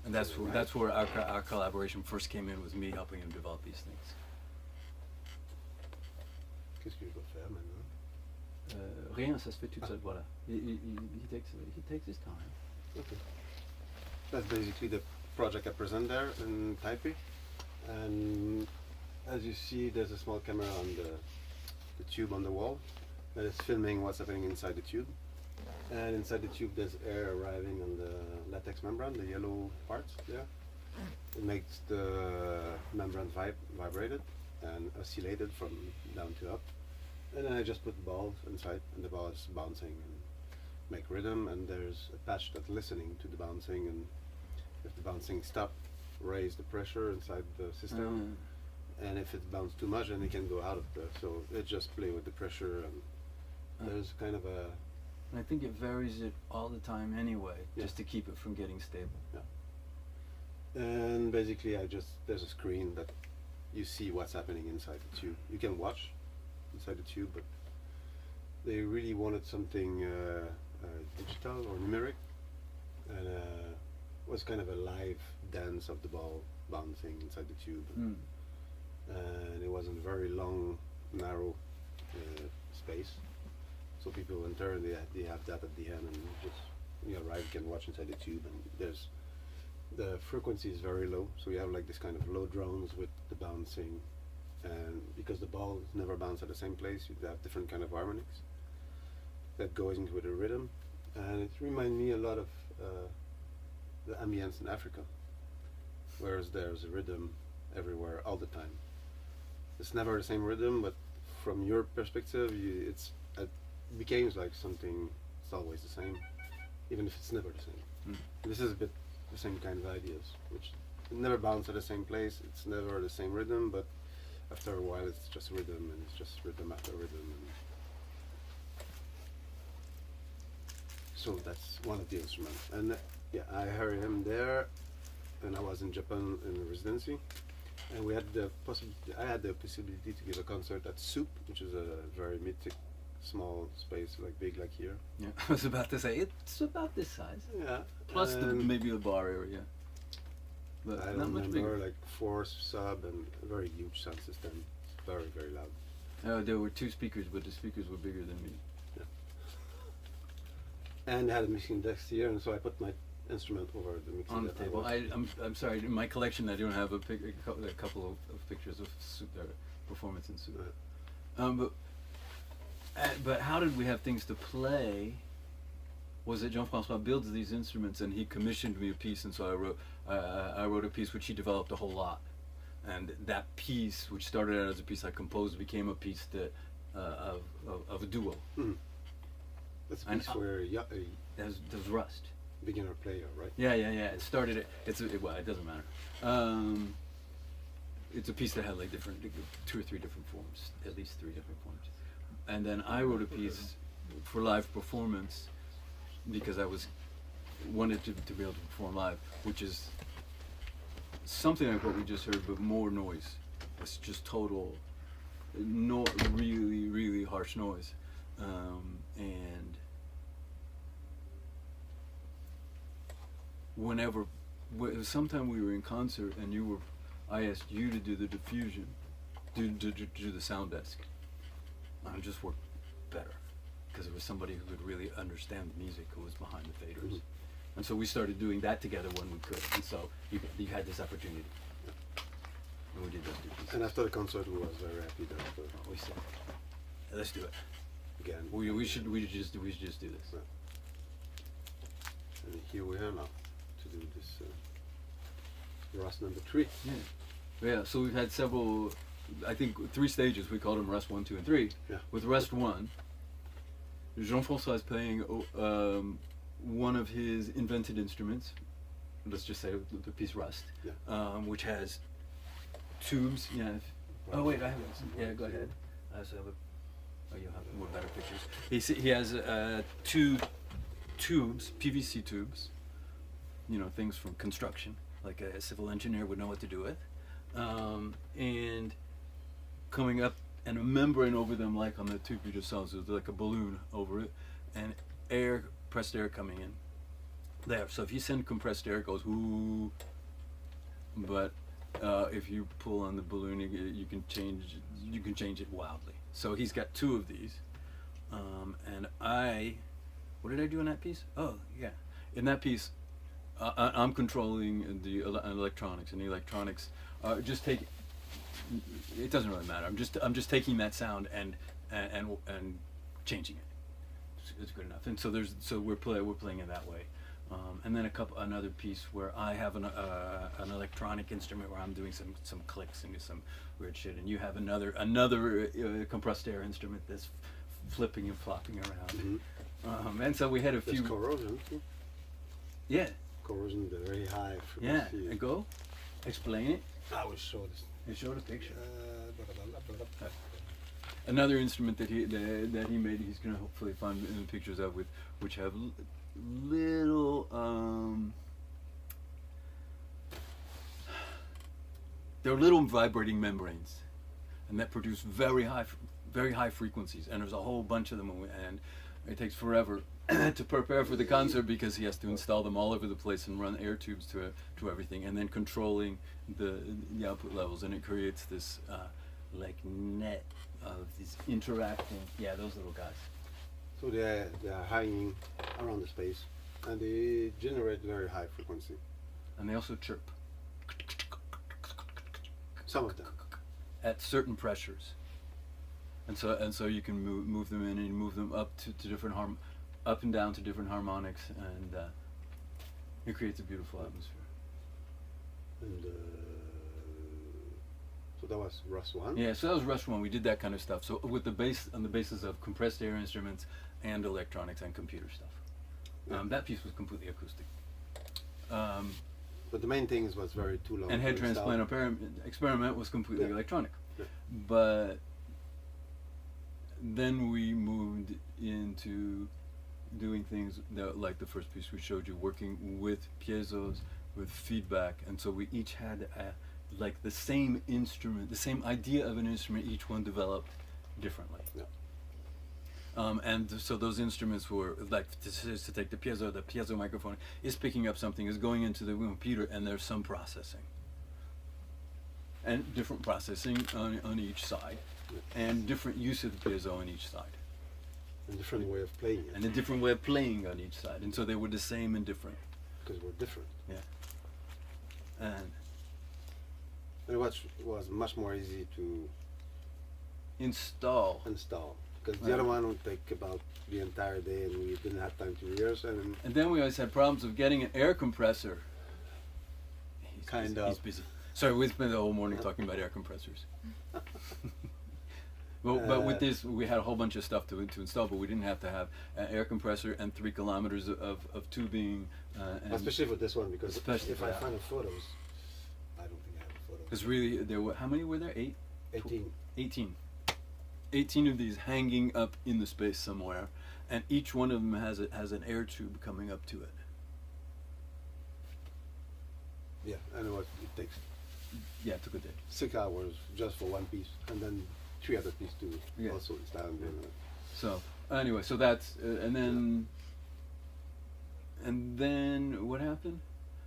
Speaker 8: And that's where our collaboration first came in, was me helping him develop these things.
Speaker 9: Qu'est-ce que je dois faire maintenant?
Speaker 8: Rien, ça se fait tout seul. Voilà. He takes his time.
Speaker 9: Okay. That's basically the project I present there in Taipei, and as you see, there's a small camera on the tube on the wall that is filming what's happening inside the tube. And inside the tube, there's air arriving on the latex membrane, the yellow parts there. It makes the membrane vibrated and oscillated from down to up. And then I just put balls inside, and the ball is bouncing and make rhythm. And there's a patch that's listening to the bouncing, and if the bouncing stops, raise the pressure inside the system. and if it bounces too much, then it can go out of the. So it just play with the pressure, and there's kind of a.
Speaker 8: And I think it varies it all the time anyway,
Speaker 9: Yeah.
Speaker 8: just to keep it from getting stable.
Speaker 9: And basically, there's a screen that you see what's happening inside the tube. You can watch inside the tube, but they really wanted something digital or numeric, and was kind of a live dance of the ball bouncing inside the tube.
Speaker 8: Mm.
Speaker 9: And it was in a very long, narrow space. So people enter and they have that at the end, and just when you arrive, you can watch inside the tube, and the frequency is very low, so you have like this kind of low drones with the bouncing, and because the ball never bounce at the same place, you have different kind of harmonics that goes into the rhythm, and it reminds me a lot of the ambience in Africa, whereas there's a rhythm everywhere all the time. It's never the same rhythm, but from your perspective, it becomes like something. It's always the same, even if it's never the same. This is a bit the same kind of ideas, which never bounce at the same place. It's never the same rhythm, but after a while, it's just rhythm, and it's just rhythm after rhythm. And so that's one of the instruments. And yeah, I heard him there, and I was in Japan in residency, and we had the possibility. I had the possibility to give a concert at Soup, which is a very mythic, small space, like big, like here.
Speaker 8: Yeah, I was about to say it's about this size.
Speaker 9: Yeah.
Speaker 8: Plus maybe the bar area. But
Speaker 9: I
Speaker 8: not much
Speaker 9: remember
Speaker 8: bigger.
Speaker 9: like 4 sub and a very huge sound system. Very, very loud.
Speaker 8: There were 2 speakers, but the speakers were bigger than me.
Speaker 9: And I had a mixing desk here, and so I put my instrument over the mixing
Speaker 8: On the
Speaker 9: desk.
Speaker 8: table. I'm sorry. In my collection, I don't have a couple of pictures of performance in Soup.
Speaker 9: Right.
Speaker 8: But how did we have things to play? Was that Jean-François builds these instruments, and he commissioned me a piece, and so I wrote a piece which he developed a whole lot, and that piece, which started out as a piece I composed, became a piece that of a duo.
Speaker 9: Mm. That's a piece where
Speaker 8: there's Rust.
Speaker 9: Beginner player, right?
Speaker 8: Yeah. It started. Well, it doesn't matter. It's a piece that had like 2 or 3 different forms, at least 3 different forms. And then I wrote a piece for live performance because I wanted to be able to perform live, which is something like what we just heard, but more noise. It's just total, really, really harsh noise, and sometime we were in concert and I asked you to do the diffusion, do the sound desk. And it just worked better because it was somebody who could really understand the music, who was behind the faders.
Speaker 9: Mm-hmm.
Speaker 8: And so we started doing that together when we could. And so you had this opportunity. And we did those 2 pieces.
Speaker 9: And after the concert, we was very happy that
Speaker 8: We said, let's do it.
Speaker 9: again.
Speaker 8: We should just do this.
Speaker 9: Yeah. And here we are now to do this Rust number 3.
Speaker 8: Yeah. So we've had several. I think 3 stages. We called them Rust 1, 2, and 3.
Speaker 9: Yeah.
Speaker 8: With Rust 1, Jean-François is playing one of his invented instruments. Let's just say the piece Rust, which has tubes. Yeah. Oh wait, I have it. Yeah, go ahead. I also have you have more better pictures. He has 2 tubes, PVC tubes. Things from construction, like a civil engineer would know what to do with, and coming up and a membrane over them, like on the tube you just saw, so there's like a balloon over it, and compressed air coming in there. So if you send compressed air, it goes ooh, but if you pull on the balloon, you can change it wildly. So he's got 2 of these, and what did I do in that piece? Oh yeah, in that piece, I'm controlling the electronics, and the electronics just take. It doesn't really matter. I'm just taking that sound and changing it. It's good enough. And so we're playing it that way. And then another piece where I have an electronic instrument where I'm doing some clicks and some weird shit, and you have another compressed air instrument that's flipping and flopping around.
Speaker 9: Mm-hmm.
Speaker 8: And so we had a few.
Speaker 9: There's corrosion too.
Speaker 8: Yeah.
Speaker 9: Corrosion, the very high frequency.
Speaker 8: Yeah. And go. Explain it.
Speaker 9: I will show this.
Speaker 10: He showed a picture.
Speaker 9: Uh,
Speaker 10: Another instrument that he made, he's gonna hopefully find pictures of, with which have little they're little vibrating membranes, and that produce very high frequencies. And there's a whole bunch of them, and it takes forever to prepare for the concert because he has to install them all over the place and run air tubes to everything, and then controlling the output levels, and it creates this like net of these interacting. Yeah, those little guys.
Speaker 9: So they are hanging around the space, and they generate very high frequency.
Speaker 10: And they also chirp
Speaker 9: Some of them.
Speaker 10: at certain pressures, and so you can move them in and move them up to different up and down to different harmonics, and it creates a beautiful atmosphere.
Speaker 9: And so that was Russ 1.
Speaker 10: Yeah, so that was Rush 1. We did that kind of stuff. So with on the basis of compressed air instruments and electronics and computer stuff.
Speaker 9: Yeah.
Speaker 10: That piece was completely acoustic.
Speaker 9: But the main thing was very too long.
Speaker 10: And head
Speaker 9: to install.
Speaker 10: transplant experiment was completely
Speaker 9: Yeah.
Speaker 10: electronic.
Speaker 9: Yeah.
Speaker 10: But then we moved into doing things that, like the first piece we showed you, working with piezos, with feedback, and so we each had like the same instrument, the same idea of an instrument, each one developed differently.
Speaker 9: Yeah.
Speaker 10: And so those instruments were like, this is to take the piezo microphone is picking up something, is going into the computer, and there's some processing. And different processing on each side, and different use of the piezo on each side.
Speaker 9: A different way of playing it.
Speaker 10: And a different way of playing on each side. And so they were the same and different.
Speaker 9: Because we're different.
Speaker 10: Yeah. And
Speaker 9: And it was much more easy to
Speaker 10: install.
Speaker 9: Because the other one would take about the entire day, and we didn't have time to rehearse. And
Speaker 10: then we always had problems of getting an air compressor. He's busy. Sorry, we spent the whole morning talking about air compressors. But with this, we had a whole bunch of stuff to install, but we didn't have to have an air compressor and 3 kilometers of tubing. And
Speaker 9: especially for this one, because
Speaker 10: especially
Speaker 9: if
Speaker 10: for
Speaker 9: I
Speaker 10: that.
Speaker 9: find the photos, I don't think I have the photos.
Speaker 10: Because really, there were, how many were there?
Speaker 9: 18.
Speaker 10: 18 of these hanging up in the space somewhere, and each one of them has an air tube coming up to it.
Speaker 9: Yeah, and it takes.
Speaker 10: Yeah, it took a day.
Speaker 9: 6 hours just for one piece, and then 3 other pieces to also install.
Speaker 10: So anyway, so that's and then what happened?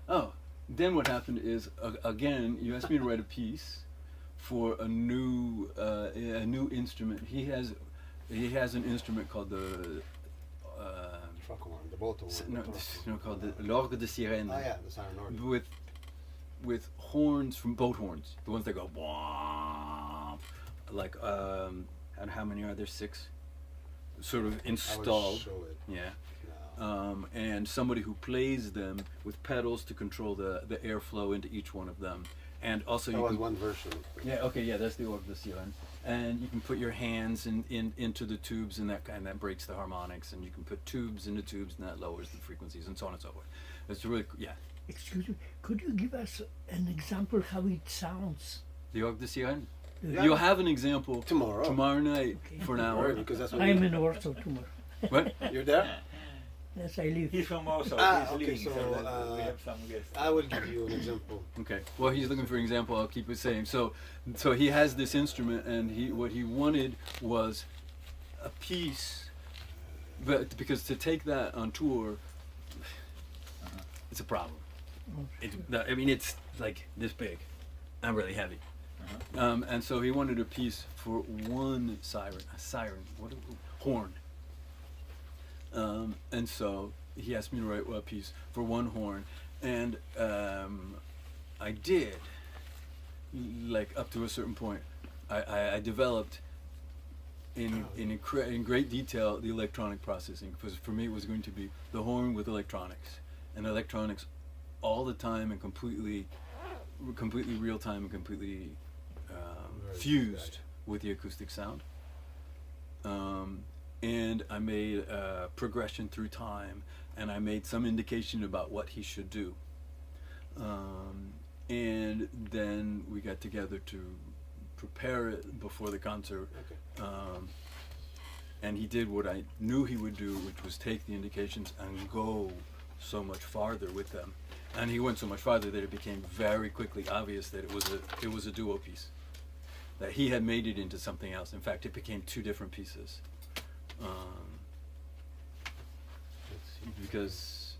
Speaker 10: Oh, then what happened is again you asked me to write a piece for a new instrument. He has an instrument called the
Speaker 9: truck-horn, the boat horn.
Speaker 10: Called the l'orgue de sirène.
Speaker 9: Oh yeah, the siren organ.
Speaker 10: With horns from boat horns, the ones that go womp, like and how many are there? 6, sort of installed.
Speaker 9: I will show it.
Speaker 10: Yeah.
Speaker 9: No.
Speaker 10: And somebody who plays them with pedals to control the airflow into each one of them, and also
Speaker 9: that was one version.
Speaker 10: Yeah. Okay. Yeah, that's the orgue de sirène, and you can put your hands into the tubes, and that breaks the harmonics, and you can put tubes into tubes, and that lowers the frequencies, and so on and so forth. It's really
Speaker 3: Excuse me, could you give us an example how it sounds?
Speaker 10: The orgue de sirène.
Speaker 9: Yeah.
Speaker 10: You'll have an example
Speaker 9: tomorrow
Speaker 10: night for an hour.
Speaker 9: Because that's what
Speaker 3: I'm in Warsaw tomorrow.
Speaker 10: What?
Speaker 9: You're there?
Speaker 3: Yes, I live.
Speaker 2: He's from Warsaw. He's
Speaker 9: okay,
Speaker 2: leaving,
Speaker 9: so
Speaker 2: we have some guests.
Speaker 9: I will give you an example.
Speaker 10: Okay. Well, he's looking for an example. I'll keep it same. So he has this instrument, and what he wanted was a piece, but because to take that on tour, it's a problem. I mean, it's like this big, and really heavy. And so he wanted a piece for one horn. And so he asked me to write a piece for one horn, and I did. Like up to a certain point, I developed in great detail the electronic processing, because for me it was going to be the horn with electronics, and electronics all the time, and completely real time, and completely fused with the acoustic sound. And I made a progression through time, and I made some indication about what he should do. and then we got together to prepare it before the concert.
Speaker 9: Okay.
Speaker 10: And he did what I knew he would do, which was take the indications and go so much farther with them. And he went so much farther that it became very quickly obvious that it was a duo piece, that he had made it into something else. In fact, it became two different pieces. Because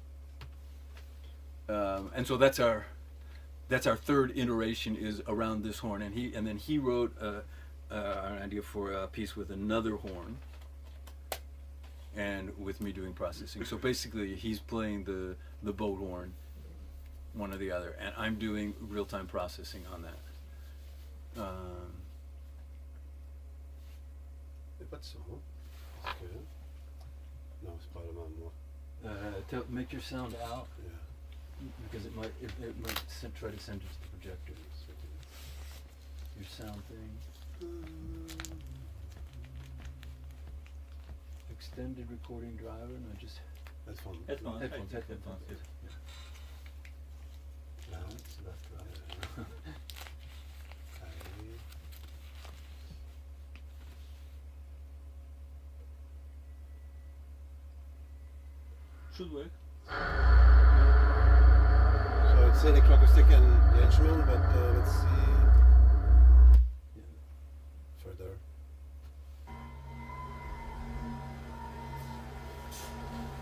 Speaker 10: and so that's our third iteration is around this horn, and then he wrote an idea for a piece with another horn, and with me doing processing. So basically, he's playing the boat horn, one or the other, and I'm doing real-time processing on that.
Speaker 9: Pas de son. Parce que... Non, c'est pas le même moi.
Speaker 8: Make your sound out,
Speaker 9: Yeah.
Speaker 8: because it might try to send it to the projector. Your sound thing. Extended recording driver, no, just
Speaker 9: That's fun.
Speaker 2: Headphones.
Speaker 8: headphones.
Speaker 9: Now,
Speaker 8: So that's right.
Speaker 9: okay.
Speaker 2: Should work.
Speaker 9: So it's the acoustic and the instrument, but let's see further.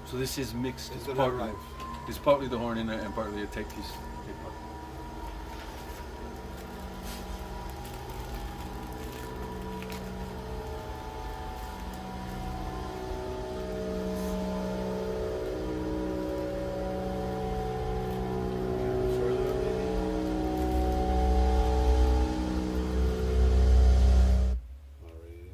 Speaker 10: So this is mixed.
Speaker 9: It's
Speaker 10: It's
Speaker 9: the
Speaker 10: partly,
Speaker 9: live.
Speaker 10: it's partly the horn and partly a tape piece. Tape part.
Speaker 9: Further, maybe. Already.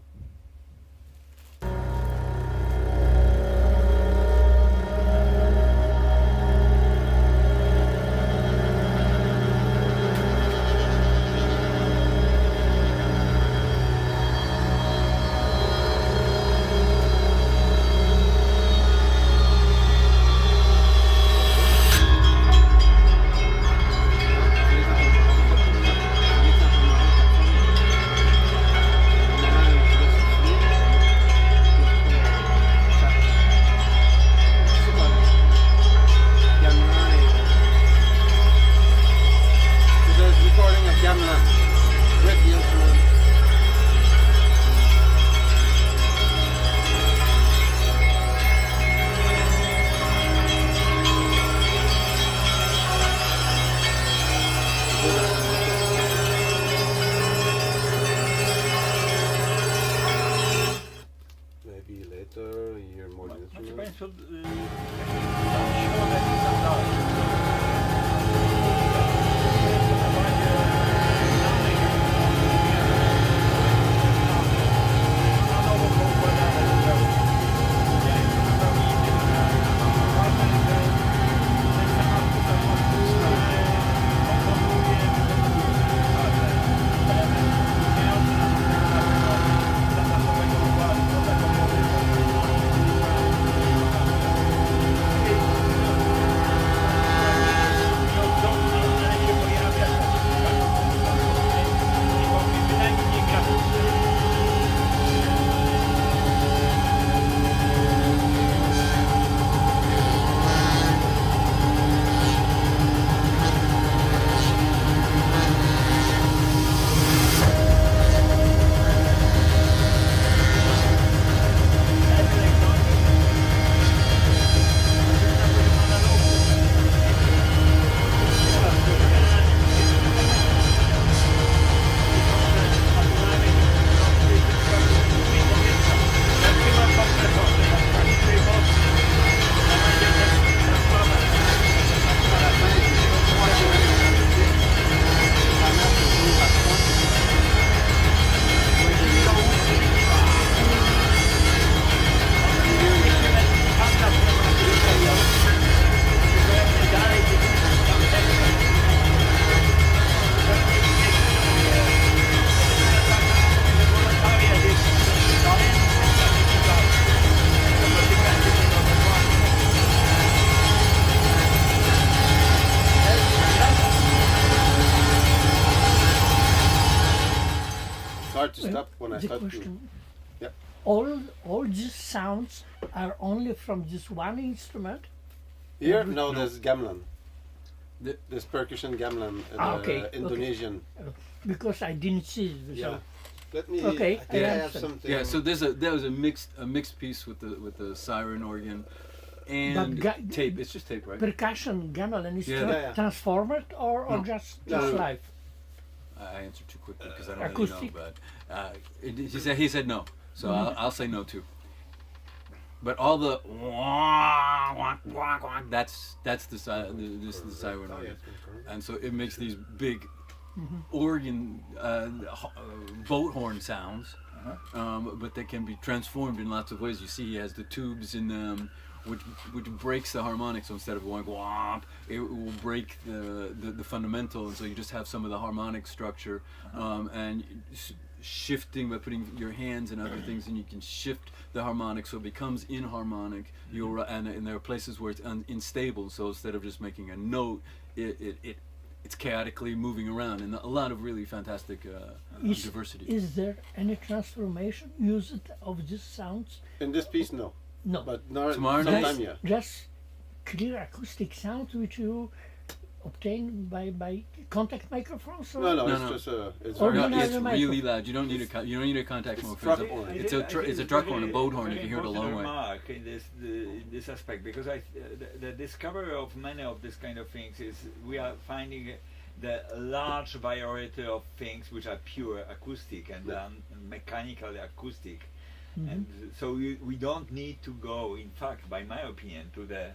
Speaker 9: Maybe later you hear more
Speaker 2: Macie
Speaker 9: instruments.
Speaker 2: Państwo środek i tak dalej. Na nowo poukładane zupełnie. Zupełnie inny. Ważne jest, że ten sam artysta komponuje element istniejący na standardowego układu, taką
Speaker 3: the
Speaker 9: thought
Speaker 3: question.
Speaker 9: Yeah.
Speaker 3: All these sounds are only from this one instrument.
Speaker 9: Here, no, there's gamelan.
Speaker 10: The-
Speaker 9: There's percussion gamelan,
Speaker 3: Okay,
Speaker 9: Indonesian.
Speaker 3: Because I didn't see it.
Speaker 9: Yeah.
Speaker 3: So.
Speaker 9: Let me.
Speaker 3: Okay,
Speaker 9: I think
Speaker 3: I
Speaker 9: I have
Speaker 3: understand.
Speaker 9: something.
Speaker 10: Yeah, so there was a mixed piece with the siren organ and
Speaker 3: But
Speaker 10: tape. It's just tape, right?
Speaker 3: Percussion gamelan is
Speaker 10: Yeah.
Speaker 9: Yeah.
Speaker 3: transformed or
Speaker 10: No.
Speaker 3: just
Speaker 9: No.
Speaker 3: live?
Speaker 10: I answered too quickly because I don't
Speaker 3: Acoustic?
Speaker 10: really know, but he said no, so I'll say no too. But all the wah, wah, wah, wah, that's the this is the siren
Speaker 9: Oh,
Speaker 10: organ,
Speaker 9: yeah.
Speaker 10: and so it makes these big organ boat horn sounds, but they can be transformed in lots of ways. You see, he has the tubes in them, which breaks the harmonics. So instead of going womp, it will break the fundamental, and so you just have some of the harmonic structure, and shifting by putting your hands and other things, and you can shift the harmonic so it becomes inharmonic. And there are places where it's unstable. So instead of just making a note, it's chaotically moving around, and a lot of really fantastic diversity.
Speaker 3: Is there any transformation used of these sounds?
Speaker 9: In this piece, no.
Speaker 3: No.
Speaker 9: But no,
Speaker 10: Tomorrow
Speaker 9: sometime,
Speaker 10: night?
Speaker 9: yeah.
Speaker 3: Just clear acoustic sound which you obtain by contact microphones? Or?
Speaker 9: No,
Speaker 10: No,
Speaker 9: it's
Speaker 10: no.
Speaker 9: just it's
Speaker 3: Or
Speaker 9: very
Speaker 3: no,
Speaker 10: It's
Speaker 3: no,
Speaker 10: really loud. You don't need a contact
Speaker 9: It's
Speaker 10: microphone.
Speaker 9: truck horn.
Speaker 10: It's a truck horn, a boat horn. You can hear it a long way.
Speaker 2: Remark in this aspect, because the discovery of many of these kind of things is we are finding the large variety of things which are pure acoustic and mechanically acoustic, and so we don't need to go, in fact, by my opinion, to the,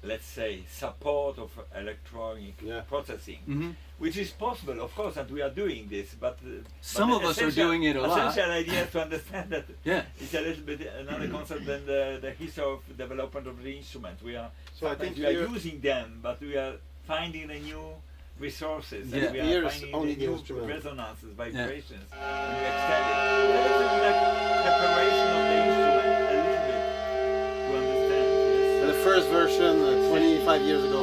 Speaker 2: let's say, support of electronic processing, which is possible, of course, and we are doing this, but
Speaker 10: Some
Speaker 2: but
Speaker 10: of
Speaker 2: the
Speaker 10: us are
Speaker 2: essential-
Speaker 10: doing it a lot.
Speaker 2: Essential idea is to understand that
Speaker 10: Yeah.
Speaker 2: it's a little bit another concept than the history of development of the instrument. We are
Speaker 9: So I
Speaker 2: sometimes
Speaker 9: think
Speaker 2: we are
Speaker 9: here-
Speaker 2: using them, but we are finding the new resources,
Speaker 10: Yeah.
Speaker 2: and we
Speaker 9: Here
Speaker 2: are
Speaker 9: is
Speaker 2: finding
Speaker 9: only
Speaker 2: the
Speaker 9: the
Speaker 2: new
Speaker 9: instrument.
Speaker 2: resonances, vibrations, and we extend it. A little bit like preparation of the instrument, a little bit to understand. Yes.
Speaker 9: The first version 25 years ago.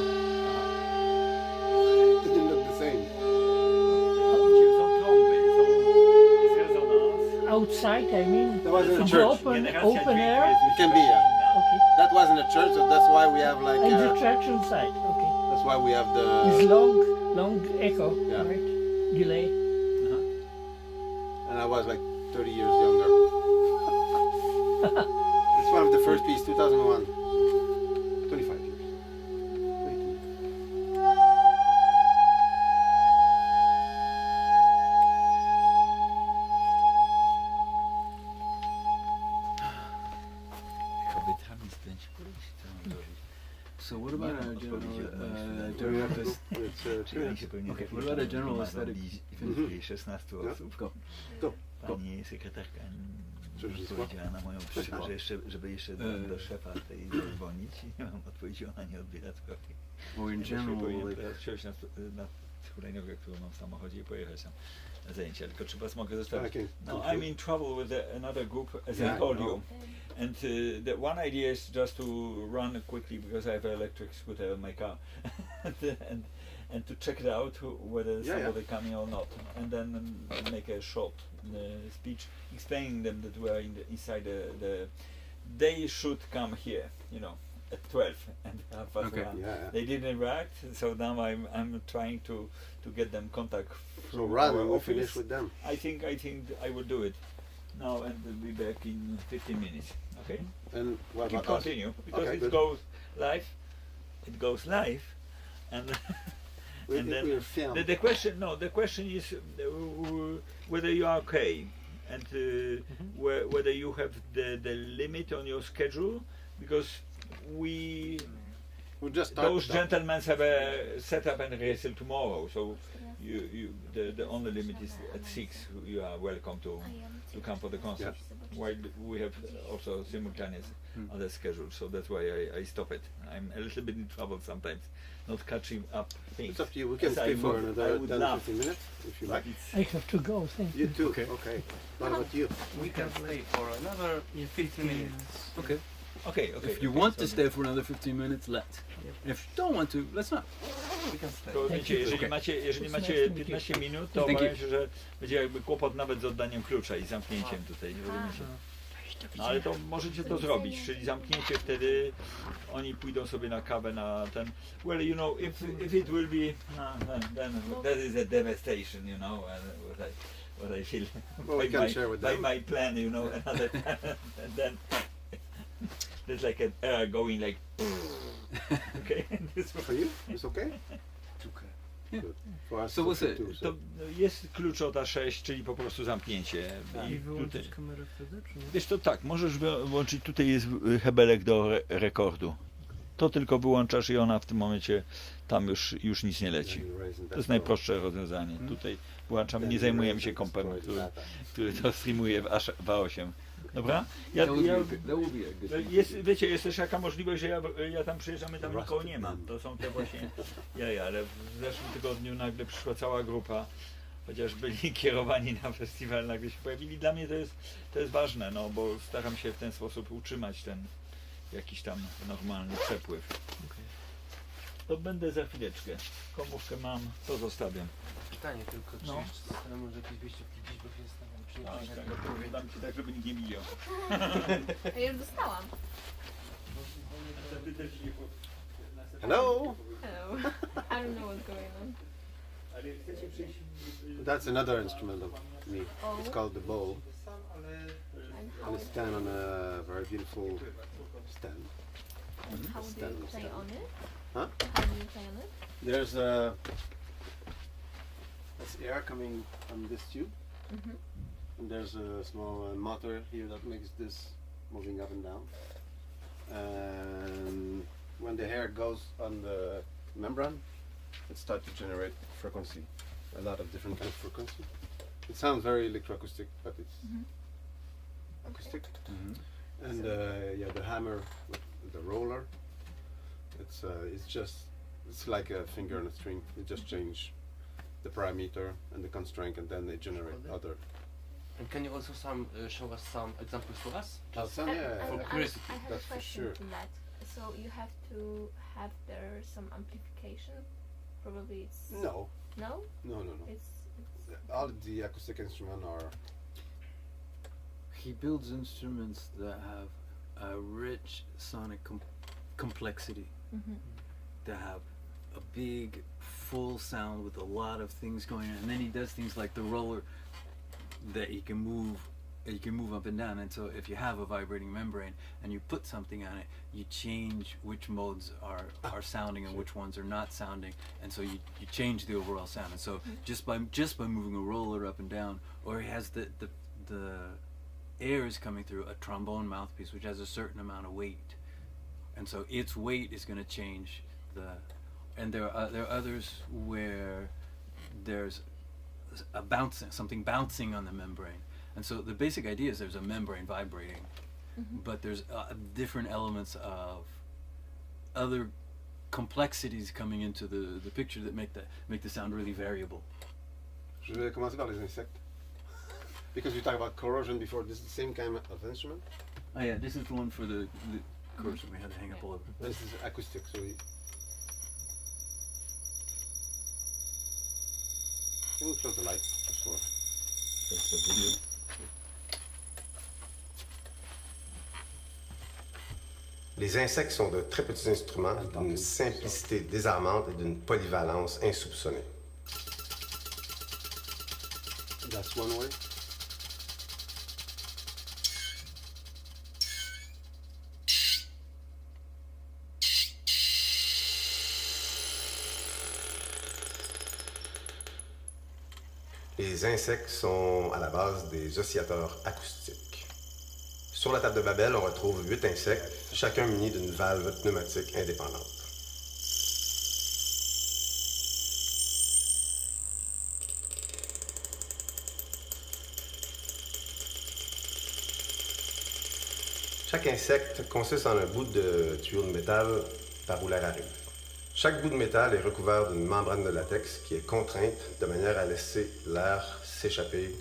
Speaker 9: It didn't look the same.
Speaker 3: Outside, I mean,
Speaker 9: That was in a
Speaker 3: in the
Speaker 9: church.
Speaker 3: open air?
Speaker 9: It can be, yeah.
Speaker 3: Okay.
Speaker 9: That was in a church, so that's why we have like.
Speaker 3: And the church inside, okay.
Speaker 9: That's why we have
Speaker 3: It's
Speaker 9: the.
Speaker 3: long echo,
Speaker 9: Yeah.
Speaker 3: right? Delay.
Speaker 9: And I was like 30 years younger. It's one of the first piece, 2001. 25 years. 22.
Speaker 10: So what about a general? Okay, what about a general aesthetic?
Speaker 2: Więcej 16 osób.
Speaker 9: Go.
Speaker 2: Pani sekretarka
Speaker 9: Cóż,
Speaker 2: odpowiedziała na moją prośbę, żeby jeszcze do szefa tej zadzwonić i nie mam odpowiedzi, ona nie odbiera trochę.
Speaker 10: Or in general,
Speaker 2: Powinienem
Speaker 10: like,
Speaker 2: teraz wsiąść na hulajnogę, którą mam w samochodzie i pojechać tam na zajęcia. Tylko czy was mogę zostawić?
Speaker 9: Okay.
Speaker 2: No, I'm in trouble with another group, as
Speaker 9: Yeah,
Speaker 2: I told
Speaker 9: I know.
Speaker 2: you. And the one idea is just to run quickly because I have an electric scooter in my car, and to check it out whether somebody coming or not, and then make a short speech explaining them that we are inside the. They should come here, at 12 and half past
Speaker 10: Okay.
Speaker 2: 1.
Speaker 9: Yeah.
Speaker 2: They didn't react, so now I'm trying to get them contact.
Speaker 9: So
Speaker 2: through
Speaker 9: rather
Speaker 2: our
Speaker 9: we
Speaker 2: office.
Speaker 9: finish with them.
Speaker 2: I think I will do it now, and we'll be back in 15 minutes. Okay.
Speaker 9: And what
Speaker 2: Keep
Speaker 9: about us?
Speaker 2: continue because
Speaker 9: Okay,
Speaker 2: it
Speaker 9: good.
Speaker 2: goes live. It goes live, and and then
Speaker 9: We're filmed.
Speaker 2: the question. No, the question is whether you are okay, and whether you have the limit on your schedule, because we.
Speaker 9: We'll just
Speaker 2: Those
Speaker 9: start.
Speaker 2: gentlemen have a setup and rehearsal tomorrow, so the only limit is at 6. You are welcome to come for the concert. While we have also simultaneous other schedules, so that's why I stop it. I'm a little bit in trouble sometimes, not catching up things.
Speaker 9: It's up to you. We can
Speaker 2: As I
Speaker 9: stay for
Speaker 2: would- I
Speaker 9: another
Speaker 2: would
Speaker 9: 10
Speaker 2: love.
Speaker 9: 15 minutes if you like.
Speaker 3: I have to go, thank you.
Speaker 9: You too.
Speaker 10: Okay.
Speaker 9: Okay. What about you?
Speaker 6: We can stay for another 15 minutes.
Speaker 10: okay.
Speaker 2: Okay.
Speaker 10: If you want to stay for another 15 minutes, let's. If you don't want to, let's not.
Speaker 2: To wiecie, jeżeli macie 15 minut, to obawiam się, że będzie jakby kłopot nawet z oddaniem klucza i zamknięciem tutaj, nie rozumiecie? No ale to możecie to zrobić, czyli zamknięcie wtedy, oni pójdą sobie na kawę na ten... Well, you know, if it will be... then that is a devastation, you know, what I feel by my plan, you know, another and then there's like an air going like... Okay.
Speaker 9: For you? It's okay?
Speaker 6: It's okay.
Speaker 9: Good. For us,
Speaker 10: So
Speaker 9: it's
Speaker 10: what's
Speaker 9: okay
Speaker 10: it?
Speaker 9: too, so.
Speaker 2: To jest klucz od A6, czyli po prostu zamknięcie.
Speaker 4: I
Speaker 2: I
Speaker 4: wyłączyć
Speaker 2: tutaj,
Speaker 4: kamerę wtedy, czy nie?
Speaker 2: wiesz to tak, możesz włączyć, tutaj jest hebelek do rekordu. To tylko wyłączasz i ona w tym momencie tam już nic nie leci. To jest najprostsze rozwiązanie. Tutaj włączam, nie zajmujemy się kompem, który to streamuje w A8. Dobra?
Speaker 10: That will be a good thing.
Speaker 2: Wiecie, jest też taka możliwość, że ja tam przyjeżdżam i tam nikogo nie mam. To są te właśnie jaja, ale w zeszłym tygodniu nagle przyszła cała grupa, chociaż byli kierowani na festiwal, nagle się pojawili. Dla mnie to jest ważne, no bo staram się w ten sposób utrzymać ten jakiś tam normalny przepływ. To będę za chwileczkę. Komórkę mam, to zostawiam.
Speaker 6: Pytanie tylko, czy
Speaker 2: No.
Speaker 6: jeszcze zostanę może jakieś wyjściówki gdzieś, bo się zastanawiam, czy nie
Speaker 2: Tak,
Speaker 6: przyjdzie
Speaker 2: tak,
Speaker 6: gotowy.
Speaker 2: dam ci tak, żeby nikt nie widział.
Speaker 7: A ja już dostałam.
Speaker 9: Hello!
Speaker 7: Hello. I don't know what's going on.
Speaker 9: That's another instrument of me. It's
Speaker 7: Oh.
Speaker 9: called the bowl.
Speaker 7: And
Speaker 9: And it's stand on a very beautiful stand.
Speaker 7: how do you play on it?
Speaker 9: Huh?
Speaker 7: How do you play on it?
Speaker 9: There's air coming from this tube.
Speaker 7: Mhm.
Speaker 9: And there's a small motor here that makes this moving up and down. And when the hair goes on the membrane, it starts to generate frequency, a lot of different kind of frequency. It sounds very electroacoustic, but it's acoustic. And yeah, the hammer with the roller, it's like a finger on a string. It just change the parameter and the constraint, and then they generate other.
Speaker 6: And can you also show us some examples for us?
Speaker 9: For
Speaker 6: curiosity,
Speaker 7: I have
Speaker 9: that's
Speaker 7: a
Speaker 9: for
Speaker 7: question
Speaker 9: sure.
Speaker 7: to that. So you have to have there some amplification. Probably it's
Speaker 9: No,
Speaker 7: no.
Speaker 9: no.
Speaker 7: It's
Speaker 9: All the acoustic instruments are.
Speaker 10: He builds instruments that have a rich sonic complexity, that have a big, full sound with a lot of things going on, and then he does things like the roller that you can move up and down. And so, if you have a vibrating membrane and you put something on it, you change which modes are sounding and which ones are not sounding, and so you change the overall sound. And so, just by moving a roller up and down, or he has the air is coming through a trombone mouthpiece which has a certain amount of weight, and so its weight is going to change and there are others where there's something bouncing on the membrane, and so the basic idea is there's a membrane vibrating, but there's different elements of other complexities coming into the picture that make the sound really variable.
Speaker 9: Je vais commencer par les insectes. Because you talked about corrosion before, this is the same kind of instrument.
Speaker 10: Oh yeah, this is the one for the corrosion we had to hang up all over.
Speaker 9: This is acoustic, so can we close the light just for the video?
Speaker 11: Les insectes sont de très petits instruments, d'une simplicité désarmante et d'une polyvalence insoupçonnée.
Speaker 9: That's one way.
Speaker 11: Les insectes sont à la base des oscillateurs acoustiques. Sur la table de Babel, on retrouve 8 insectes, chacun muni d'une valve pneumatique indépendante. Chaque insecte consiste en un bout de tuyau de métal par où l'air arrive. Chaque bout de métal est recouvert d'une membrane de latex qui est contrainte de manière à laisser l'air s'échapper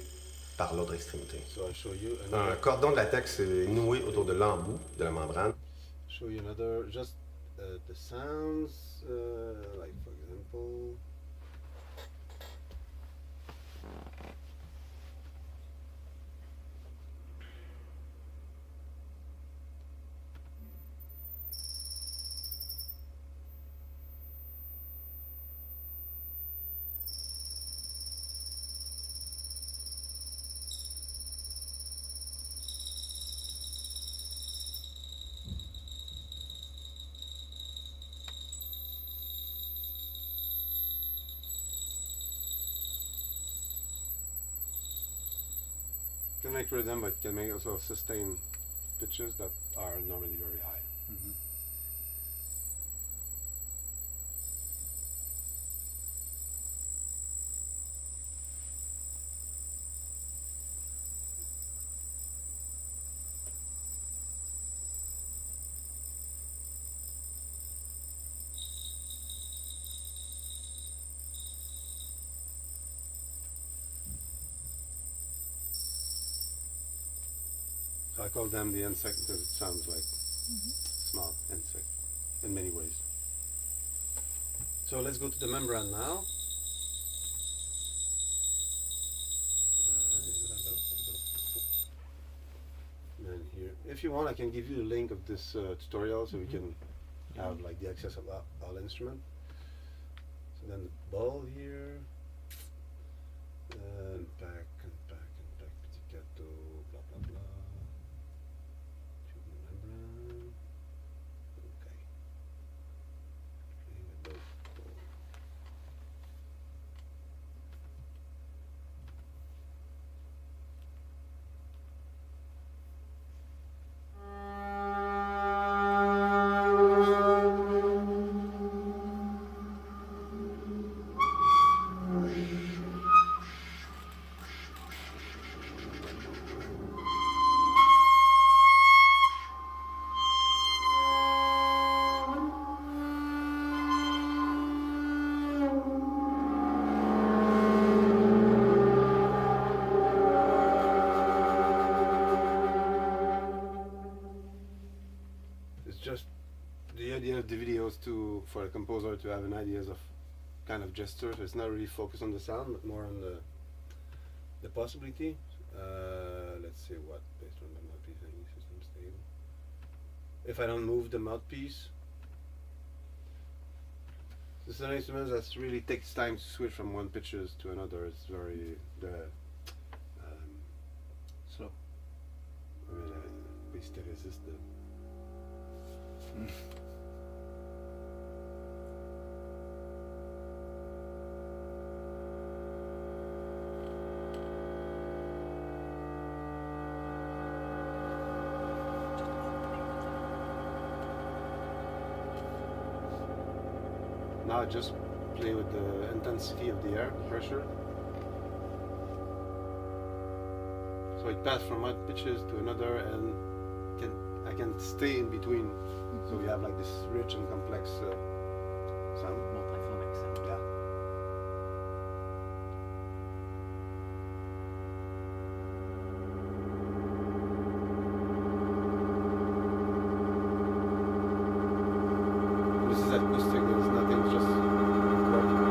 Speaker 11: par l'autre extrémité.
Speaker 9: So I'll show you
Speaker 11: Un cordon de latex est noué autour de l'embout de la membrane.
Speaker 9: show you another, just the sounds, like for example. Can make rhythm, but can make also sustain pitches that are normally very high.
Speaker 8: Mm-hmm.
Speaker 9: So I call them the insect because it sounds like small insect in many ways. So let's go to the membrane now. And here, if you want, I can give you the link of this tutorial so we can have like the access of all instrument. So then the ball here, and back, pizzicato, blah blah blah. To the membrane. Okay. Playing with both balls. Just the idea of the videos for a composer to have an ideas of kind of gestures. It's not really focused on the sound, but more on the possibility. Let's see what based on the mouthpiece any system stable. If I don't move the mouthpiece, this is an instrument that really takes time to switch from one pitches to another. It's very
Speaker 8: Slow.
Speaker 9: I mean, resist the. Now I just play with the intensity of the air, pressure. So it passes from one pitches to another, and I can stay in between. So we have like this rich and complex sound.
Speaker 8: Multiphonic sound.
Speaker 9: Yeah. This is acoustic, it's nothing, just recording.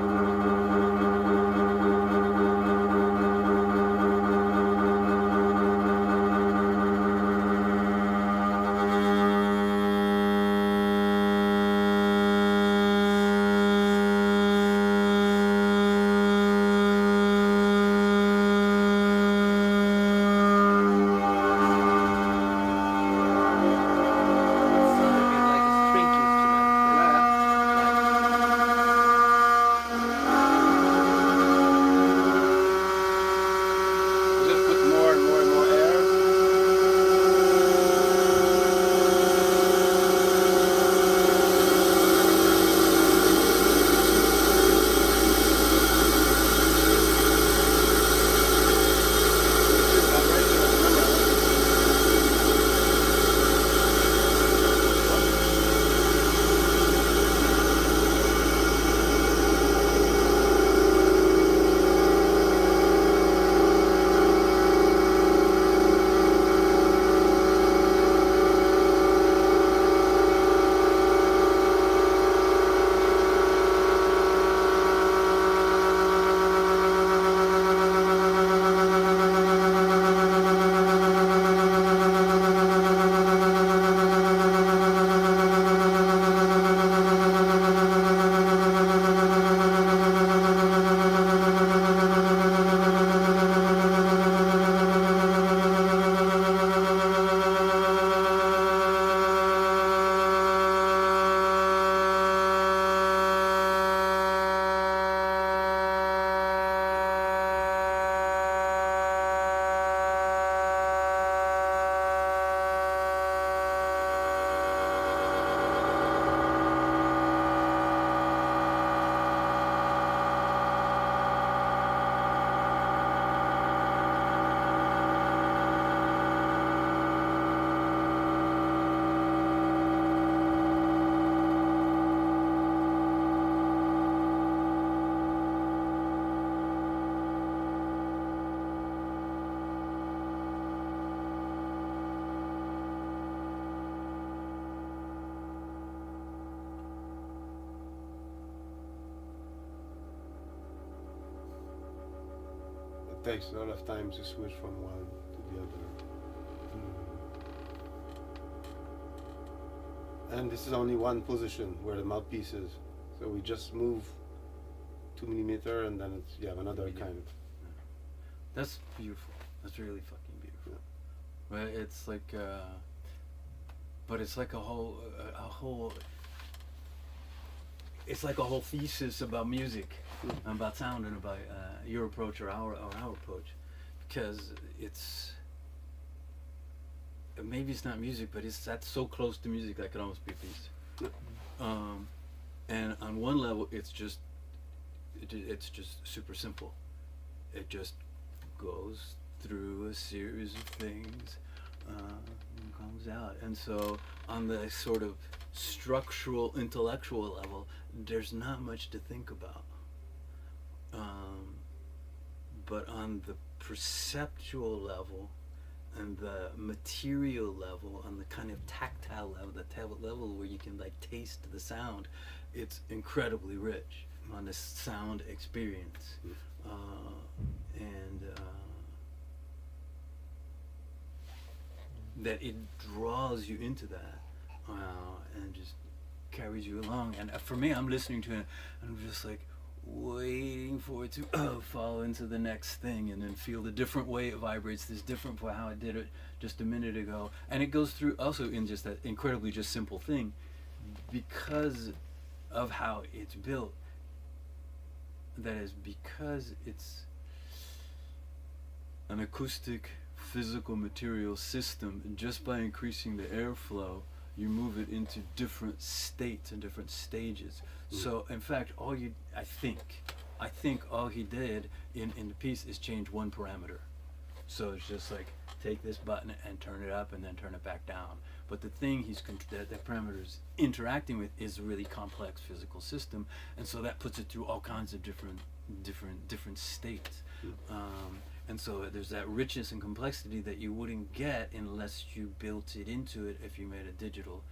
Speaker 9: takes a lot of time to switch from one to the other. And this is only one position where the mouthpiece is. So we just move 2 millimeter and then it's, you have another kind of.
Speaker 10: That's beautiful. That's really fucking beautiful. Right? It's like, but it's like a whole, it's like a whole thesis about music, about sound, and about your approach or our approach, because it's. Maybe it's not music, but that's so close to music that could almost be a piece. And on one level, it's just super simple. It just goes through a series of things and comes out. And so on the sort of structural, intellectual level, there's not much to think about. But on the perceptual level, and the material level, on the kind of tactile level, the level where you can like taste the sound, it's incredibly rich on the sound experience, and that it draws you into that and just carries you along. And for me, I'm listening to it and I'm just like waiting for it to fall into the next thing, and then feel the different way it vibrates. This different for how I did it just a minute ago, and it goes through also in just that incredibly just simple thing, because of how it's built. That is because it's an acoustic physical material system, and just by increasing the airflow you move it into different states and different stages. So in fact, I think all he did in the piece is change one parameter. So it's just like take this button and turn it up and then turn it back down. But the thing that parameter is interacting with is a really complex physical system, and so that puts it through all kinds of different states. And so there's that richness and complexity that you wouldn't get unless you built it into it if you made a digital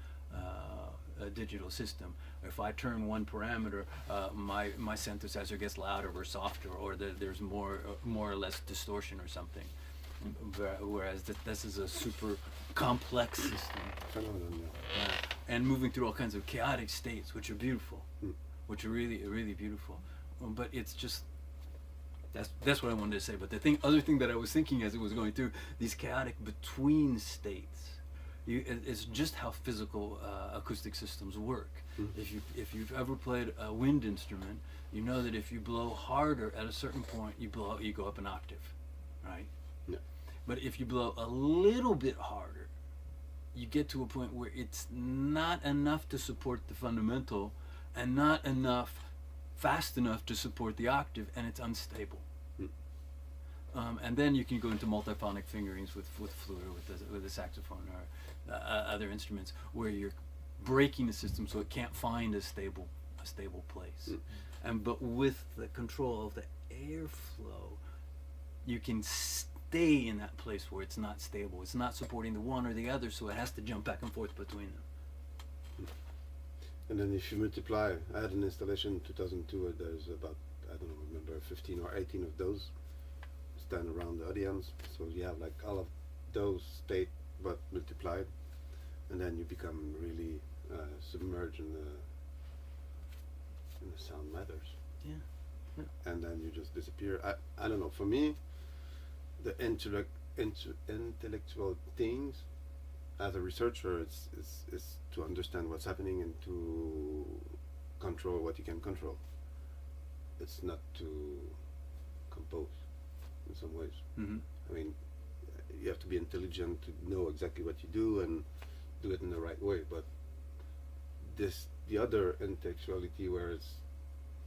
Speaker 10: system. If I turn one parameter, my synthesizer gets louder or softer, or there's more or less distortion or something. Whereas this is a super complex system. And moving through all kinds of chaotic states, which are beautiful, which are really, really beautiful. But it's just, that's what I wanted to say. But the other thing that I was thinking as it was going through these chaotic between states, it's just how physical acoustic systems work. If you've ever played a wind instrument, you know that if you blow harder at a certain point, you go up an octave, right?
Speaker 9: Yeah.
Speaker 10: But if you blow a little bit harder, you get to a point where it's not enough to support the fundamental, and not fast enough to support the octave, and it's unstable. And then you can go into multiphonic fingerings with flute or with the saxophone or other instruments, where you're breaking the system so it can't find a stable place. But with the control of the airflow, you can stay in that place where it's not stable. It's not supporting the one or the other, so it has to jump back and forth between them.
Speaker 9: And then if you multiply, I had an installation in 2002 where there's about, I don't remember, 15 or 18 of those stand around the audience. So you have like all of those state but multiplied, and then you become really submerged in the sound matters.
Speaker 10: Yeah.
Speaker 9: And then you just disappear. I don't know, for me, the intellectual things as a researcher, it's to understand what's happening and to control what you can control. It's not to compose in some ways. I mean, you have to be intelligent to know exactly what you do and do it in the right way, but the other intellectuality, where it's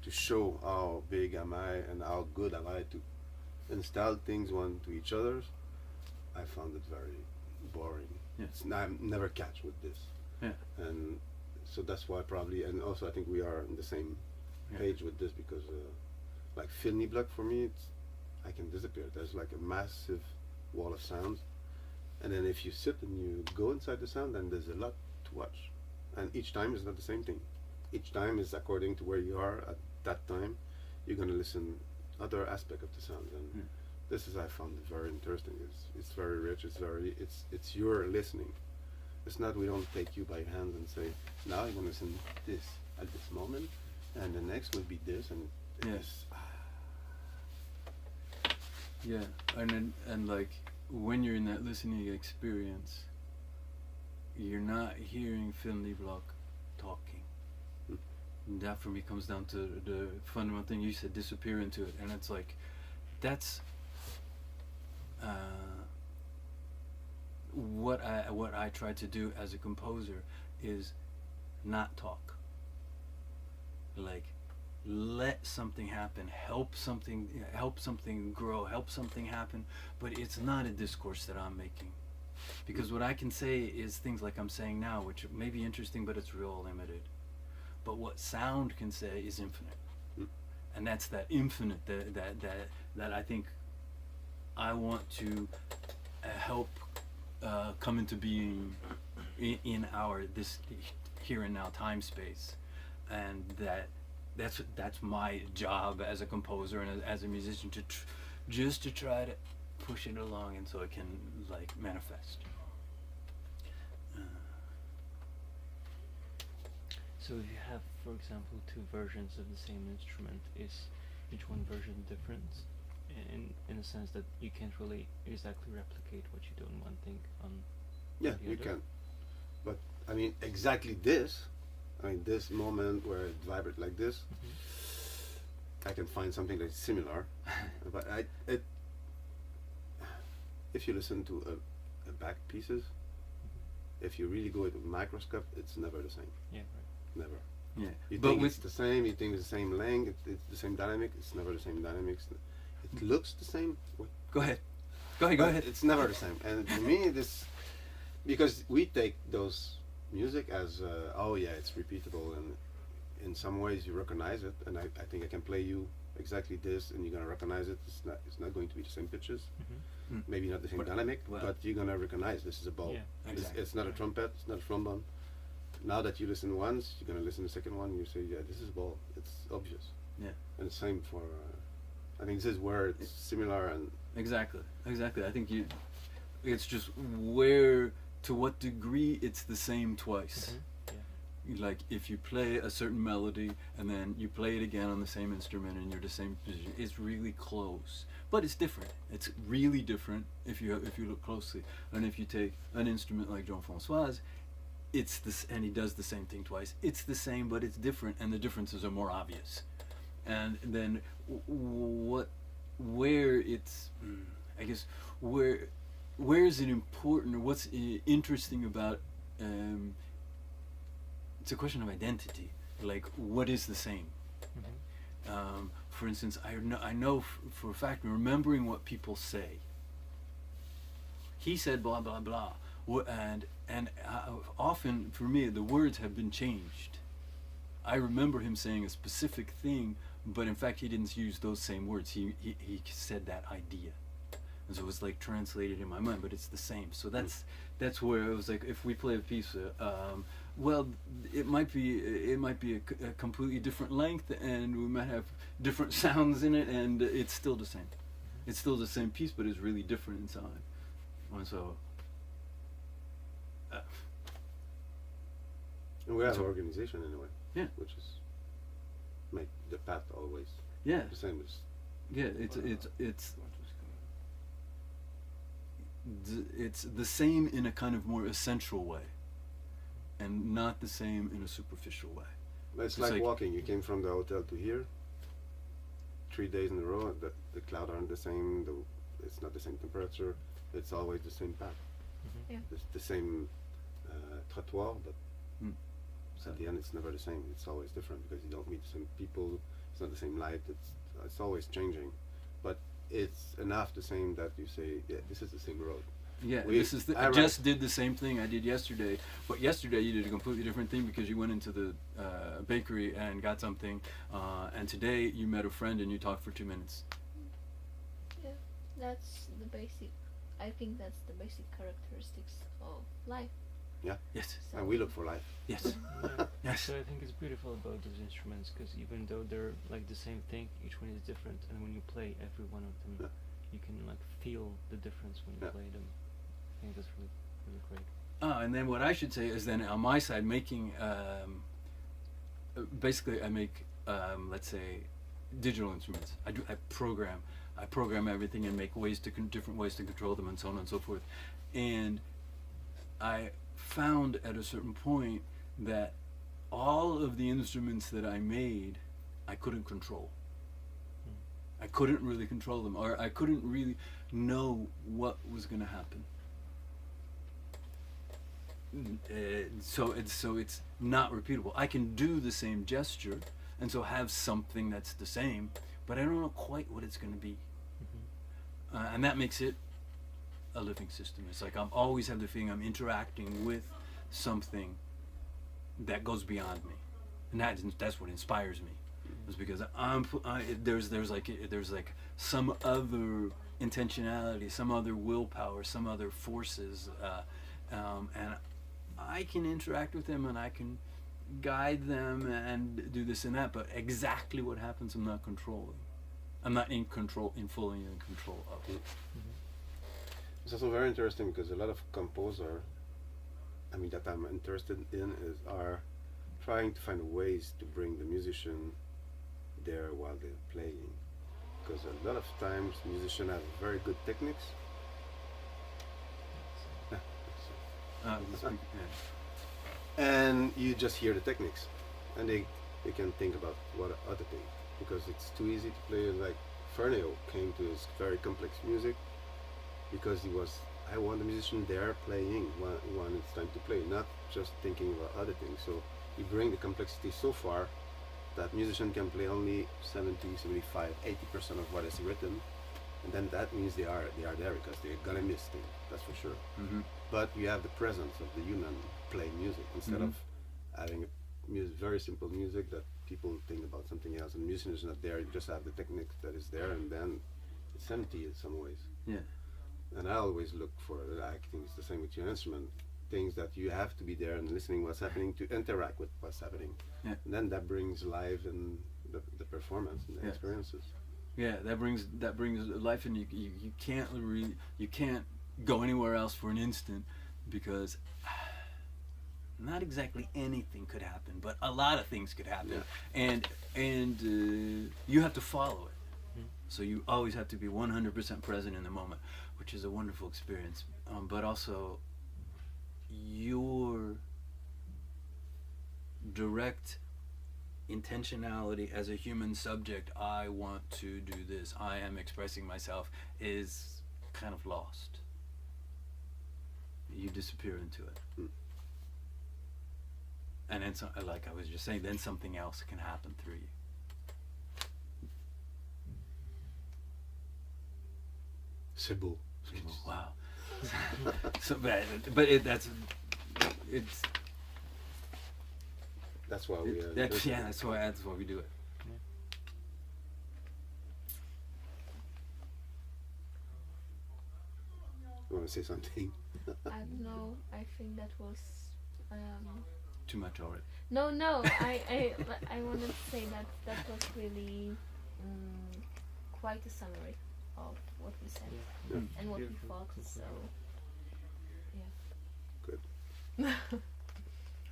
Speaker 9: to show how big am I and how good am I to install things one to each other, I found it very boring. I'm never catch with this. And so that's why probably, and also I think we are on the same page with this, because like Filmy Block, for me, I can disappear. There's like a massive wall of sounds, and then if you sit and you go inside the sound, then there's a lot to watch, and each time is not the same thing. Each time is according to where you are at that time. You're going to listen other aspect of the sound, and this is I found it very interesting. It's very rich. It's your listening. It's not we don't take you by hand and say now you're gonna listen to this at this moment, and the next will be this, and
Speaker 10: Yes. Yeah, and like when you're in that listening experience, you're not hearing Finley Block talking. And that for me comes down to the fundamental thing you said, disappear into it, and it's like that's what I try to do as a composer is not talk. Like let something happen, help something grow, help something happen, but it's not a discourse that I'm making. Because what I can say is things like I'm saying now, which may be interesting, but it's real limited. But what sound can say is infinite. And that's that infinite that I think I want to help come into being in our this here and now time space, and that's my job as a composer and as a musician to just to try to push it along and so it can like manifest.
Speaker 4: So if you have, for example, two versions of the same instrument, is each one version different in a sense that you can't really exactly replicate what you do in one thing on
Speaker 9: Yeah,
Speaker 4: the
Speaker 9: you
Speaker 4: other?
Speaker 9: can. But I mean, exactly this. I mean, this moment where it vibrates like this, I can find something that's similar. But if you listen to a back pieces, if you really go with a microscope, it's never the same.
Speaker 4: Yeah, right.
Speaker 9: Never.
Speaker 10: Yeah.
Speaker 9: You
Speaker 10: But
Speaker 9: think
Speaker 10: with
Speaker 9: it's the same. You think it's the same length. It's the same dynamic. It's never the same dynamics. It looks the same.
Speaker 10: go ahead.
Speaker 9: But it's never the same. And to me, this because we take those music as oh yeah, it's repeatable, and in some ways you recognize it. And I think I can play you exactly this, and you're gonna recognize it. It's not going to be the same pitches. Maybe not the same dynamic, but you're gonna recognize this is a bow.
Speaker 4: Yeah,
Speaker 10: exactly.
Speaker 9: It's not a trumpet. It's not a trombone. Now that you listen once, you're gonna listen the second one. You say, yeah, this is a ball. It's obvious.
Speaker 10: Yeah.
Speaker 9: And the same for. I think this is where it's similar and.
Speaker 10: Exactly. I think it's just where, to what degree it's the same twice. Like if you play a certain melody and then you play it again on the same instrument and you're the same position, it's really close, but it's different. It's really different if you look closely. And if you take an instrument like Jean-François, it's this, and he does the same thing twice. It's the same, but it's different, and the differences are more obvious. And then where it's, I guess, where is it important, or what's interesting about? It's a question of identity. Like, what is the same? For instance, I know for a fact, remembering what people say. He said blah blah blah, and often for me the words have been changed. I remember him saying a specific thing, but in fact he didn't use those same words. He said that idea, and so it was like translated in my mind, but it's the same. So that's where it was like, if we play a piece, well, it might be a completely different length, and we might have different sounds in it, and it's still the same. It's still the same piece, but it's really different inside. And so.
Speaker 9: And we have an organization anyway.
Speaker 10: Yeah.
Speaker 9: Which is make the path always
Speaker 10: Yeah.
Speaker 9: the same as.
Speaker 10: Yeah, it's the same in a kind of more essential way, and not the same in a superficial way.
Speaker 9: But it's like walking. You came from the hotel to here. 3 days in a row. The clouds aren't the same. It's not the same temperature. It's always the same path.
Speaker 7: Yeah.
Speaker 9: It's the same trottoir, but at the end it's never the same. It's always different because you don't meet the same people. It's not the same light. It's always changing, but it's enough the same that you say, yeah, this is the same road.
Speaker 10: Yeah, I just did the same thing I did yesterday, but yesterday you did a completely different thing because you went into the bakery and got something, and today you met a friend and you talked for 2 minutes.
Speaker 7: Yeah, that's the basic. I think that's the basic characteristics of life.
Speaker 9: Yeah.
Speaker 10: Yes.
Speaker 7: So
Speaker 9: And we look for life.
Speaker 10: Yes.
Speaker 4: Yeah.
Speaker 10: Yes.
Speaker 4: So I think it's beautiful about those instruments, because even though they're like the same thing, each one is different, and when you play every one of them, you can like feel the difference when you
Speaker 9: Yeah.
Speaker 4: play them. I think that's really, really great.
Speaker 10: And then what I should say is then on my side making basically I make let's say digital instruments. I program everything and make ways to different ways to control them and so on and so forth. And I found at a certain point that all of the instruments that I made I couldn't control. I couldn't really control them, or I couldn't really know what was going to happen. So it's not repeatable. I can do the same gesture, and so have something that's the same, but I don't know quite what it's going to be. And that makes it a living system. It's like I'm always have the feeling I'm interacting with something that goes beyond me, and that's what inspires me. Is because there's like some other intentionality, some other willpower, some other forces, and I can interact with them and I can guide them and do this and that, but exactly what happens I'm not controlling. I'm not fully in control of it.
Speaker 9: It's also very interesting because a lot of composers, I mean, that I'm interested in are trying to find ways to bring the musician there while they're playing. Because a lot of times musicians have very good techniques. And you just hear the techniques and they can think about what other things, because it's too easy to play. Like Ferneo came to his very complex music because I want the musician there playing when it's time to play, not just thinking about other things. So he bring the complexity so far that musician can play only 70, 75, 80% of what is written, and then that means they are there because they're gonna miss things, that's for sure. But you have the presence of the human playing music instead of having very simple music that people think about something else, and the musician is not there. You just have the technique that is there, and then it's empty in some ways.
Speaker 10: Yeah.
Speaker 9: And I always look for, I think it's the same with your instrument, things that you have to be there and listening what's happening to interact with what's happening.
Speaker 10: Yeah.
Speaker 9: And then that brings life and the performance and the experiences.
Speaker 10: Yeah, that brings life, and you can't go anywhere else for an instant, because not exactly anything could happen, but a lot of things could happen, and you have to follow it. So you always have to be 100% present in the moment, which is a wonderful experience. But also, your direct intentionality as a human subject, I want to do this, I am expressing myself, is kind of lost. You disappear into it. And then, like I was just saying, then something else can happen through you.
Speaker 9: C'est beau.
Speaker 10: Wow. So bad, but
Speaker 9: that's why we are.
Speaker 10: That's why we do it.
Speaker 9: You want to say something?
Speaker 7: I don't know. I think that was
Speaker 10: Too much already.
Speaker 7: no. I wanted to say that was really quite a summary of what we said and what we thought. So yeah.
Speaker 9: Good.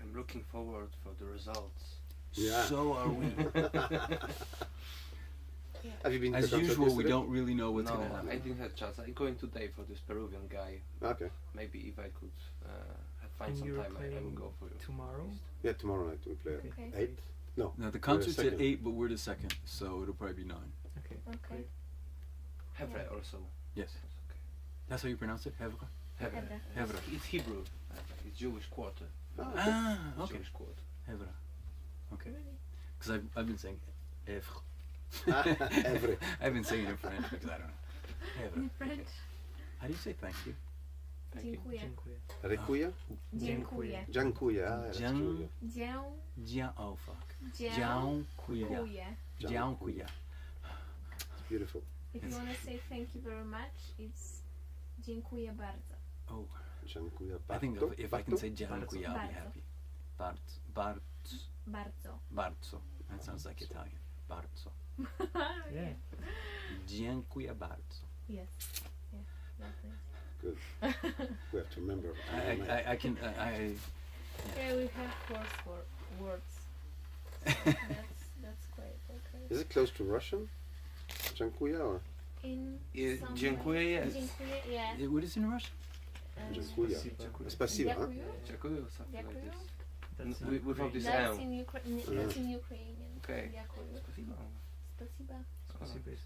Speaker 6: I'm looking forward for the results.
Speaker 9: Yeah.
Speaker 10: So are we.
Speaker 9: Have you been to
Speaker 10: As
Speaker 9: the concert
Speaker 10: usual, we
Speaker 9: yesterday?
Speaker 10: don't really know what's
Speaker 6: No,
Speaker 10: going to happen.
Speaker 6: I didn't have chance. I'm going today for this Peruvian guy.
Speaker 9: Okay.
Speaker 6: Maybe if I could find
Speaker 4: And
Speaker 6: some
Speaker 4: you're
Speaker 6: time, I will
Speaker 4: playing
Speaker 6: go for it.
Speaker 4: tomorrow?
Speaker 9: Yeah, tomorrow night we play
Speaker 7: Okay.
Speaker 9: at 8. No.
Speaker 10: No, the
Speaker 9: we're
Speaker 10: concert's at
Speaker 9: second.
Speaker 10: 8, but we're the second, so it'll probably be 9.
Speaker 4: Okay.
Speaker 7: Okay.
Speaker 6: Hevre also.
Speaker 10: Yes.
Speaker 6: Okay.
Speaker 10: That's how you pronounce it? Hevra?
Speaker 6: Hevre.
Speaker 10: Hevre.
Speaker 6: It's Hebrew. It's Jewish quarter.
Speaker 10: Ah, okay.
Speaker 6: Jewish quarter.
Speaker 10: Hevra. Okay. Because I've been saying Evre.
Speaker 9: Evre.
Speaker 10: I've been saying it in French because I don't know. Hevra.
Speaker 7: In French.
Speaker 10: How do you say thank you?
Speaker 6: Thank you.
Speaker 7: Dziękuję.
Speaker 4: Dziękuję.
Speaker 9: Rekuya?
Speaker 7: Dziękuję.
Speaker 9: Dziękuję. That's
Speaker 10: Dzień-
Speaker 9: true,
Speaker 10: Oh fuck.
Speaker 7: Dziękuję.
Speaker 10: Dziękuję.
Speaker 9: yeah.
Speaker 10: Dziękuję.
Speaker 9: It's beautiful.
Speaker 7: If you want to say thank you very much, it's dziękuję bardzo.
Speaker 10: Oh,
Speaker 9: Dziękuję
Speaker 10: I think
Speaker 9: bardzo.
Speaker 10: if I can say dziękuję, I'll be
Speaker 7: Bardzo.
Speaker 10: happy.
Speaker 7: Bardzo.
Speaker 10: Bardzo. That sounds like Italian. Bardzo.
Speaker 4: Yeah.
Speaker 10: Dziękuję bardzo.
Speaker 7: Yes. Yeah. Lovely.
Speaker 9: Good. We have to remember.
Speaker 10: I can
Speaker 7: Yeah, we have words. That's quite okay.
Speaker 9: Is it close to Russian? Dziękuję or?
Speaker 7: In some
Speaker 5: dziękuję
Speaker 7: way-
Speaker 5: jest.
Speaker 7: Dziękuję, yeah.
Speaker 10: What is in Russian?
Speaker 9: Dziękuję. Spasibo, huh?
Speaker 7: Dziękuję.
Speaker 5: Dziękuję, something like
Speaker 7: Dziękuję.
Speaker 5: this.
Speaker 2: That's
Speaker 5: Without this
Speaker 7: That's
Speaker 5: M.
Speaker 7: in that's in Ukrainian.
Speaker 5: Okay.
Speaker 7: Dziękuję.
Speaker 5: Spasibo.
Speaker 7: Spasiba.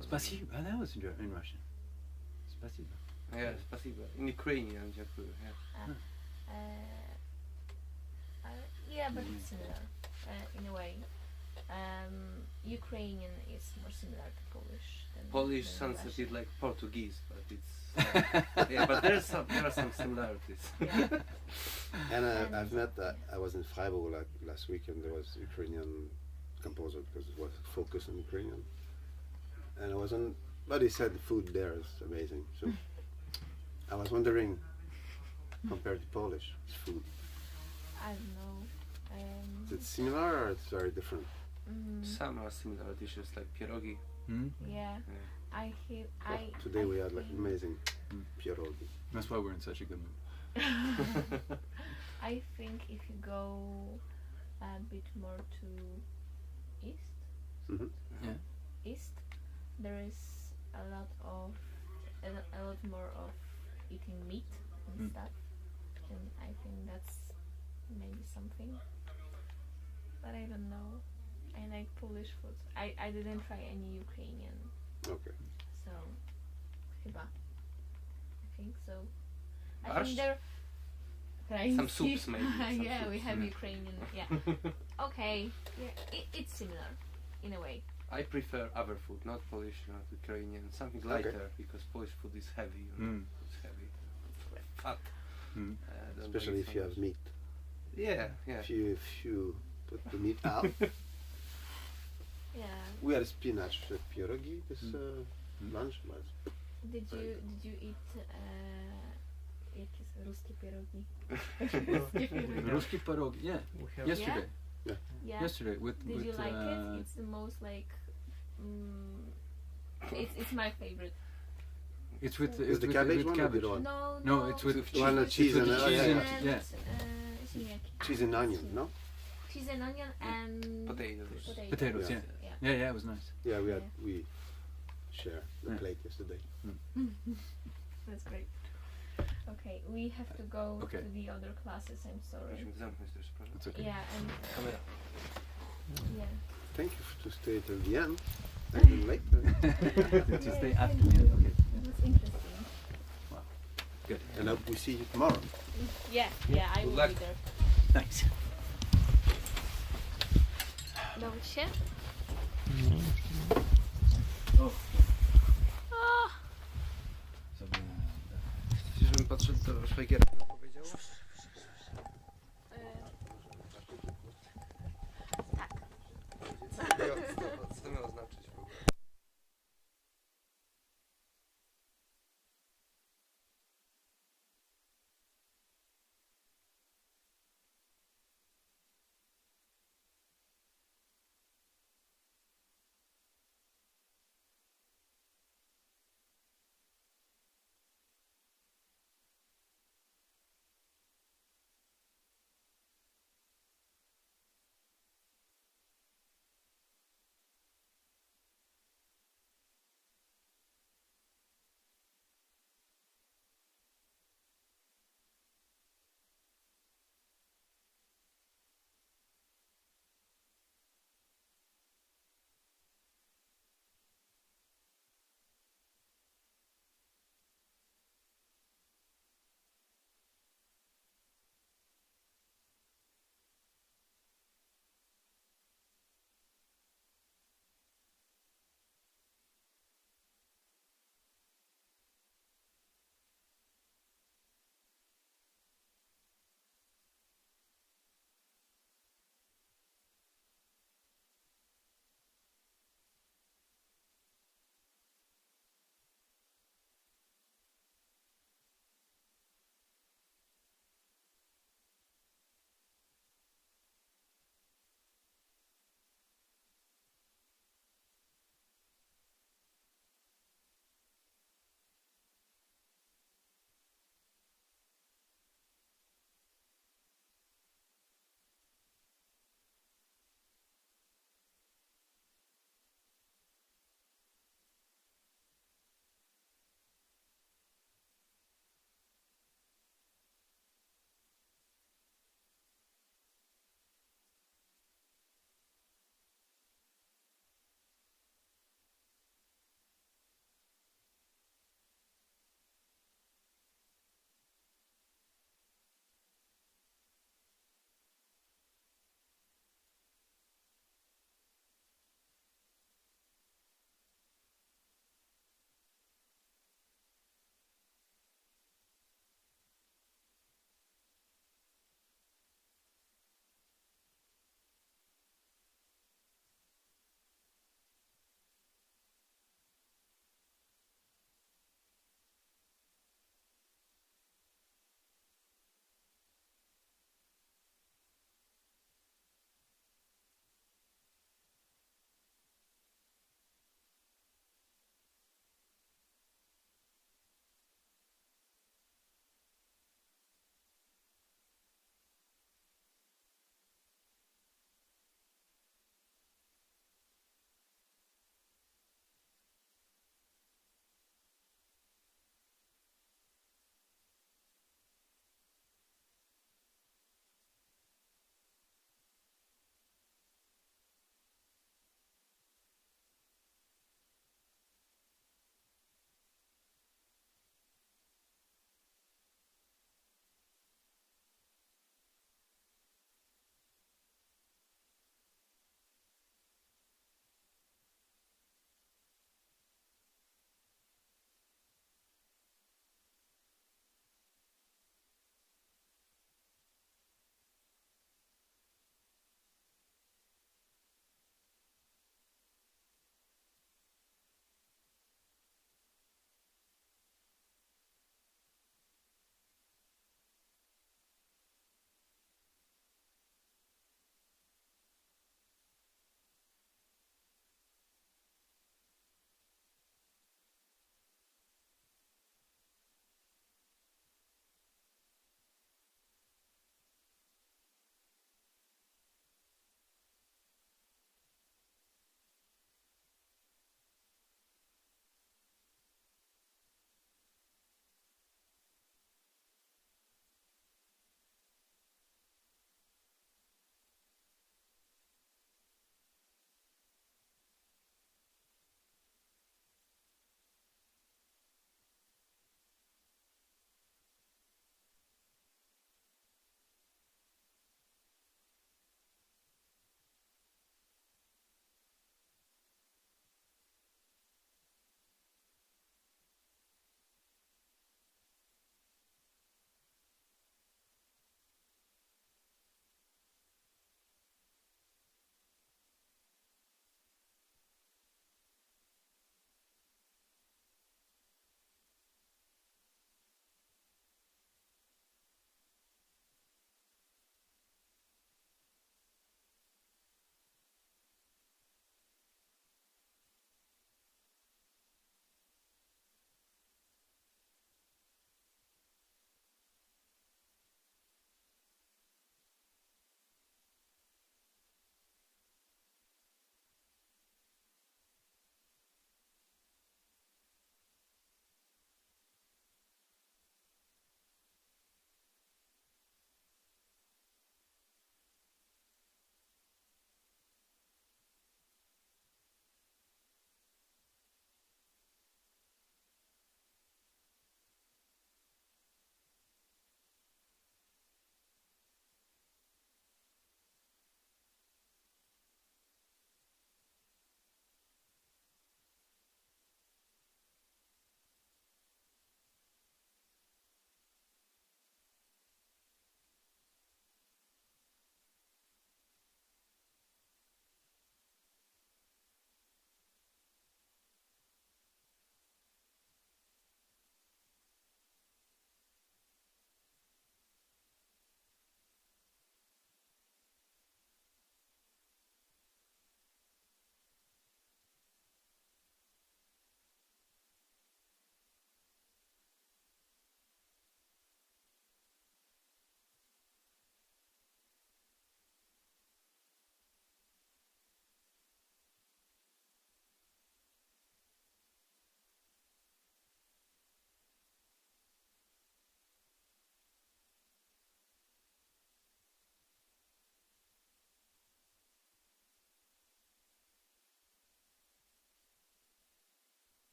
Speaker 10: Spasibo. That was in Russian. Spasibo.
Speaker 5: Yeah, spasibo. In Ukrainian, dziękuję. Yeah.
Speaker 7: Yeah, but it's similar in a way. Ukrainian is more similar to Polish.
Speaker 5: Polish
Speaker 7: than
Speaker 5: sounds a
Speaker 7: Russian.
Speaker 5: bit like Portuguese, but it's yeah, but there are some similarities.
Speaker 7: Yeah.
Speaker 9: And I've met. I was in Freiburg last week, and there was Ukrainian composer because it was focused on Ukrainian. And I wasn't. But he said the food there is amazing. So I was wondering, compared to Polish food,
Speaker 7: I don't know.
Speaker 9: is it similar or it's very different?
Speaker 5: Some are similar dishes like pierogi.
Speaker 10: Hmm?
Speaker 7: Yeah. I hear.
Speaker 9: Today we had like
Speaker 7: think-
Speaker 9: amazing pierogi.
Speaker 10: That's why we're in such a good mood.
Speaker 7: I think if you go a bit more to east,
Speaker 9: Mhm.
Speaker 10: Yeah.
Speaker 7: east, there is a lot more of eating meat and stuff, and I think that's maybe something. But I don't know. I like Polish food. I didn't try any Ukrainian,
Speaker 9: Okay.
Speaker 7: so chyba. I think so. I
Speaker 5: Barszcz?
Speaker 7: think there.
Speaker 5: Some soups maybe, some
Speaker 7: Yeah, we
Speaker 5: soups,
Speaker 7: have
Speaker 5: yeah.
Speaker 7: Ukrainian. Yeah. Okay. Yeah, it's similar, in a way.
Speaker 5: I prefer other food, not Polish, not Ukrainian, something
Speaker 9: Okay.
Speaker 5: lighter because Polish food is heavy. You know? It's heavy, fat.
Speaker 10: Mm.
Speaker 5: Don't
Speaker 9: Especially
Speaker 5: like
Speaker 9: if you
Speaker 5: so
Speaker 9: have
Speaker 5: much.
Speaker 9: meat.
Speaker 5: Yeah, yeah.
Speaker 9: If you put the meat out.
Speaker 7: Yeah.
Speaker 9: We had a spinach pierogi this lunch. But
Speaker 7: Did you eat jakie są ruskie pierogi?
Speaker 10: Ruski pierog. Yeah. Yesterday.
Speaker 7: Yeah.
Speaker 10: Yesterday with
Speaker 7: Did
Speaker 10: with
Speaker 7: you like it? It's the most like. It's my favorite.
Speaker 10: it's with
Speaker 9: Is the cabbage one or
Speaker 10: cabbage.
Speaker 9: the other one?
Speaker 7: No,
Speaker 10: No, it's with
Speaker 9: Well, cheese
Speaker 10: with
Speaker 9: and
Speaker 10: the cheese
Speaker 9: yeah,
Speaker 10: and yeah.
Speaker 9: cheese and onion, no?
Speaker 7: Cheese and onion and
Speaker 5: Potatoes.
Speaker 10: Potatoes. Yeah.
Speaker 7: Yeah.
Speaker 10: Yeah, it was nice.
Speaker 9: Yeah,
Speaker 7: Yeah.
Speaker 9: we share the
Speaker 10: Yeah.
Speaker 9: plate yesterday.
Speaker 7: That's great. Okay, we have to go
Speaker 10: Okay.
Speaker 7: to the other classes. I'm sorry.
Speaker 5: Musimy zamknąć też, prawda?
Speaker 10: It's okay.
Speaker 7: Yeah, and
Speaker 5: Kamera.
Speaker 7: yeah.
Speaker 9: Thank you to stay till the end. I've been late.
Speaker 10: Tuesday afternoon. Okay.
Speaker 7: It was interesting.
Speaker 10: Good.
Speaker 9: And I hope we see you tomorrow.
Speaker 7: Yeah, I will
Speaker 5: luck.
Speaker 7: be there.
Speaker 10: Thanks.
Speaker 7: Naucz się?